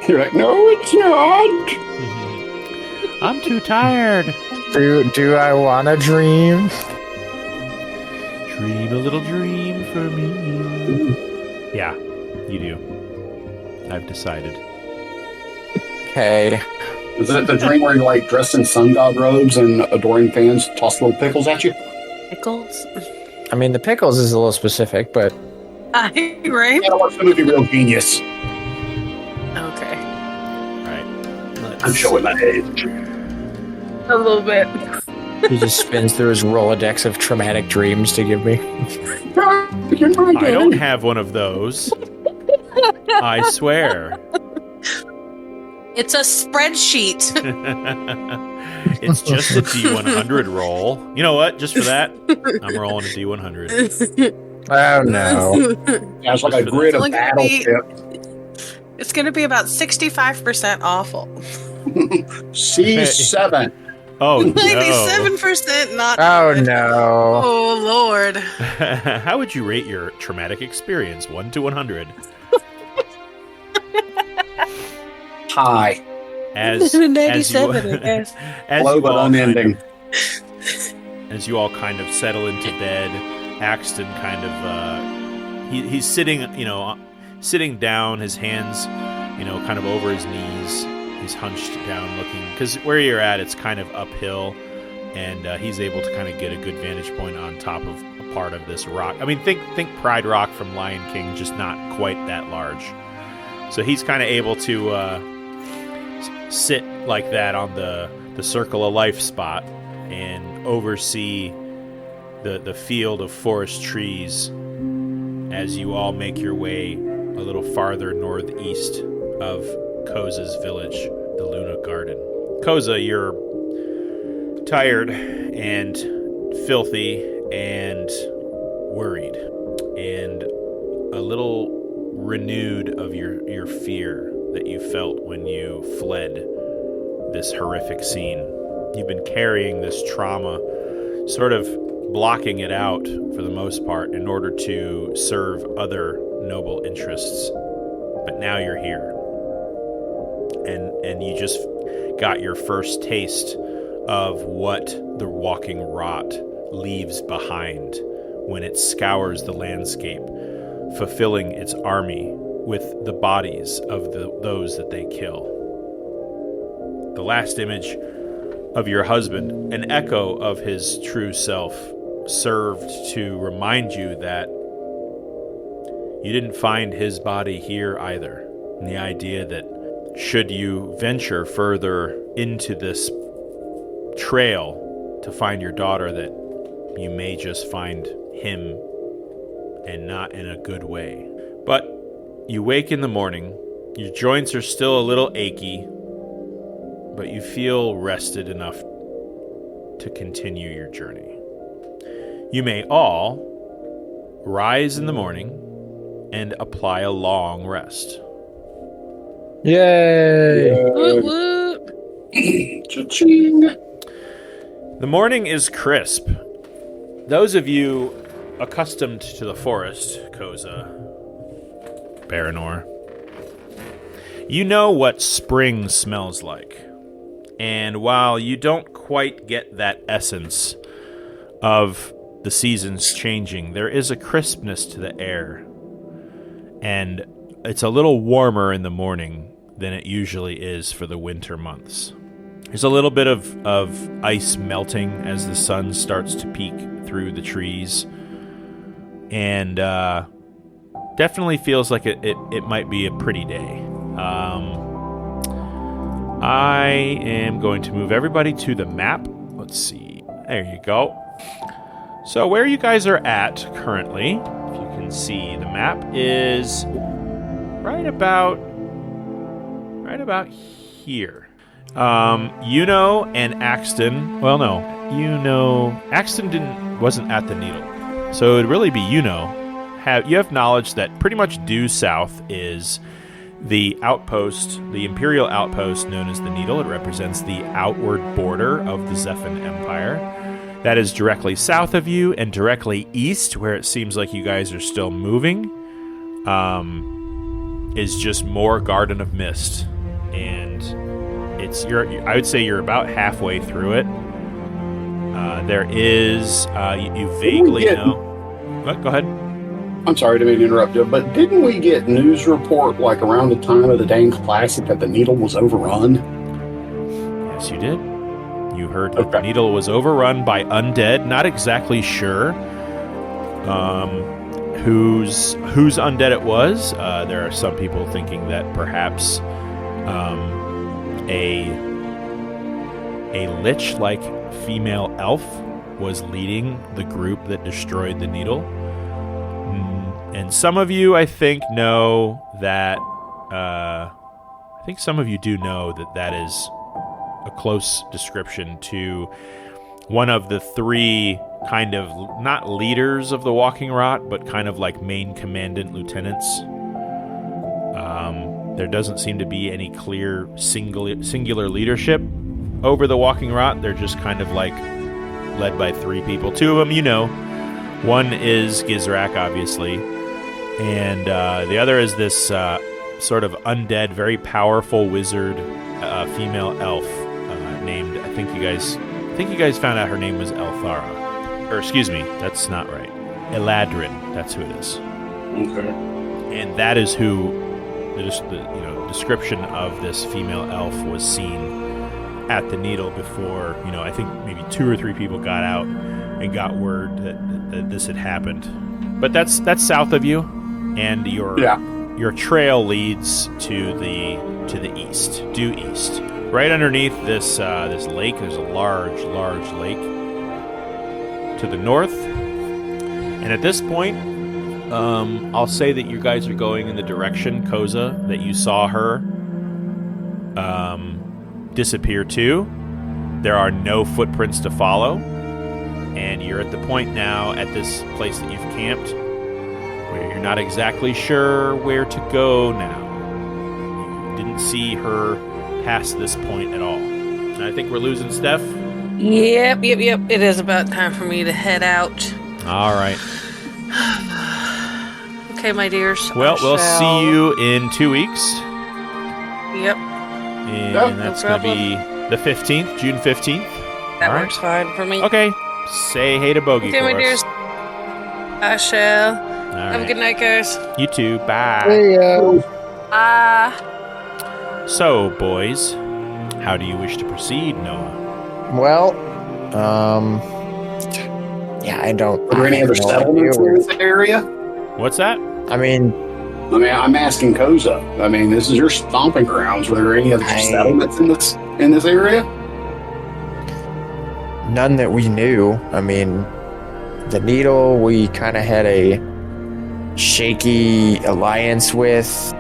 You're like, no, it's not. I'm too tired. Do I want to dream? Dream a little dream for me. Yeah, you do. I've decided. Okay. Is it the dream where you're like dressed in sun god robes and adoring fans toss little pickles at you? Pickles? I mean, the pickles is a little specific, but Right? Yeah, I watched the movie Real Genius. Okay. Right. I'm showing my age. A little bit. he just spins through his Rolodex of traumatic dreams to give me. I don't have one of those. I swear. It's a spreadsheet. It's just a D100 roll. You know what? Just for that, I'm rolling a D100. Oh no. Yeah, it's like a grid of Look at me. battleship. It's going to be about 65% awful. C7. Oh, no. 97% not. Oh no. Oh, Lord. How would you rate your traumatic experience, 1 to 100? High. As 97, I guess. as Low you but all unending. as you all kind of settle into bed, Axton kind of he's sitting, sitting down, his hands, kind of over his knees. He's hunched down looking, because where you're at, it's kind of uphill, and he's able to kind of get a good vantage point on top of a part of this rock. I mean, think Pride Rock from Lion King, just not quite that large. So he's kind of able to sit like that on the Circle of Life spot and oversee the field of forest trees as you all make your way a little farther northeast of Koza's village, the Luna Garden. Koza, you're tired and filthy and worried and a little renewed of your fear that you felt when you fled this horrific scene. You've been carrying this trauma, sort of blocking it out for the most part in order to serve other noble interests. But now you're here. And you just got your first taste of what the walking rot leaves behind when it scours the landscape, fulfilling its army with the bodies of those that they kill. The last image of your husband, an echo of his true self, served to remind you that you didn't find his body here either. And the idea that should you venture further into this trail to find your daughter, that you may just find him, and not in a good way. But you wake in the morning, your joints are still a little achy, but you feel rested enough to continue your journey. You may all rise in the morning and apply a long rest. Yay! Woot woot. Cha-ching. The morning is crisp. Those of you accustomed to the forest, Koza, Baranor, you know what spring smells like. And while you don't quite get that essence of the seasons changing, there is a crispness to the air. And it's a little warmer in the morning than it usually is for the winter months. There's a little bit of ice melting as the sun starts to peek through the trees. And definitely feels like it might be a pretty day. I am going to move everybody to the map. Let's see. There you go. So where you guys are at currently, if you can see, the map is right about here. Yuno and Axton. Well, no, Axton wasn't at the Needle, so it would really be Yuno. You have knowledge that pretty much due south is the outpost, the Imperial outpost known as the Needle. It represents the outward border of the Zephan Empire. That is directly south of you, and directly east, where it seems like you guys are still moving, is just more Garden of Mist. And I would say you're about halfway through it. There is, you vaguely get- know. What? Go ahead. I'm sorry to be interrupted, but didn't we get news report like around the time of the dang classic that the needle was overrun? Yes, you did. You heard that the Okay. needle was overrun by undead. Not exactly sure whose undead it was. There are some people thinking that perhaps a lich-like female elf was leading the group that destroyed the needle. And some of you, I think, know that. I think some of you do know that that is a close description to one of the three kind of not leaders of the Walking Rot, but kind of like main commandant lieutenants. There doesn't seem to be any clear singular leadership over the Walking Rot. They're just kind of like led by three people. Two of them, you know. One is Gizrak, obviously, and the other is this sort of undead, very powerful wizard, female elf named. I think you guys found out her name was Elthara, or excuse me, that's not right. Eladrin, that's who it is, Okay. and that is who the description of this female elf was seen at the needle before. I think maybe 2 or 3 people got out and got word that this had happened. But that's south of you, and your trail leads to the east, due east. Right underneath this lake, there's a large lake to the north. And at this point, I'll say that you guys are going in the direction, Koza, that you saw her disappear to. There are no footprints to follow. And you're at the point now at this place that you've camped where you're not exactly sure where to go now. You didn't see her past this point at all. And I think we're losing Steph. Yep. It is about time for me to head out. All right. Okay, my dears. Well, we'll see you in 2 weeks. Yep, And No that's going to be the 15th, June 15th. that All right. works fine for me. Okay. Say hey to Bogey Okay, for my us. dears. I shall. All Have a right. good night, guys. You too. Bye. Hey, So, boys, how do you wish to proceed, Noah? well, yeah, I don't. Are there any other settlements in this area? What's that? I mean, I'm asking Koza. This is your stomping grounds. Were there any other settlements in this area? none that we knew. I mean, the Needle, we kind of had a shaky alliance with.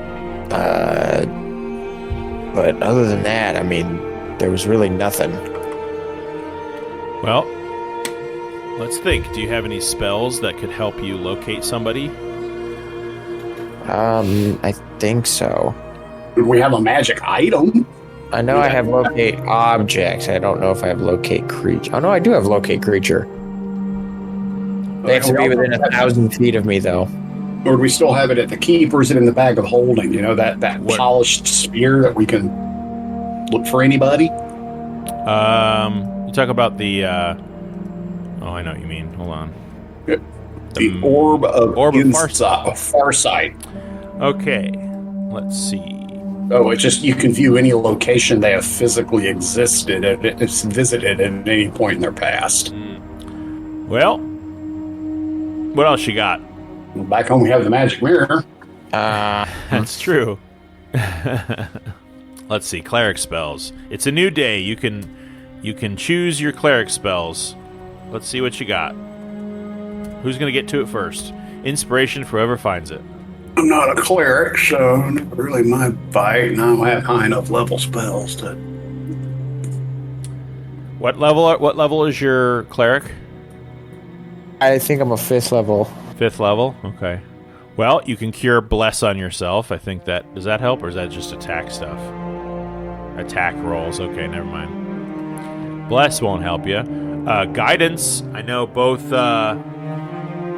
But other than that, I mean, there was really nothing. Well, let's think. Do you have any spells that could help you locate somebody? I think so. Do we have a magic item? I know I have locate objects. I don't know if I have locate creature. Oh no, I do have locate creature. They have to be within 1,000 feet of me, though. Or do we still have it at the keep, or is it in the bag of holding? You know, that What? polished spear that we can look for anybody? You talk about the, oh, I know what you mean. Hold on. The orb of Farsight. Farsight. Okay, let's see. Oh, it's just you can view any location they have physically existed if it's visited at any point in their past. Well, what else you got? Back home, we have the magic mirror. That's true. Let's see, cleric spells. It's a new day. You can choose your cleric spells. Let's see what you got. Who's going to get to it first? Inspiration for whoever finds it. I'm not a cleric, so not really my fight, and I don't have high enough level spells to. What level is your cleric? I think I'm a 5th level. 5th level? Okay. Well, you can cure bless on yourself. I think that... Does that help, or is that just attack stuff? Attack rolls. Okay, never mind. Bless won't help you. Guidance. I know both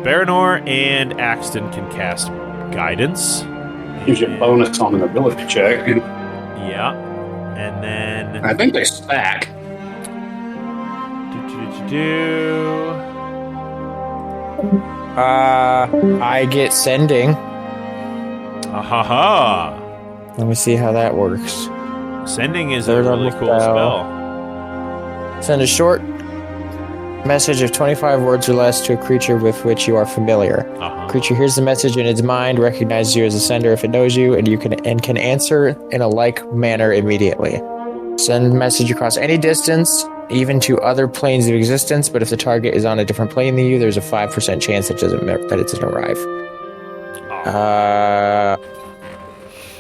Baranor and Axton can cast Guidance. Gives you a bonus on an ability check. Yeah. And then... I think they stack. I get sending. Ahaha. Let me see how that works. Sending is a Third really level cool spell. Send a short message of 25 words or less to a creature with which you are familiar. Creature hears the message in its mind, recognizes you as a sender if it knows you, and can answer in a like manner immediately. Send message across any distance, even to other planes of existence, but if the target is on a different plane than you, there's a 5% chance that it doesn't arrive.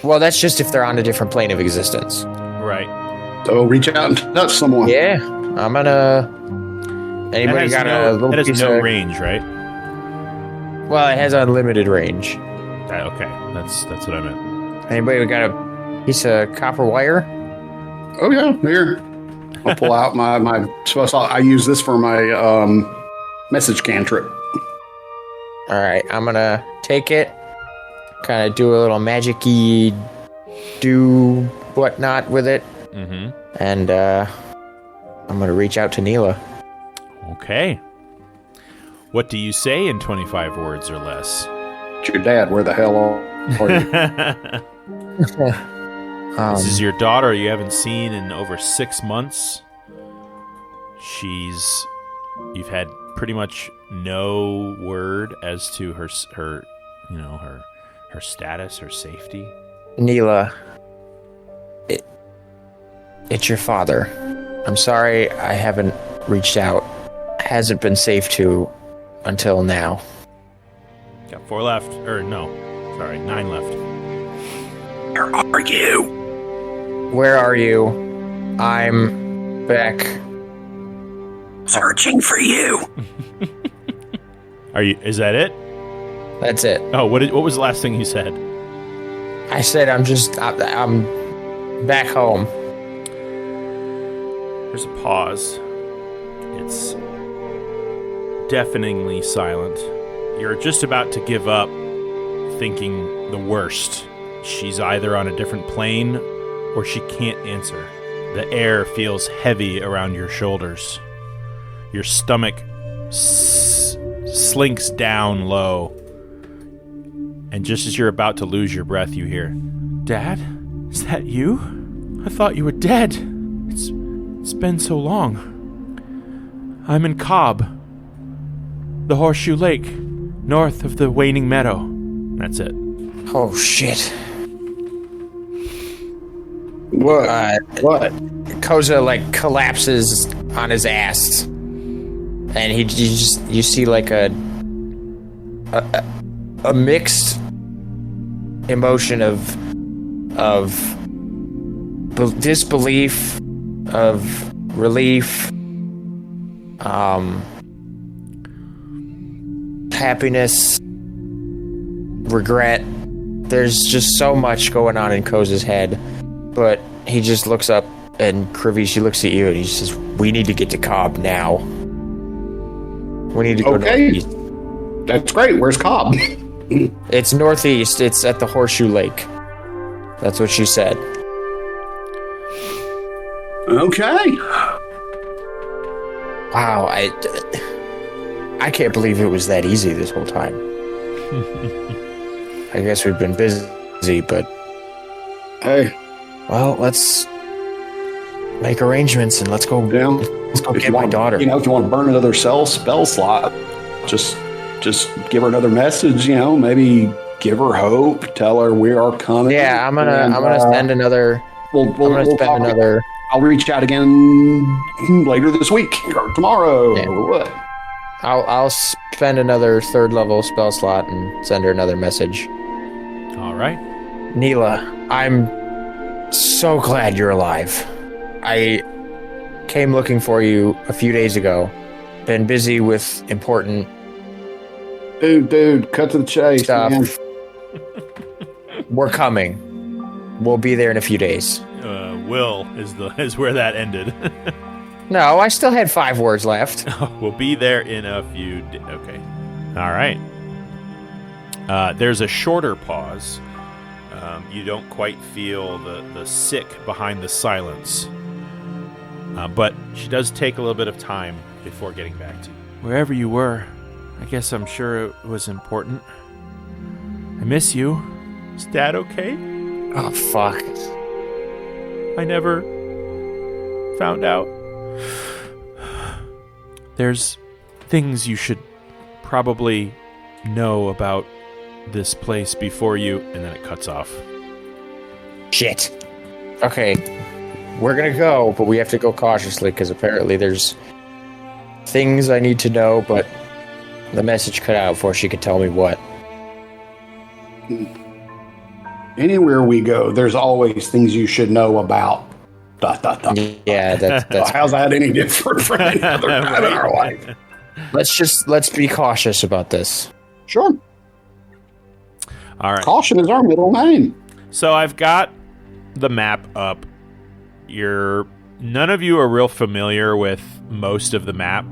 Well, that's just if they're on a different plane of existence. Right. So reach out and touch someone. Yeah, I'm gonna... Anybody got a little That has piece no of... range, right? Well, it has unlimited range. Okay, that's what I meant. Anybody got a piece of copper wire? Oh yeah, here. I'll pull out my special. I use this for my message cantrip. All right, I'm gonna take it, kind of do a little magic-y, do whatnot with it, and I'm gonna reach out to Neela. Okay. What do you say in 25 words or less? It's your dad. Where the hell are you? This is your daughter you haven't seen in over 6 months. You've had pretty much no word as to her status, her safety. Neela, it's your father. I'm sorry I haven't reached out. Hasn't been safe to until now. Got 4 left. Or no, sorry, 9 left. Where are you? Where are you? I'm back. Searching for you. Is that it? That's it. Oh, what was the last thing you said? I said I'm back home. There's a pause. It's deafeningly silent. You're just about to give up, thinking the worst. She's either on a different plane or she can't answer. The air feels heavy around your shoulders. Your stomach slinks down low. And just as you're about to lose your breath, you hear, "Dad? Is that you? I thought you were dead. It's been so long. I'm in Cobb, the Horseshoe Lake, north of the Waning Meadow." That's it. Oh shit! What? What? Koza collapses on his ass, and you see a mixed emotion of disbelief, of relief, happiness, regret. There's just so much going on in Koza's head, but he just looks up, and Krivish, she looks at you, and he says, "We need to get to Cobb now. We need to go northeast." That's great. Where's Cobb? It's northeast. It's at the Horseshoe Lake. That's what she said. Okay. Wow, I can't believe it was that easy this whole time. I guess we've been busy, but... Hey. Well, let's make arrangements and let's go get my daughter. If you want to burn another spell slot, just give her another message, maybe give her hope, tell her we are coming. Yeah, I'm gonna spend another... I'll reach out again later this week or tomorrow or what. I'll spend another 3rd level spell slot and send her another message. All right. Neela, I'm so glad you're alive. I came looking for you a few days ago. Been busy with important... Dude, cut to the chase, stuff. Man. We're coming. We'll be there in a few days. Is where that ended. No, I still had 5 words left. We'll be there in a few okay. All right. There's a shorter pause. You don't quite feel the sick behind the silence. But she does take a little bit of time before getting back to you. Wherever you were, I guess I'm sure it was important. I miss you. Is Dad okay? Oh, fuck. I never found out. There's things you should probably know about this place before you... And then it cuts off. Shit. Okay. We're gonna go, but we have to go cautiously, because apparently there's things I need to know, but the message cut out before she could tell me what. Anywhere we go, there's always things you should know about. ... Yeah, that's How's that any different from any other time in our life? let's be cautious about this. Sure. All right. Caution is our middle name. So I've got the map up. None of you are real familiar with most of the map.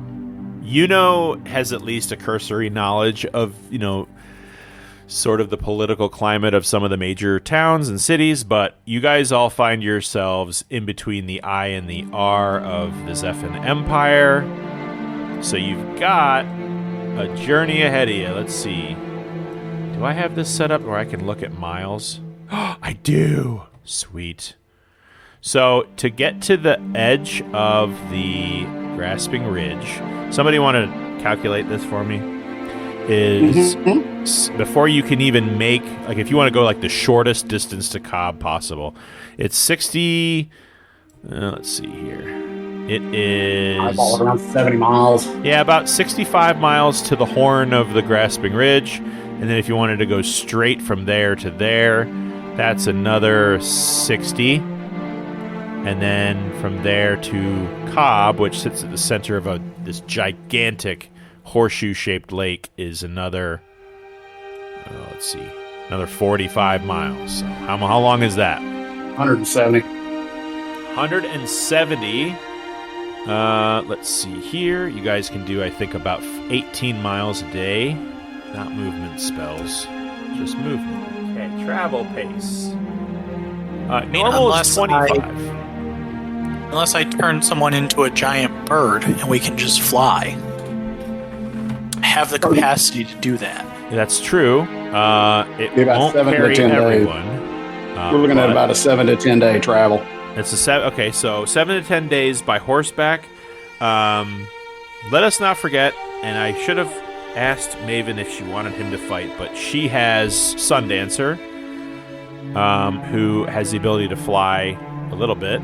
Has at least a cursory knowledge of, sort of the political climate of some of the major towns and cities, but you guys all find yourselves in between the I and the R of the Zephan Empire. So you've got a journey ahead of you. Let's see. Do I have this set up where I can look at miles? I do. Sweet. So to get to the edge of the Grasping Ridge, somebody want to calculate this for me? Before you can even make, if you want to go the shortest distance to Cobb possible, it's 60. Let's see here. It is Eyeball around 70 miles. Yeah, about 65 miles to the horn of the Grasping Ridge, and then if you wanted to go straight from there to there, that's another 60. And then from there to Cobb, which sits at the center of this gigantic horseshoe-shaped lake, is another, another 45 miles. So how long is that? 170. 170. Let's see here. You guys can do, I think, about 18 miles a day. Not movement spells, just movement. Okay, travel pace. Normal is 25. Unless I turn someone into a giant bird and we can just fly. I have the capacity to do that. That's true. It About won't 7 to carry 10 days. everyone. We're looking at about a 7 to 10 day travel. It's okay, so 7 to 10 days by horseback. Let us not forget, and I should have asked Maven if she wanted him to fight, but she has Sundancer, who has the ability to fly a little bit.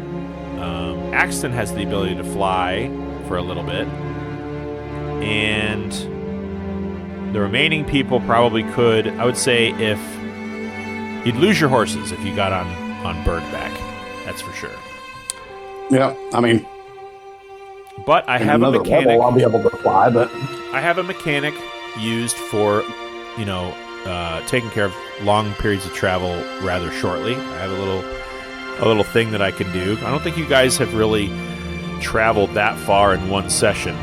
Axton has the ability to fly for a little bit. And the remaining people probably could. I would say if you'd lose your horses if you got on birdback. That's for sure. Yeah, I mean, but I have a another mechanic. level, I'll be able to fly, but I have a mechanic used for, taking care of long periods of travel rather shortly. I have a little thing that I can do. I don't think you guys have really traveled that far in one session,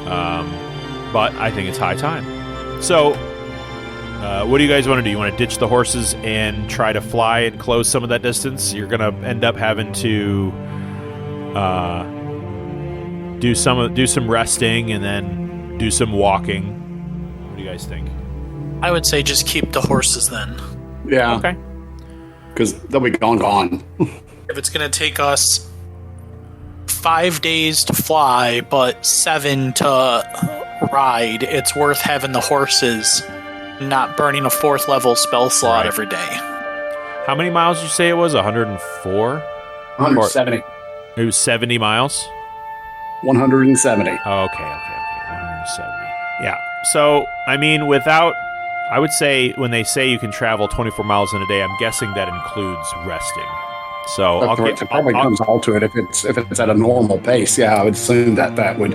but I think it's high time. So, what do you guys want to do? You want to ditch the horses and try to fly and close some of that distance? You're going to end up having to do some resting and then do some walking. What do you guys think? I would say just keep the horses then. yeah, Okay. because they'll be gone. If it's going to take us 5 days to fly, but 7 to ride, it's worth having the horses, not burning a 4th level spell slot Right. every day. How many miles did you say it was? 104? 170. It was 70 miles? 170. Okay. 170. Yeah. So, I mean, I would say when they say you can travel 24 miles in a day, I'm guessing that includes resting. So, It probably comes all to it if it's at a normal pace. Yeah, I would assume that would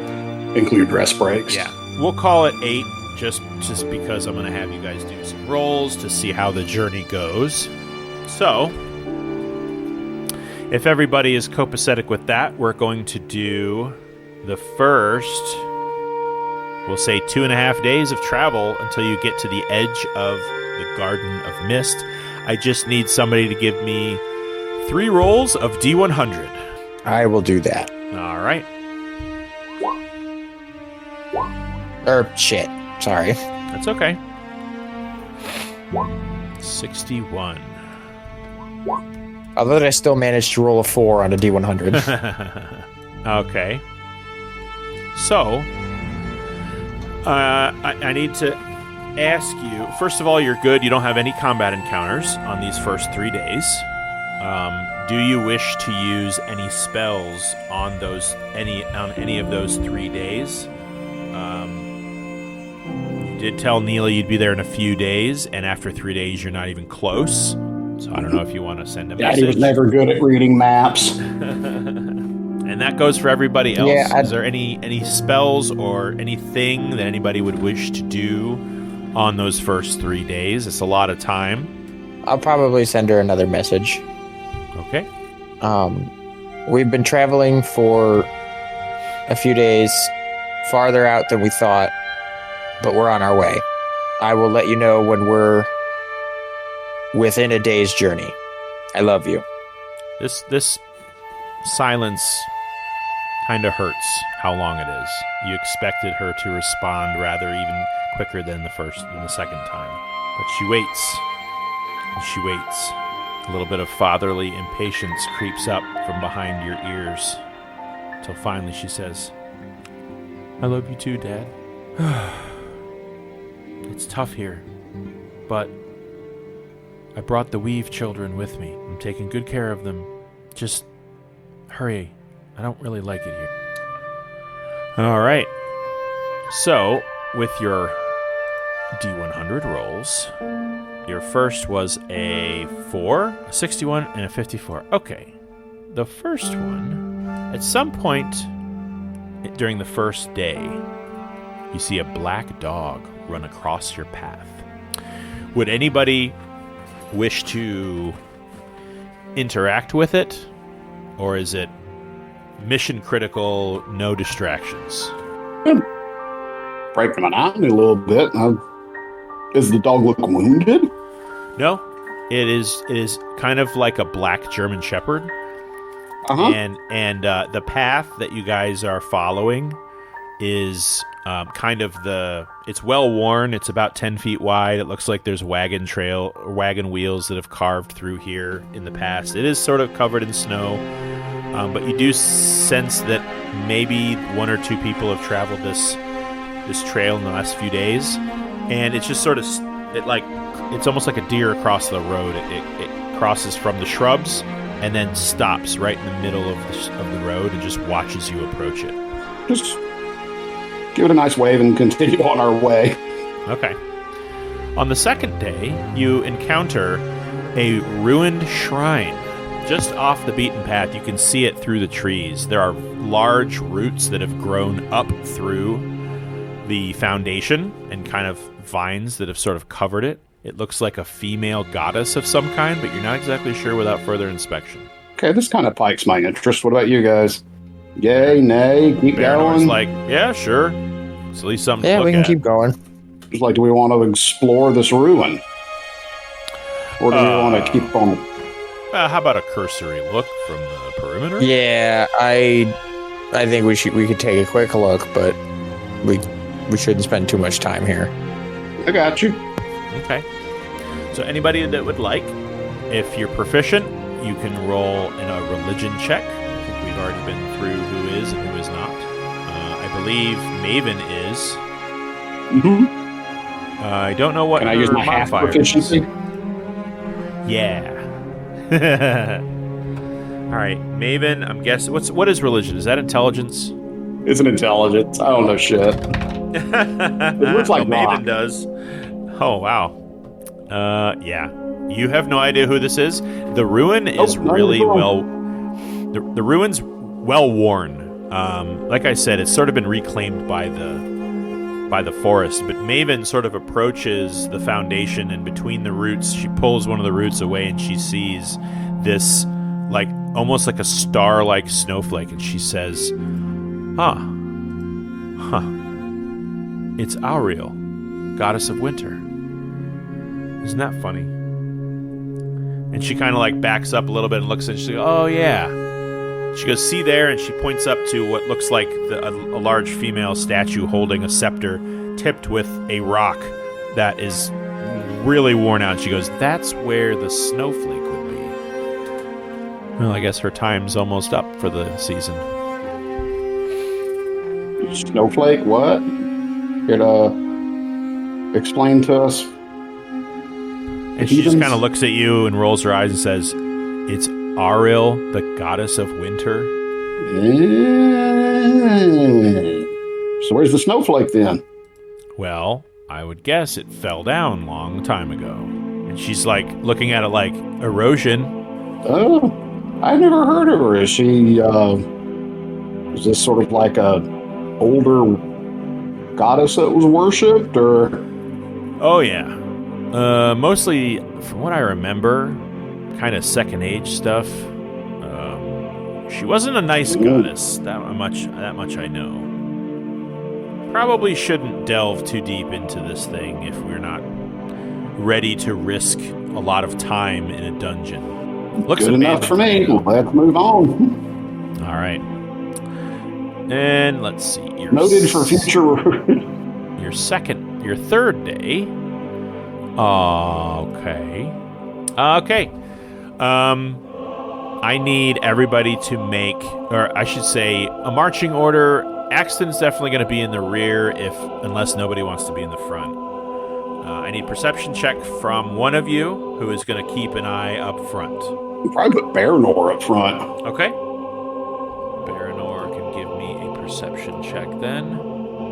include rest breaks. yeah, we'll call it 8 just because I'm going to have you guys do some rolls to see how the journey goes. So, if everybody is copacetic with that, we're going to do the first, we'll say 2.5 days of travel until you get to the edge of the Garden of Mist. I just need somebody to give me 3 rolls of D100. I will do that. All right. Shit. Sorry. That's okay. 61. Although I still managed to roll a 4 on a D100. Okay. So, I need to ask you, first of all, you're good. You don't have any combat encounters on these first 3 days. Do you wish to use any spells on any of those 3 days? You did tell Neela you'd be there in a few days, and after 3 days, you're not even close. So I don't know if you want to send a message. Daddy was never good at reading maps. And that goes for everybody else. Yeah, Is there any spells or anything that anybody would wish to do on those first 3 days? It's a lot of time. I'll probably send her another message. Okay. We've been traveling for a few days farther out than we thought, but we're on our way. I will let you know when we're within a day's journey. I love you. This silence kind of hurts how long it is. You expected her to respond rather even quicker than the second time. But she waits. And she waits. A little bit of fatherly impatience creeps up from behind your ears. Till finally she says, I love you too, Dad. It's tough here, but I brought the Weave children with me. I'm taking good care of them. Just hurry. I don't really like it here. All right. So, with your D100 rolls, your first was a 4, a 61, and a 54. Okay. The first one, at some point during the first day, you see a black dog run across your path. Would anybody wish to interact with it, or is it mission critical, no distractions? Breaking an eye a little bit. Does the dog look wounded? No, it is kind of like a black German Shepherd, and the path that you guys are following is kind of it's well worn. It's about 10 feet wide. It looks like there's wagon wheels that have carved through here in the past. It is sort of covered in snow, but you do sense that maybe 1 or 2 people have traveled this trail in the last few days, and it's just sort of it's almost like a deer across the road. It crosses from the shrubs and then stops right in the middle of the road and just watches you approach it. Just give it a nice wave and continue on our way. Okay. On the second day, you encounter a ruined shrine. Just off the beaten path, you can see it through the trees. There are large roots that have grown up through the foundation and kind of vines that have sort of covered it. It looks like a female goddess of some kind, but you're not exactly sure without further inspection. Okay, this kind of piques my interest. What about you guys? Yay, nay, keep Baranor's going? like, yeah, sure. It's at least something to Yeah, look we can at. keep going. Just like, do we want to explore this ruin? Or do we want to keep on? How about a cursory look from the perimeter? Yeah, I think we could take a quick look, but we shouldn't spend too much time here. I got you. Okay. So anybody that would like, if you're proficient, you can roll in a religion check. I think we've already been through who is and who is not. I believe Maven is. Mm-hmm. I don't know what Can I her use my half modifier is. proficiency? Yeah. All right, Maven. I'm guessing. What is religion? Is that intelligence? It's an intelligence. I don't know shit. It looks like rock. Maven does. Oh wow. Yeah. You have no idea who this is. The ruin is really well. The ruin's well worn. Like I said, it's sort of been reclaimed by the forest. But Maven sort of approaches the foundation, and between the roots, she pulls one of the roots away, and she sees this, like almost like a star-like snowflake, and she says, "Huh. It's Auriel, goddess of winter. Isn't that funny?" And she kind of like backs up a little bit and looks, and she goes, "Oh yeah." She goes, "See there," and she points up to what looks like a large female statue holding a scepter tipped with a rock that is really worn out. She goes, "That's where the snowflake would be." Well, I guess her time's almost up for the season. Snowflake, what? Could explain to us? And she just kind of looks at you and rolls her eyes and says, "It's Aril, the goddess of winter." So where's the snowflake then? Well, I would guess it fell down long time ago. And she's like looking at it like erosion. Oh, I never heard of her. Is she, is this sort of like a older goddess that was worshipped, or? Oh, yeah. Mostly, from what I remember, kind of second age stuff. She wasn't a nice goddess. That much I know. Probably shouldn't delve too deep into this thing if we're not ready to risk a lot of time in a dungeon. Looks good enough for me. Let's move on. All right. And let's see. Noted for future. Your third day. Okay. Okay. I need everybody to make, or I should say, a marching order. Axton's definitely going to be in the rear unless nobody wants to be in the front. I need perception check from one of you who is going to keep an eye up front. Probably put Baranor up front. Okay. Baranor can give me a perception check then.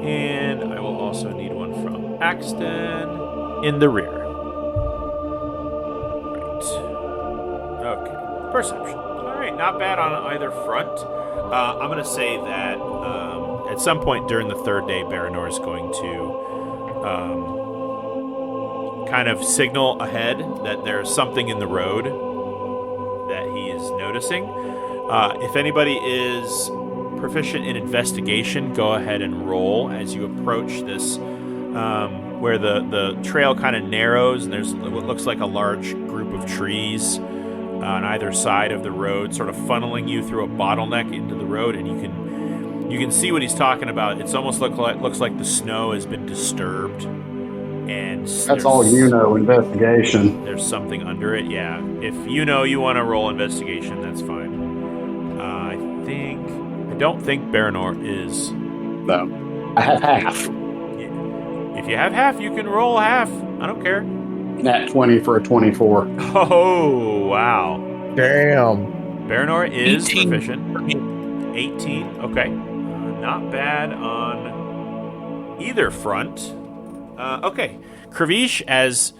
And I will also need one from Axton in the rear. Right. Okay. Perception. All right, not bad on either front. I'm going to say that at some point during the third day, Baranor is going to kind of signal ahead that there's something in the road that he is noticing. If anybody is proficient in investigation, go ahead and roll as you approach this, where the trail kind of narrows and there's what looks like a large group of trees on either side of the road, sort of funneling you through a bottleneck into the road, and you can see what he's talking about. It's almost looks like the snow has been disturbed, and that's all investigation. There's something under it. Yeah, if you want to roll investigation, that's fine. I don't think Baranor is. No, I have half. Yeah. If you have half, you can roll half. I don't care. Nat 20 for a 24. Oh, wow. Damn. Baranor is 18. proficient. 18. Okay. Not bad on either front. Okay. Kravish, as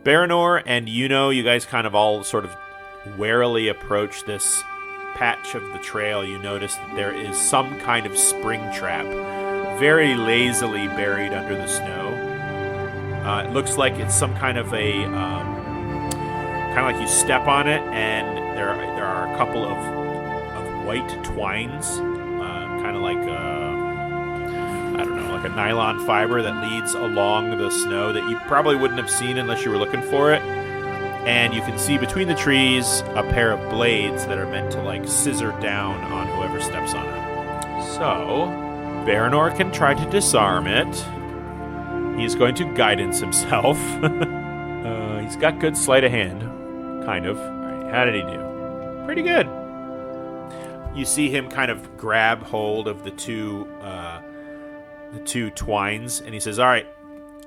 Baranor and you guys kind of all sort of warily approach this patch of the trail, you notice that there is some kind of spring trap very lazily buried under the snow. It looks like it's some kind of like you step on it, and there are a couple of white twines, kind of like like a nylon fiber that leads along the snow that you probably wouldn't have seen unless you were looking for it. And you can see between the trees a pair of blades that are meant to like scissor down on whoever steps on it. So Baranor can try to disarm it. He's going to guidance himself. He's got good sleight of hand, kind of. All right, how did he do? Pretty good. You see him kind of grab hold of the two twines, and he says, "All right,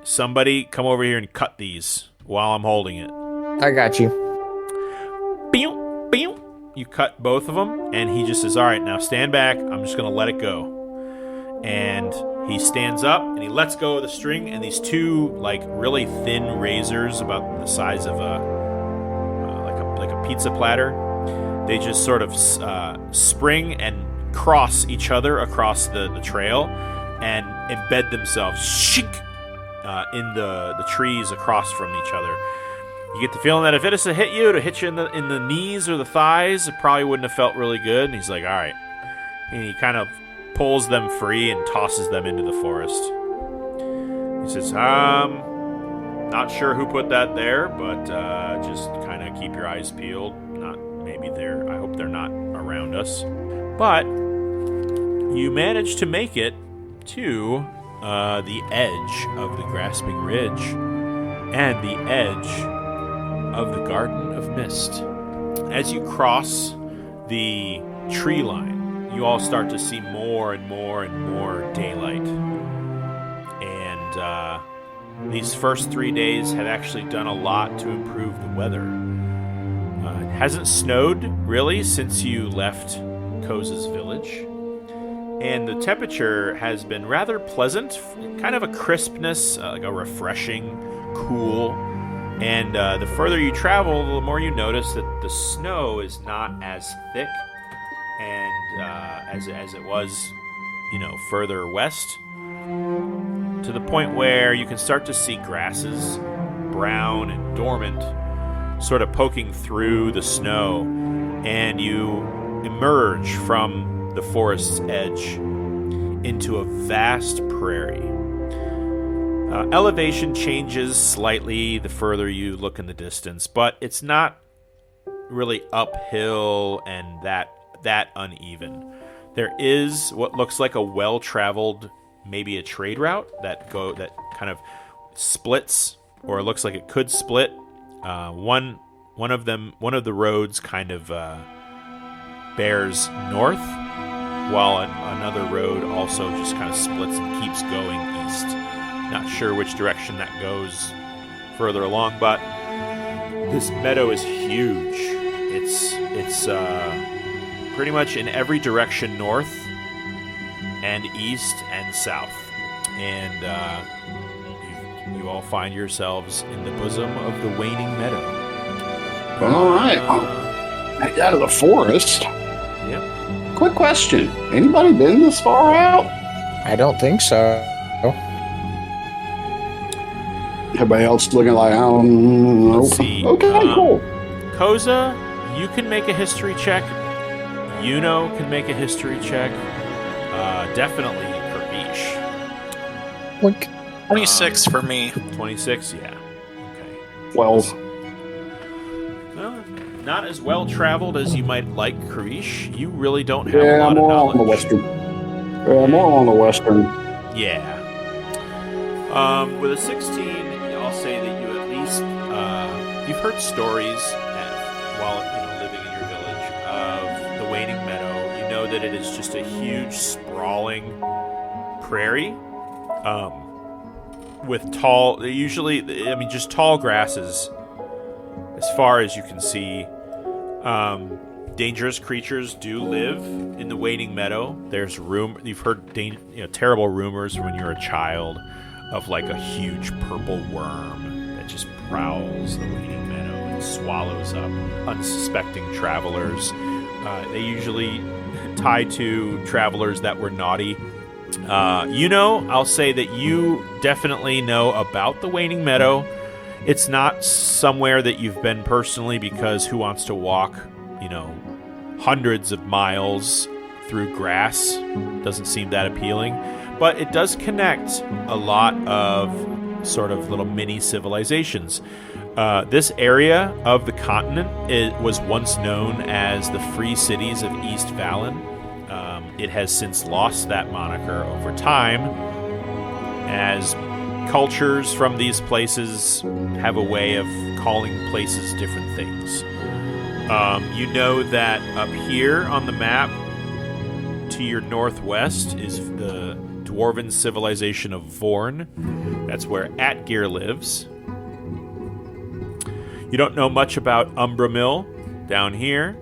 somebody come over here and cut these while I'm holding it." I got you. Pew, pew. You cut both of them, and he just says, "All right, now stand back. I'm just going to let it go." And he stands up and he lets go of the string, and these two like really thin razors, about the size of a pizza platter, they just sort of spring and cross each other across the trail and embed themselves in the trees across from each other. You get the feeling that if it had hit you in the knees or the thighs, it probably wouldn't have felt really good. And he's like, "All right," and he kind of pulls them free and tosses them into the forest. He says, not sure who put that there, but just kind of keep your eyes peeled. I hope they're not around us. But you manage to make it to the edge of the Grasping Ridge and the edge of the Garden of Mist. As you cross the tree line, you all start to see more and more and more daylight. And these first 3 days have actually done a lot to improve the weather. It hasn't snowed, really, since you left Koza's village. And the temperature has been rather pleasant, kind of a crispness, like a refreshing, cool. And the further you travel, the more you notice that the snow is not as thick and as it was, further west. To the point where you can start to see grasses, brown and dormant, sort of poking through the snow. And you emerge from the forest's edge into a vast prairie. Elevation changes slightly the further you look in the distance, but it's not really uphill and that uneven. There is what looks like a well-traveled, maybe a trade route that kind of splits, or looks like it could split. One of the roads kind of bears north, while another road also just kind of splits and keeps going east. Not sure which direction that goes further along, but this meadow is huge. It's pretty much in every direction, north and east and south. And you all find yourselves in the bosom of the waning meadow. All right. Out of the forest. Yep. Quick question. Anybody been this far out? I don't think so. Everybody else looking like, I don't know. Let's see. Okay, cool. Koza, you can make a history check. Yuno can make a history check. Definitely Karish. Look. 26 for me. 26, yeah. Okay. 12. Well, not as well traveled as you might like, Karish. You really don't have a Yeah, lot of more knowledge. on the western. More on the western. Yeah. With a 16, I'll say that you at least you've heard stories while living in your village of the Waning Meadow. You know that it is just a huge, sprawling prairie with tall, just tall grasses as far as you can see. Dangerous creatures do live in the Waning Meadow. There's you've heard terrible rumors when you're a child of like a huge purple worm that just prowls the Waning Meadow and swallows up unsuspecting travelers. They usually tie to travelers that were naughty. I'll say that you definitely know about the Waning Meadow. It's not somewhere that you've been personally, because who wants to walk, hundreds of miles through grass? Doesn't seem that appealing. But it does connect a lot of sort of little mini civilizations. This area of the continent was once known as the Free Cities of East Valen. It has since lost that moniker over time, as cultures from these places have a way of calling places different things. You know that up here on the map, to your northwest, is the dwarven civilization of Vorn. That's where Atgeir lives. You don't know much about Umbra Mill down here.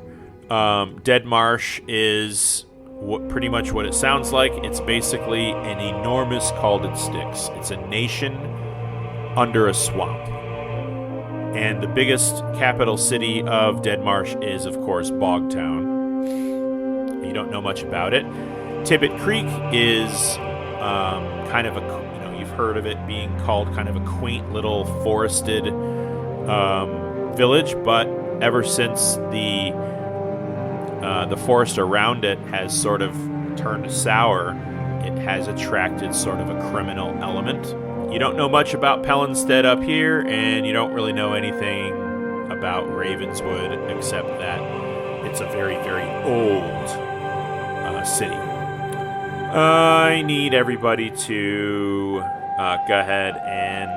Dead Marsh is pretty much what it sounds like. It's basically an enormous Calded Styx. It's a nation under a swamp. And the biggest capital city of Dead Marsh is, of course, Bogtown. You don't know much about it. Tibbet Creek is kind of you've heard of it being called kind of a quaint little forested village, but ever since the forest around it has sort of turned sour, it has attracted sort of a criminal element. You don't know much about Pellenstead up here, and you don't really know anything about Ravenswood, except that it's a very, very old city. I need everybody to go ahead and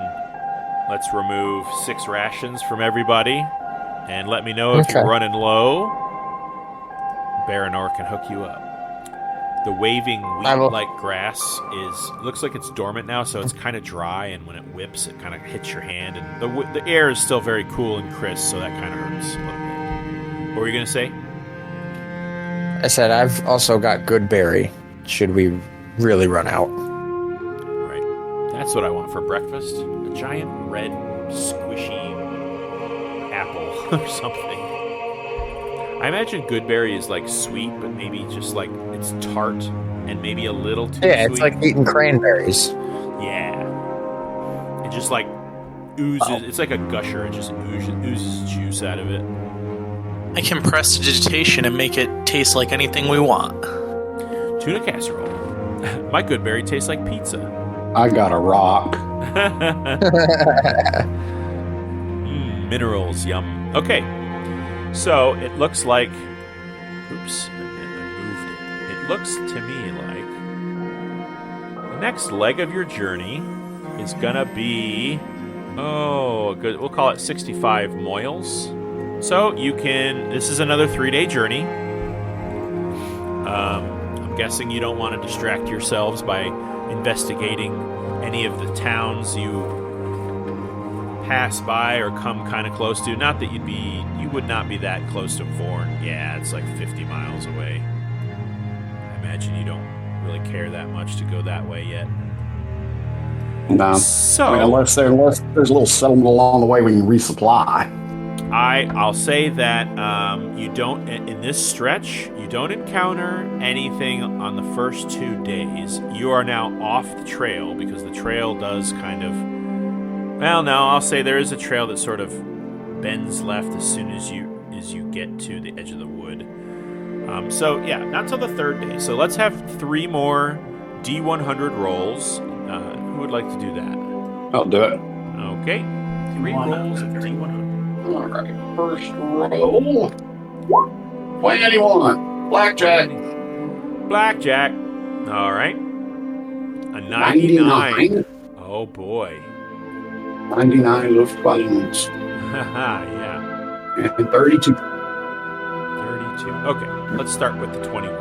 let's remove 6 rations from everybody. And let me know if Okay. you're running low. Baranor can hook you up. The waving wheat-like grass looks like it's dormant now, so it's kind of dry, and when it whips, it kind of hits your hand. And the air is still very cool and crisp, so that kind of hurts a little bit. What were you going to say? I said I've also got good berry. Should we really run out? Right. That's what I want for breakfast. A giant red, squishy apple or something. I imagine Goodberry is like sweet, but maybe just like it's tart and maybe a little too sweet. Yeah, it's like eating cranberries. Yeah. It just like oozes. Oh. It's like a gusher. It just oozes juice out of it. I can prestidigitation and make it taste like anything we want. Tuna casserole. My Goodberry tastes like pizza. I got a rock. Minerals, yum. Okay. So, it looks like... Oops, I moved it. It looks to me like... The next leg of your journey is gonna be... Oh, good. We'll call it 65 moils. So, you can... This is another 3-day journey. I'm guessing you don't want to distract yourselves by investigating any of the towns you pass by or come kind of close to. Not that you would not be that close to Vorn. Yeah, it's like 50 miles away. I imagine you don't really care that much to go that way yet. No. So, I mean, unless there's a little settlement along the way we can resupply. I'll say that you don't, in this stretch, you don't encounter anything on the first 2 days. You are now off the trail because the trail does kind of... Well, no, I'll say there is a trail that sort of bends left as soon as you get to the edge of the wood. So, yeah, not till the 3rd day. So let's have 3 more D100 rolls. Who would like to do that? I'll do it. Okay. 3 rolls of D100. All right, first roll. 21. Blackjack. Blackjack. All right. A 99. Oh, boy. 99 Luftballons. Yeah. And 32. 32. Okay, let's start with the 21.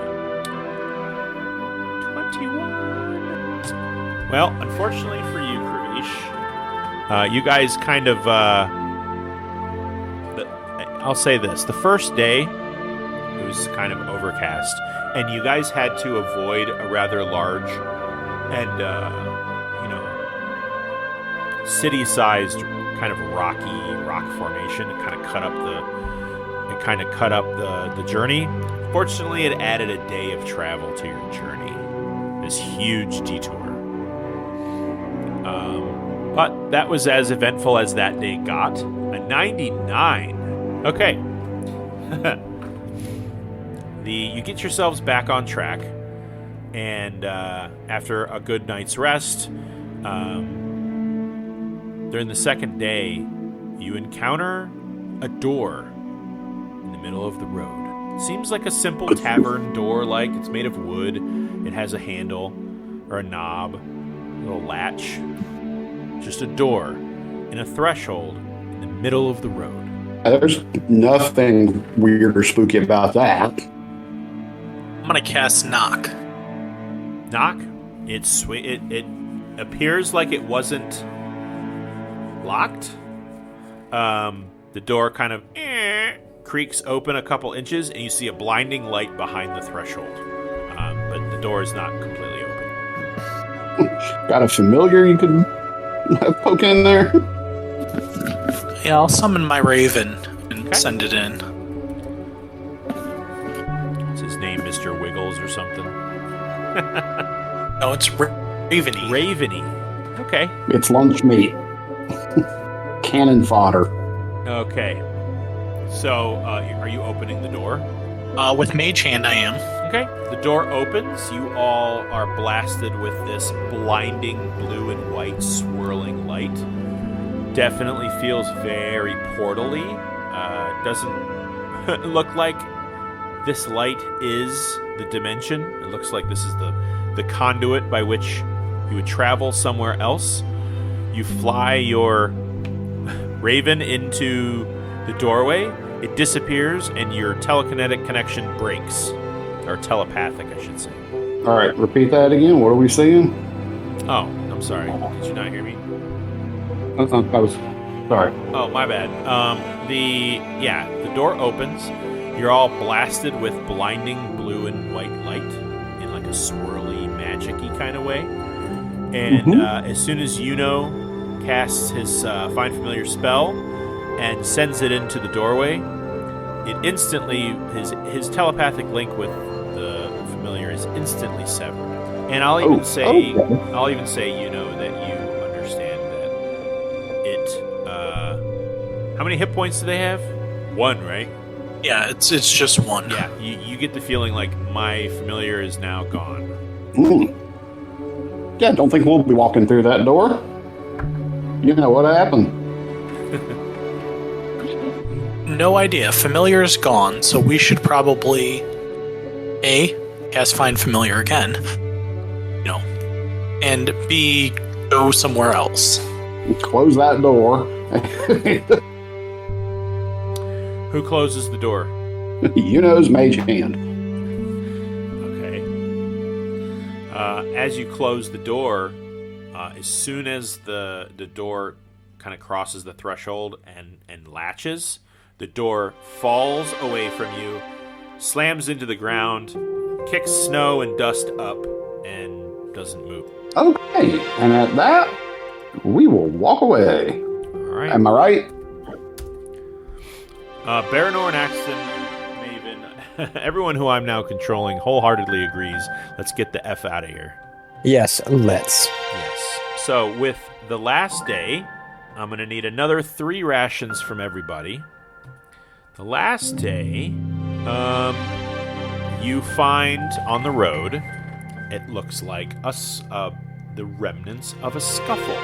21. Well, unfortunately for you, Krivish, you guys kind of... I'll say this. The first day, it was kind of overcast, and you guys had to avoid a rather large and, city-sized kind of rock formation. It kind of cut up the journey. Fortunately, it added a day of travel to your journey. This huge detour. But that was as eventful as that day got. A 99. Okay. You get yourselves back on track, and after a good night's rest, during the 2nd day, you encounter a door in the middle of the road. It seems like a simple tavern door, like it's made of wood. It has a handle or a knob, a little latch. Just a door and a threshold in the middle of the road. There's nothing weird or spooky about that. I'm gonna cast knock. Knock. It appears like it wasn't locked. The door kind of creaks open a couple inches, and you see a blinding light behind the threshold. But the door is not completely open. Got a familiar you could poke in there? Yeah, I'll summon my raven and send it in. Is his name Mr. Wiggles or something? No, it's Raveny. Raveny. Okay. It's lunch meat. Cannon fodder. Okay. So, are you opening the door? With Mage Hand, I am. Okay. The door opens. You all are blasted with this blinding blue and white swirling light. Definitely feels very portal-y. Doesn't look like this light is the dimension. It looks like this is the the conduit by which you would travel somewhere else. You fly your raven into the doorway. It disappears, and your telekinetic connection breaks. Or telepathic, I should say. All right, repeat that again. What are we seeing? Oh, I'm sorry. Did you not hear me? I was sorry. Oh, my bad. The door opens. You're all blasted with blinding blue and white light in like a swirly, magic-y kind of way. And as soon as Yuno casts his Find Familiar spell and sends it into the doorway, it instantly, his telepathic link with the familiar is instantly severed. And I'll even say, Yuno, that you understand that it. How many hit points do they have? 1, right? Yeah, it's just 1. Yeah, you get the feeling like my familiar is now gone. Yeah, don't think we'll be walking through that door. You know what happened. No idea. Familiar is gone, so we should probably A, cast Find Familiar again. And B, go somewhere else. Close that door. Who closes the door? Yuno's mage hand. Okay. As you close the door, as soon as the door kind of crosses the threshold and latches, the door falls away from you, slams into the ground, kicks snow and dust up, and doesn't move. Okay, and at that, we will walk away. All right. Am I right? Baranor and Axton, Maven, everyone who I'm now controlling wholeheartedly agrees. Let's get the F out of here. Yes, let's. Yes. So with the last day, I'm going to need another 3 rations from everybody. The last day, you find on the road, it looks like the remnants of a scuffle.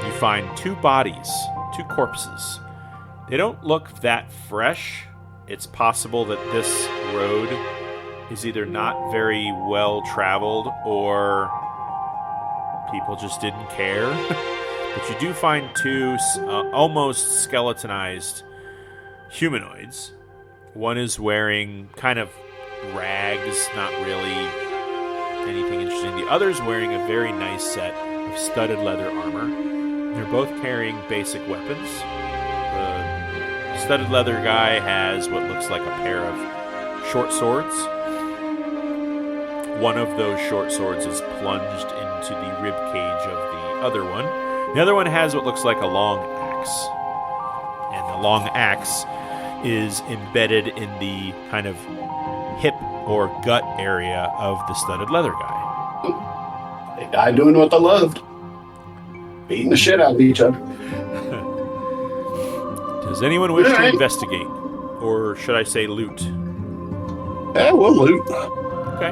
You find 2 bodies, 2 corpses. They don't look that fresh. It's possible that this road is either not very well traveled or people just didn't care. But you do find 2 almost skeletonized humanoids. One is wearing kind of rags, not really anything interesting. The other's wearing a very nice set of studded leather armor. They're both carrying basic weapons. The studded leather guy has what looks like a pair of short swords. One of those short swords is plunged into the rib cage of the other one. The other one has what looks like a long axe. And the long axe is embedded in the kind of hip or gut area of the studded leather guy. They died doing what they loved. Beating the shit out of each other. Does anyone wish to investigate? Or should I say loot? Yeah, we'll loot. Okay.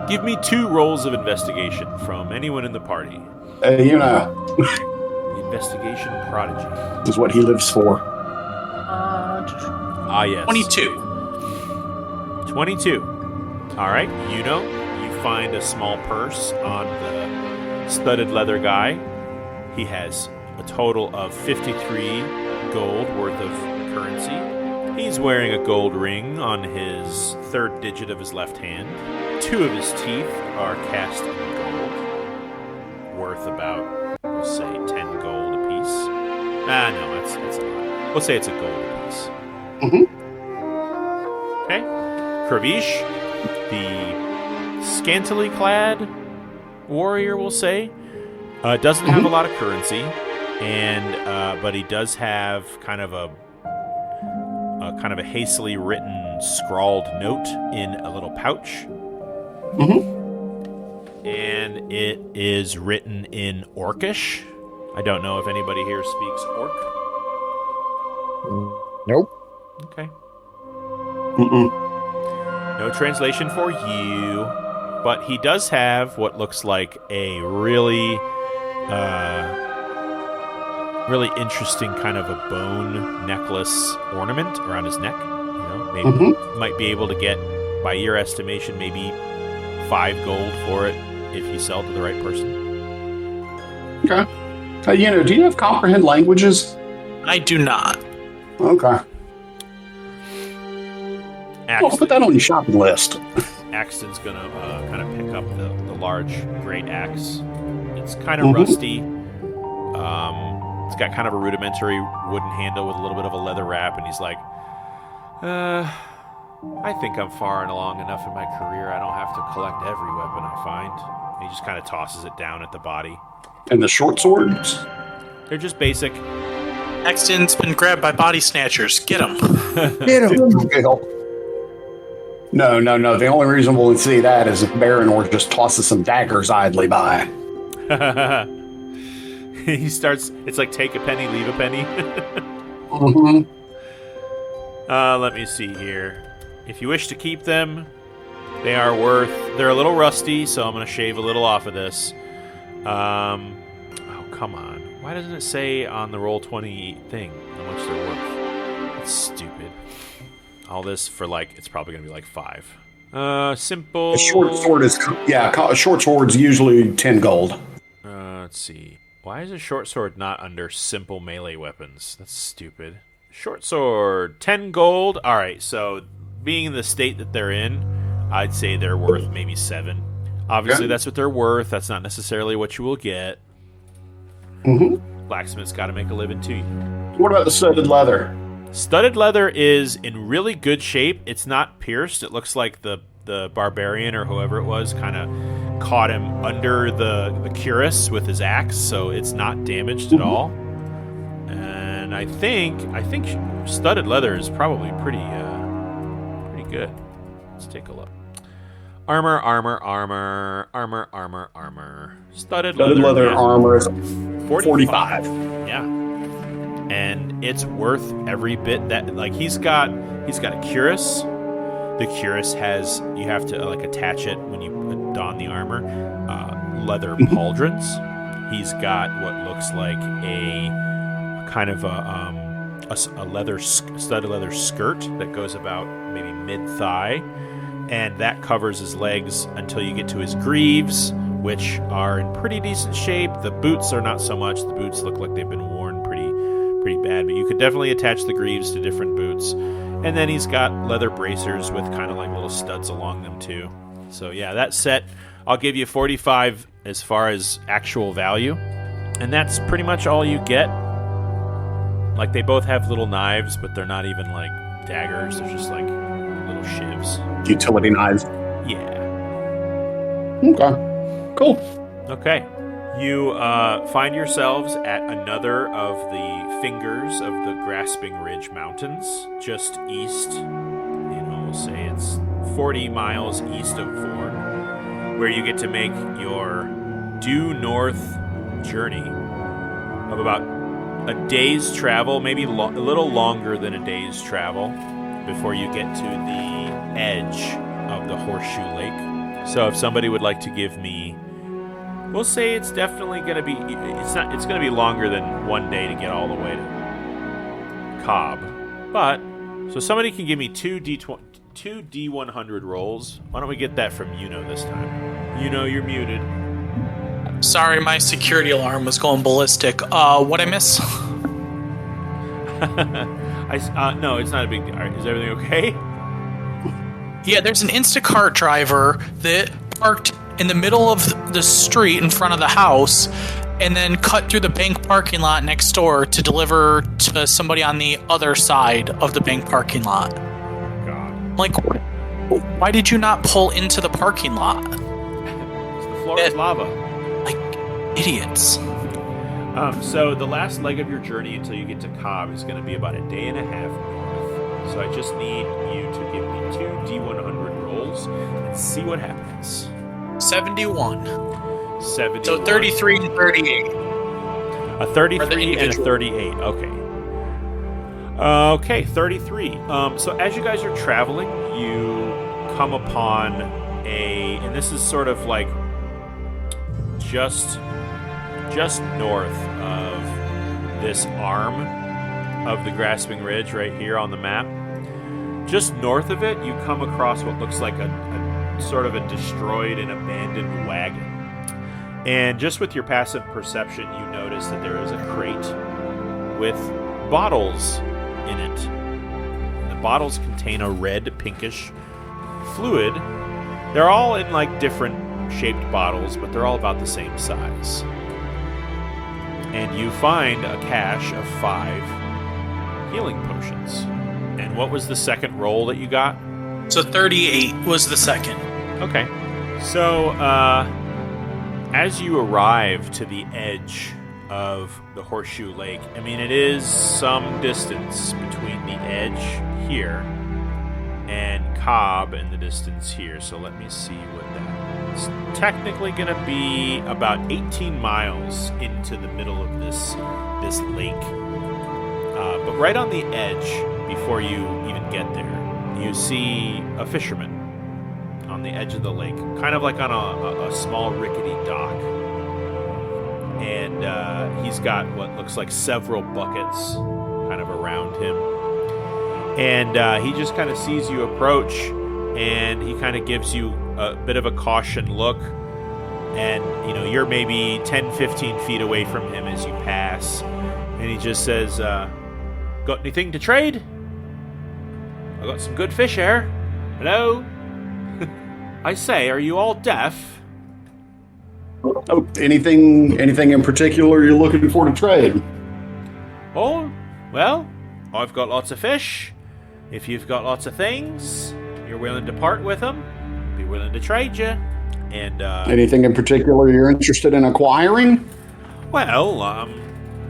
Give me 2 rolls of investigation from anyone in the party. Investigation prodigy. This is what he lives for. Yes. 22. 22. All right. You find a small purse on the studded leather guy. He has a total of 53 gold worth of currency. He's wearing a gold ring on his 3rd digit of his left hand. 2 of his teeth are cast in gold, worth about, we'll say, 10 gold apiece. No, that's a lot. We'll say it's a gold apiece. Okay. Kravish, the scantily clad warrior, we'll say, doesn't have a lot of currency, and but he does have kind of a hastily written, scrawled note in a little pouch. And it is written in Orcish. I don't know if anybody here speaks Orc. Nope. Okay. No translation for you, but he does have what looks like a really interesting kind of a bone necklace ornament around his neck. Maybe might be able to get, by your estimation, maybe 5 gold for it. if you sell to the right person. Okay. Do you have comprehend languages? I do not. Okay. I'll put that on your shopping list. Axton's gonna kind of pick up the large great axe. It's kind of rusty. It's got kind of a rudimentary wooden handle with a little bit of a leather wrap, and he's like, I think I'm far along enough in my career. I don't have to collect every weapon I find. And he just kind of tosses it down at the body. And the short swords? They're just basic. Axton's been grabbed by body snatchers. Get him. Get him. No. The only reason we'll see that is if Baronor just tosses some daggers idly by. He starts, it's like take a penny, leave a penny. Let me see here. If you wish to keep them, they're a little rusty, so I'm going to shave a little off of this. Oh, come on. Why doesn't it say on the Roll20 thing how much they're worth? That's stupid. All this for it's probably going to be 5. Simple. A short sword a short sword's usually 10 gold. Let's see. Why is a short sword not under simple melee weapons? That's stupid. Short sword, 10 gold. All right, so being in the state that they're in, I'd say they're worth maybe 7. Obviously, that's what they're worth. That's not necessarily what you will get. Blacksmith's got to make a living too. What about the studded leather? Studded leather is in really good shape. It's not pierced. It looks like the barbarian or whoever it was kind of caught him under the cuirass with his axe, so it's not damaged at all. And I think studded leather is probably pretty good. Let's take a look. Armor. Studded leather armor is 45. Yeah. And it's worth every bit that he's got a cuirass. The cuirass you have to attach it when you don the armor. Leather pauldrons. He's got what looks like a kind of a studded leather skirt that goes about maybe mid-thigh, and that covers his legs until you get to his greaves, which are in pretty decent shape. The boots are not so much. The boots look like they've been worn pretty bad, but you could definitely attach the greaves to different boots. And then he's got leather bracers with kind of little studs along them too. So yeah, that set, I'll give you 45 as far as actual value. And that's pretty much all you get. They both have little knives, but they're not even daggers. They're just little shivs. Utility knives. Yeah. Okay. Cool. Okay. You find yourselves at another of the fingers of the Grasping Ridge Mountains, just east, we'll say it's 40 miles east of Vorn, where you get to make your due north journey of about a day's travel, maybe a little longer than a day's travel, before you get to the edge of the Horseshoe Lake. So if somebody would like to give me, we'll say it's definitely going to be, it's going to be longer than 1 day to get all the way to Cobb. But, so somebody can give me two D100 rolls. Why don't we get that from this time? You're muted. Sorry, my security alarm was going ballistic. What'd I miss? No, it's not a big deal. Is everything okay? Yeah, there's an Instacart driver that parked in the middle of the street in front of the house and then cut through the bank parking lot next door to deliver to somebody on the other side of the bank parking lot. God. Why did you not pull into the parking lot? The floor is lava. Idiots. So the last leg of your journey until you get to Cobb is going to be about a day and a half north. So I just need you to give me 2 D100 rolls and see what happens. 71. 71. So 33 and 38. A 33 and a 38. Okay. Okay, 33. So as you guys are traveling, you come upon and this is sort of just north of this arm of the Grasping Ridge right here on the map. Just north of it, you come across what looks like a sort of a destroyed and abandoned wagon. And just with your passive perception, you notice that there is a crate with bottles in it. The bottles contain a red, pinkish fluid. They're all in like different shaped bottles, but they're all about the same size. And you find a cache of 5 healing potions. And what was the second roll that you got? So 38 was the second. Okay. So, as you arrive to the edge of the Horseshoe Lake, I mean, it is some distance between the edge here and Cobb and the distance here. So let me see what that is. It's technically going to be about 18 miles into the middle of this lake. But right on the edge, before you even get there, you see a fisherman on the edge of the lake, kind of like on a small rickety dock. And he's got what looks like several buckets kind of around him. And he just kind of sees you approach, and he kind of gives you a bit of a caution look. And, you know, you're maybe 10, 15 feet away from him as you pass. And he just says, got anything to trade? I got some good fish here. Hello? I say, are you all deaf? Oh, anything in particular you're looking for to trade? Oh, well, I've got lots of fish. If you've got lots of things, you're willing to part with them, be willing to trade you. And anything in particular you're interested in acquiring? Well, I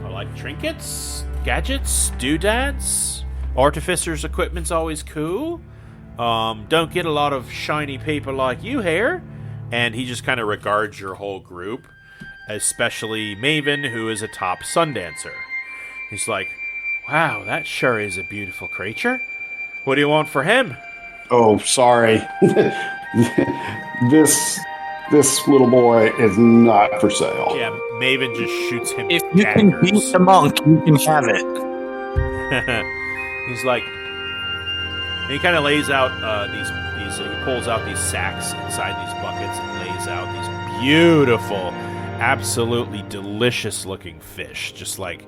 like trinkets, gadgets, doodads. Artificer's equipment's always cool. Don't get a lot of shiny people like you here. And he just kind of regards your whole group, especially Maven, who is a top sundancer. He's like, wow, that sure is a beautiful creature. What do you want for him? Oh, sorry. This little boy is not for sale. Yeah, Maven just shoots him If you can daggers. beat the monk, you can have it. He's like, and he kind of lays out these. He pulls out these sacks inside these buckets and lays out these beautiful, absolutely delicious-looking fish. Just like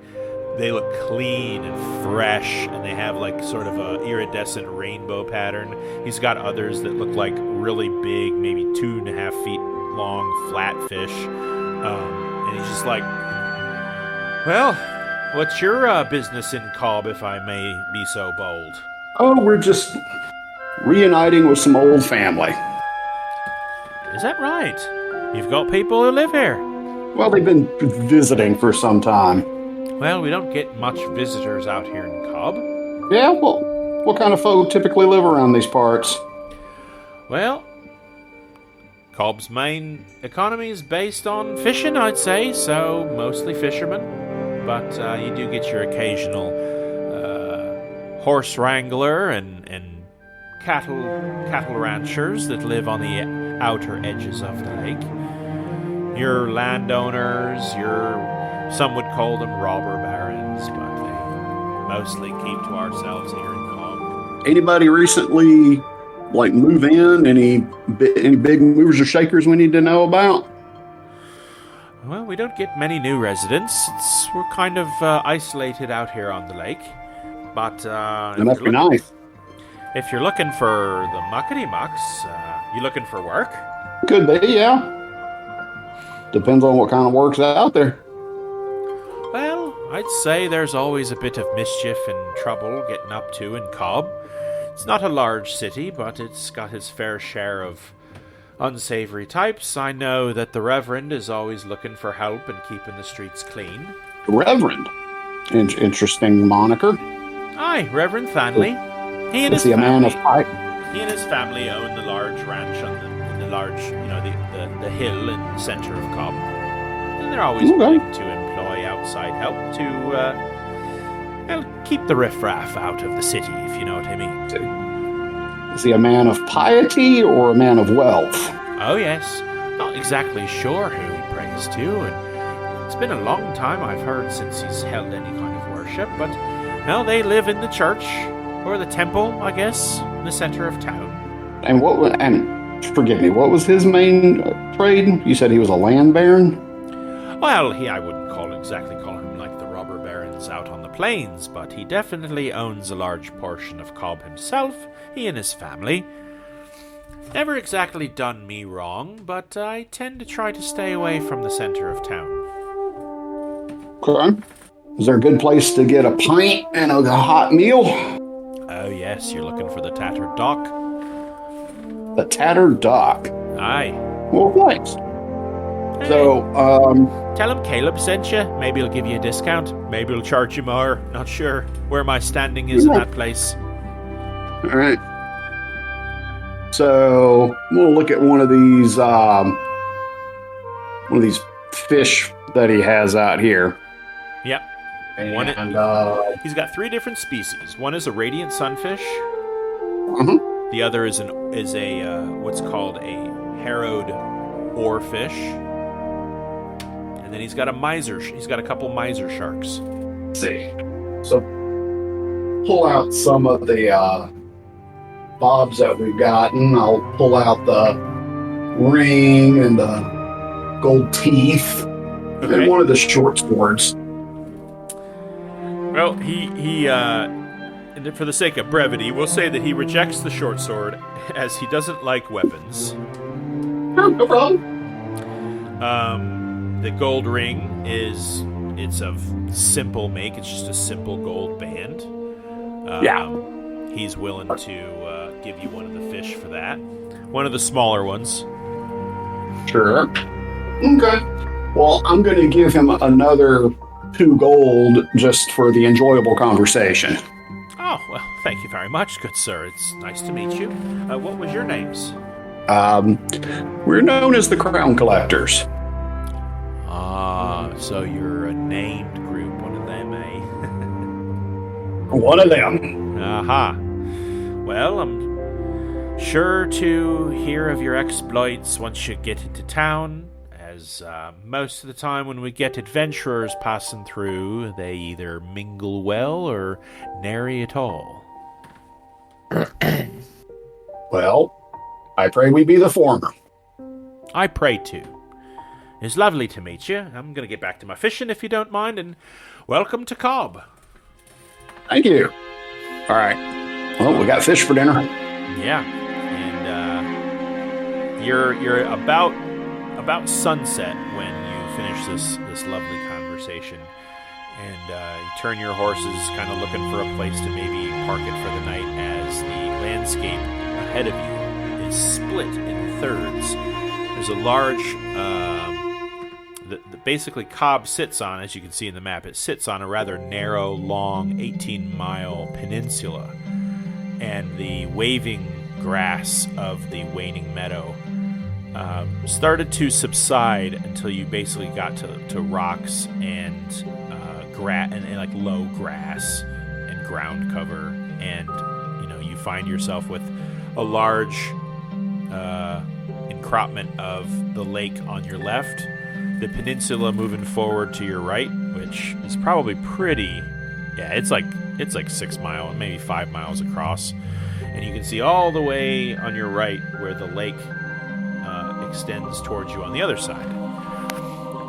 they look clean and fresh, and they have like sort of a iridescent rainbow pattern. He's got others that look like really big, maybe 2.5 feet long, flat fish. And he's just like, well, what's your business in Cobb, if I may be so bold? Oh, we're just reuniting with some old family. Is that right? You've got people who live here. Well, they've been visiting for some time. Well, we don't get much visitors out here in Cobb. Yeah, well, what kind of folk typically live around these parts? Well, Cobb's main economy is based on fishing, I'd say, so mostly fishermen. But you do get your occasional horse wrangler and cattle ranchers that live on the outer edges of the lake. Your landowners, some would call them robber barons, but they mostly keep to ourselves here in Cobb. Anybody recently, like, move in? Any big movers or shakers we need to know about? Well, we don't get many new residents. We're kind of isolated out here on the lake. But That must be nice. if you're looking for the muckety mucks, you looking for work? Could be, yeah. Depends on what kind of work's out there. Well, I'd say there's always a bit of mischief and trouble getting up to in Cobb. It's not a large city, but it's got its fair share of unsavory types. I know that the Reverend is always looking for help in keeping the streets clean. Reverend. Interesting moniker. Aye, Reverend Thanley. He and Is his he a man of family. pipe? He and his family own the large ranch on the large, the hill in the center of Cobb. And they're always Okay. willing to employ outside help to keep the riffraff out of the city, if you know what I mean. Is he a man of piety or a man of wealth? Oh, yes. Not exactly sure who he prays to, and it's been a long time, I've heard, since he's held any kind of worship, but, well, they live in the church, or the temple, I guess, in the center of town. And Forgive me, what was his main trade? You said he was a land baron? Well, I wouldn't exactly call him like the robber barons out on the plains, but he definitely owns a large portion of Cobb himself, he and his family. Never exactly done me wrong, but I tend to try to stay away from the center of town. Okay. Is there a good place to get a pint and a hot meal? Oh yes, you're looking for the Tattered Dock? The Tattered Dock. Aye. Well, thanks. Hey. So, Tell him Caleb sent you. Maybe he'll give you a discount. Maybe he'll charge you more. Not sure where my standing is in that place. all right. So, we'll look at one of these fish that he has out here. Yep. And, He's got 3 different species. One is a radiant sunfish. uh-huh. The other is a what's called a harrowed oarfish. And then he's got a couple miser sharks. Let's see. So, pull out some of the bobs that we've gotten. I'll pull out the ring and the gold teeth and one of the short swords. Well, he and for the sake of brevity, we'll say that he rejects the short sword as he doesn't like weapons. No problem. The gold ring it's of simple make. It's just a simple gold band. He's willing to give you one of the fish for that. One of the smaller ones. Sure. Okay. Well, I'm going to give him another 2 gold just for the enjoyable conversation. Oh, well, thank you very much, good sir. It's nice to meet you. What was your names? We're known as the Crown Collectors. Ah, so you're a named group. One of them, eh? One of them. Aha. Well, I'm sure to hear of your exploits once you get into town, as most of the time when we get adventurers passing through, they either mingle well or nary at all. Well, I pray we be the former. I pray too. It's lovely to meet you. I'm going to get back to my fishing if you don't mind, and welcome to Cobb. Thank you. All right. Well, we got fish for dinner. Yeah, and you're about sunset when you finish this lovely conversation, and you turn your horses, kind of looking for a place to maybe park it for the night, as the landscape ahead of you is split in thirds. There's a large basically Cobb sits on, as you can see in the map, it sits on a rather narrow, long 18-mile peninsula, and the waving grass of the waning meadow started to subside until you basically got to rocks and like low grass and ground cover, and you find yourself with a large encroachment of the lake on your left, the peninsula moving forward to your right, which is probably pretty. Yeah, it's like 6 miles, maybe 5 miles across, and you can see all the way on your right where the lake extends towards you on the other side.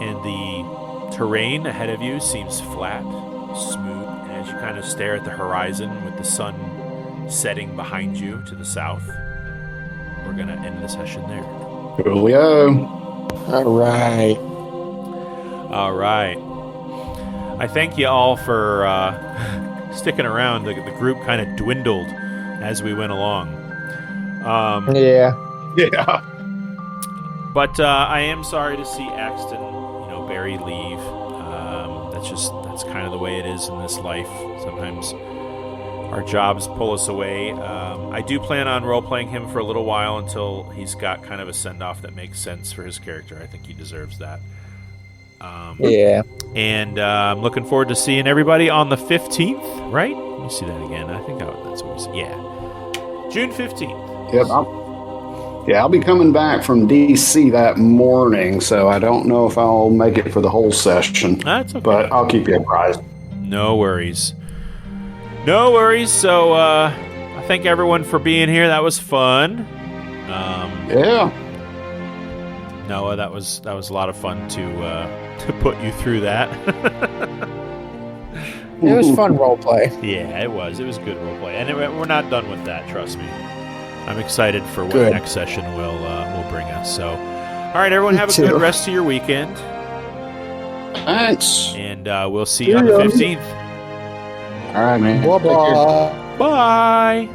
And the terrain ahead of you seems flat, smooth, and as you kind of stare at the horizon with the sun setting behind you to the south, we're going to end the session there. Julio. All right. I thank you all for sticking around. The group kind of dwindled as we went along. Yeah. But I am sorry to see Axton, Barry leave. That's kind of the way it is in this life. Sometimes our jobs pull us away. I do plan on role-playing him for a little while until he's got kind of a send-off that makes sense for his character. I think he deserves that. Yeah. And I'm looking forward to seeing everybody on the 15th, right? Let me see that again. I think that's what we said. Yeah. June 15th. Yep. I'll be coming back from DC that morning, so I don't know if I'll make it for the whole session. That's okay. But I'll keep you apprised. No worries. So, I thank everyone for being here. That was fun. Yeah. Noah, that was a lot of fun to put you through that. It was fun roleplay. Yeah, it was. It was good roleplay, and we're not done with that. Trust me. I'm excited for what Good. next session will bring us. So, all right, everyone, have a too. good rest of your weekend, Thanks. and we'll see you on the 15th. All right, man. Bye-bye. Bye.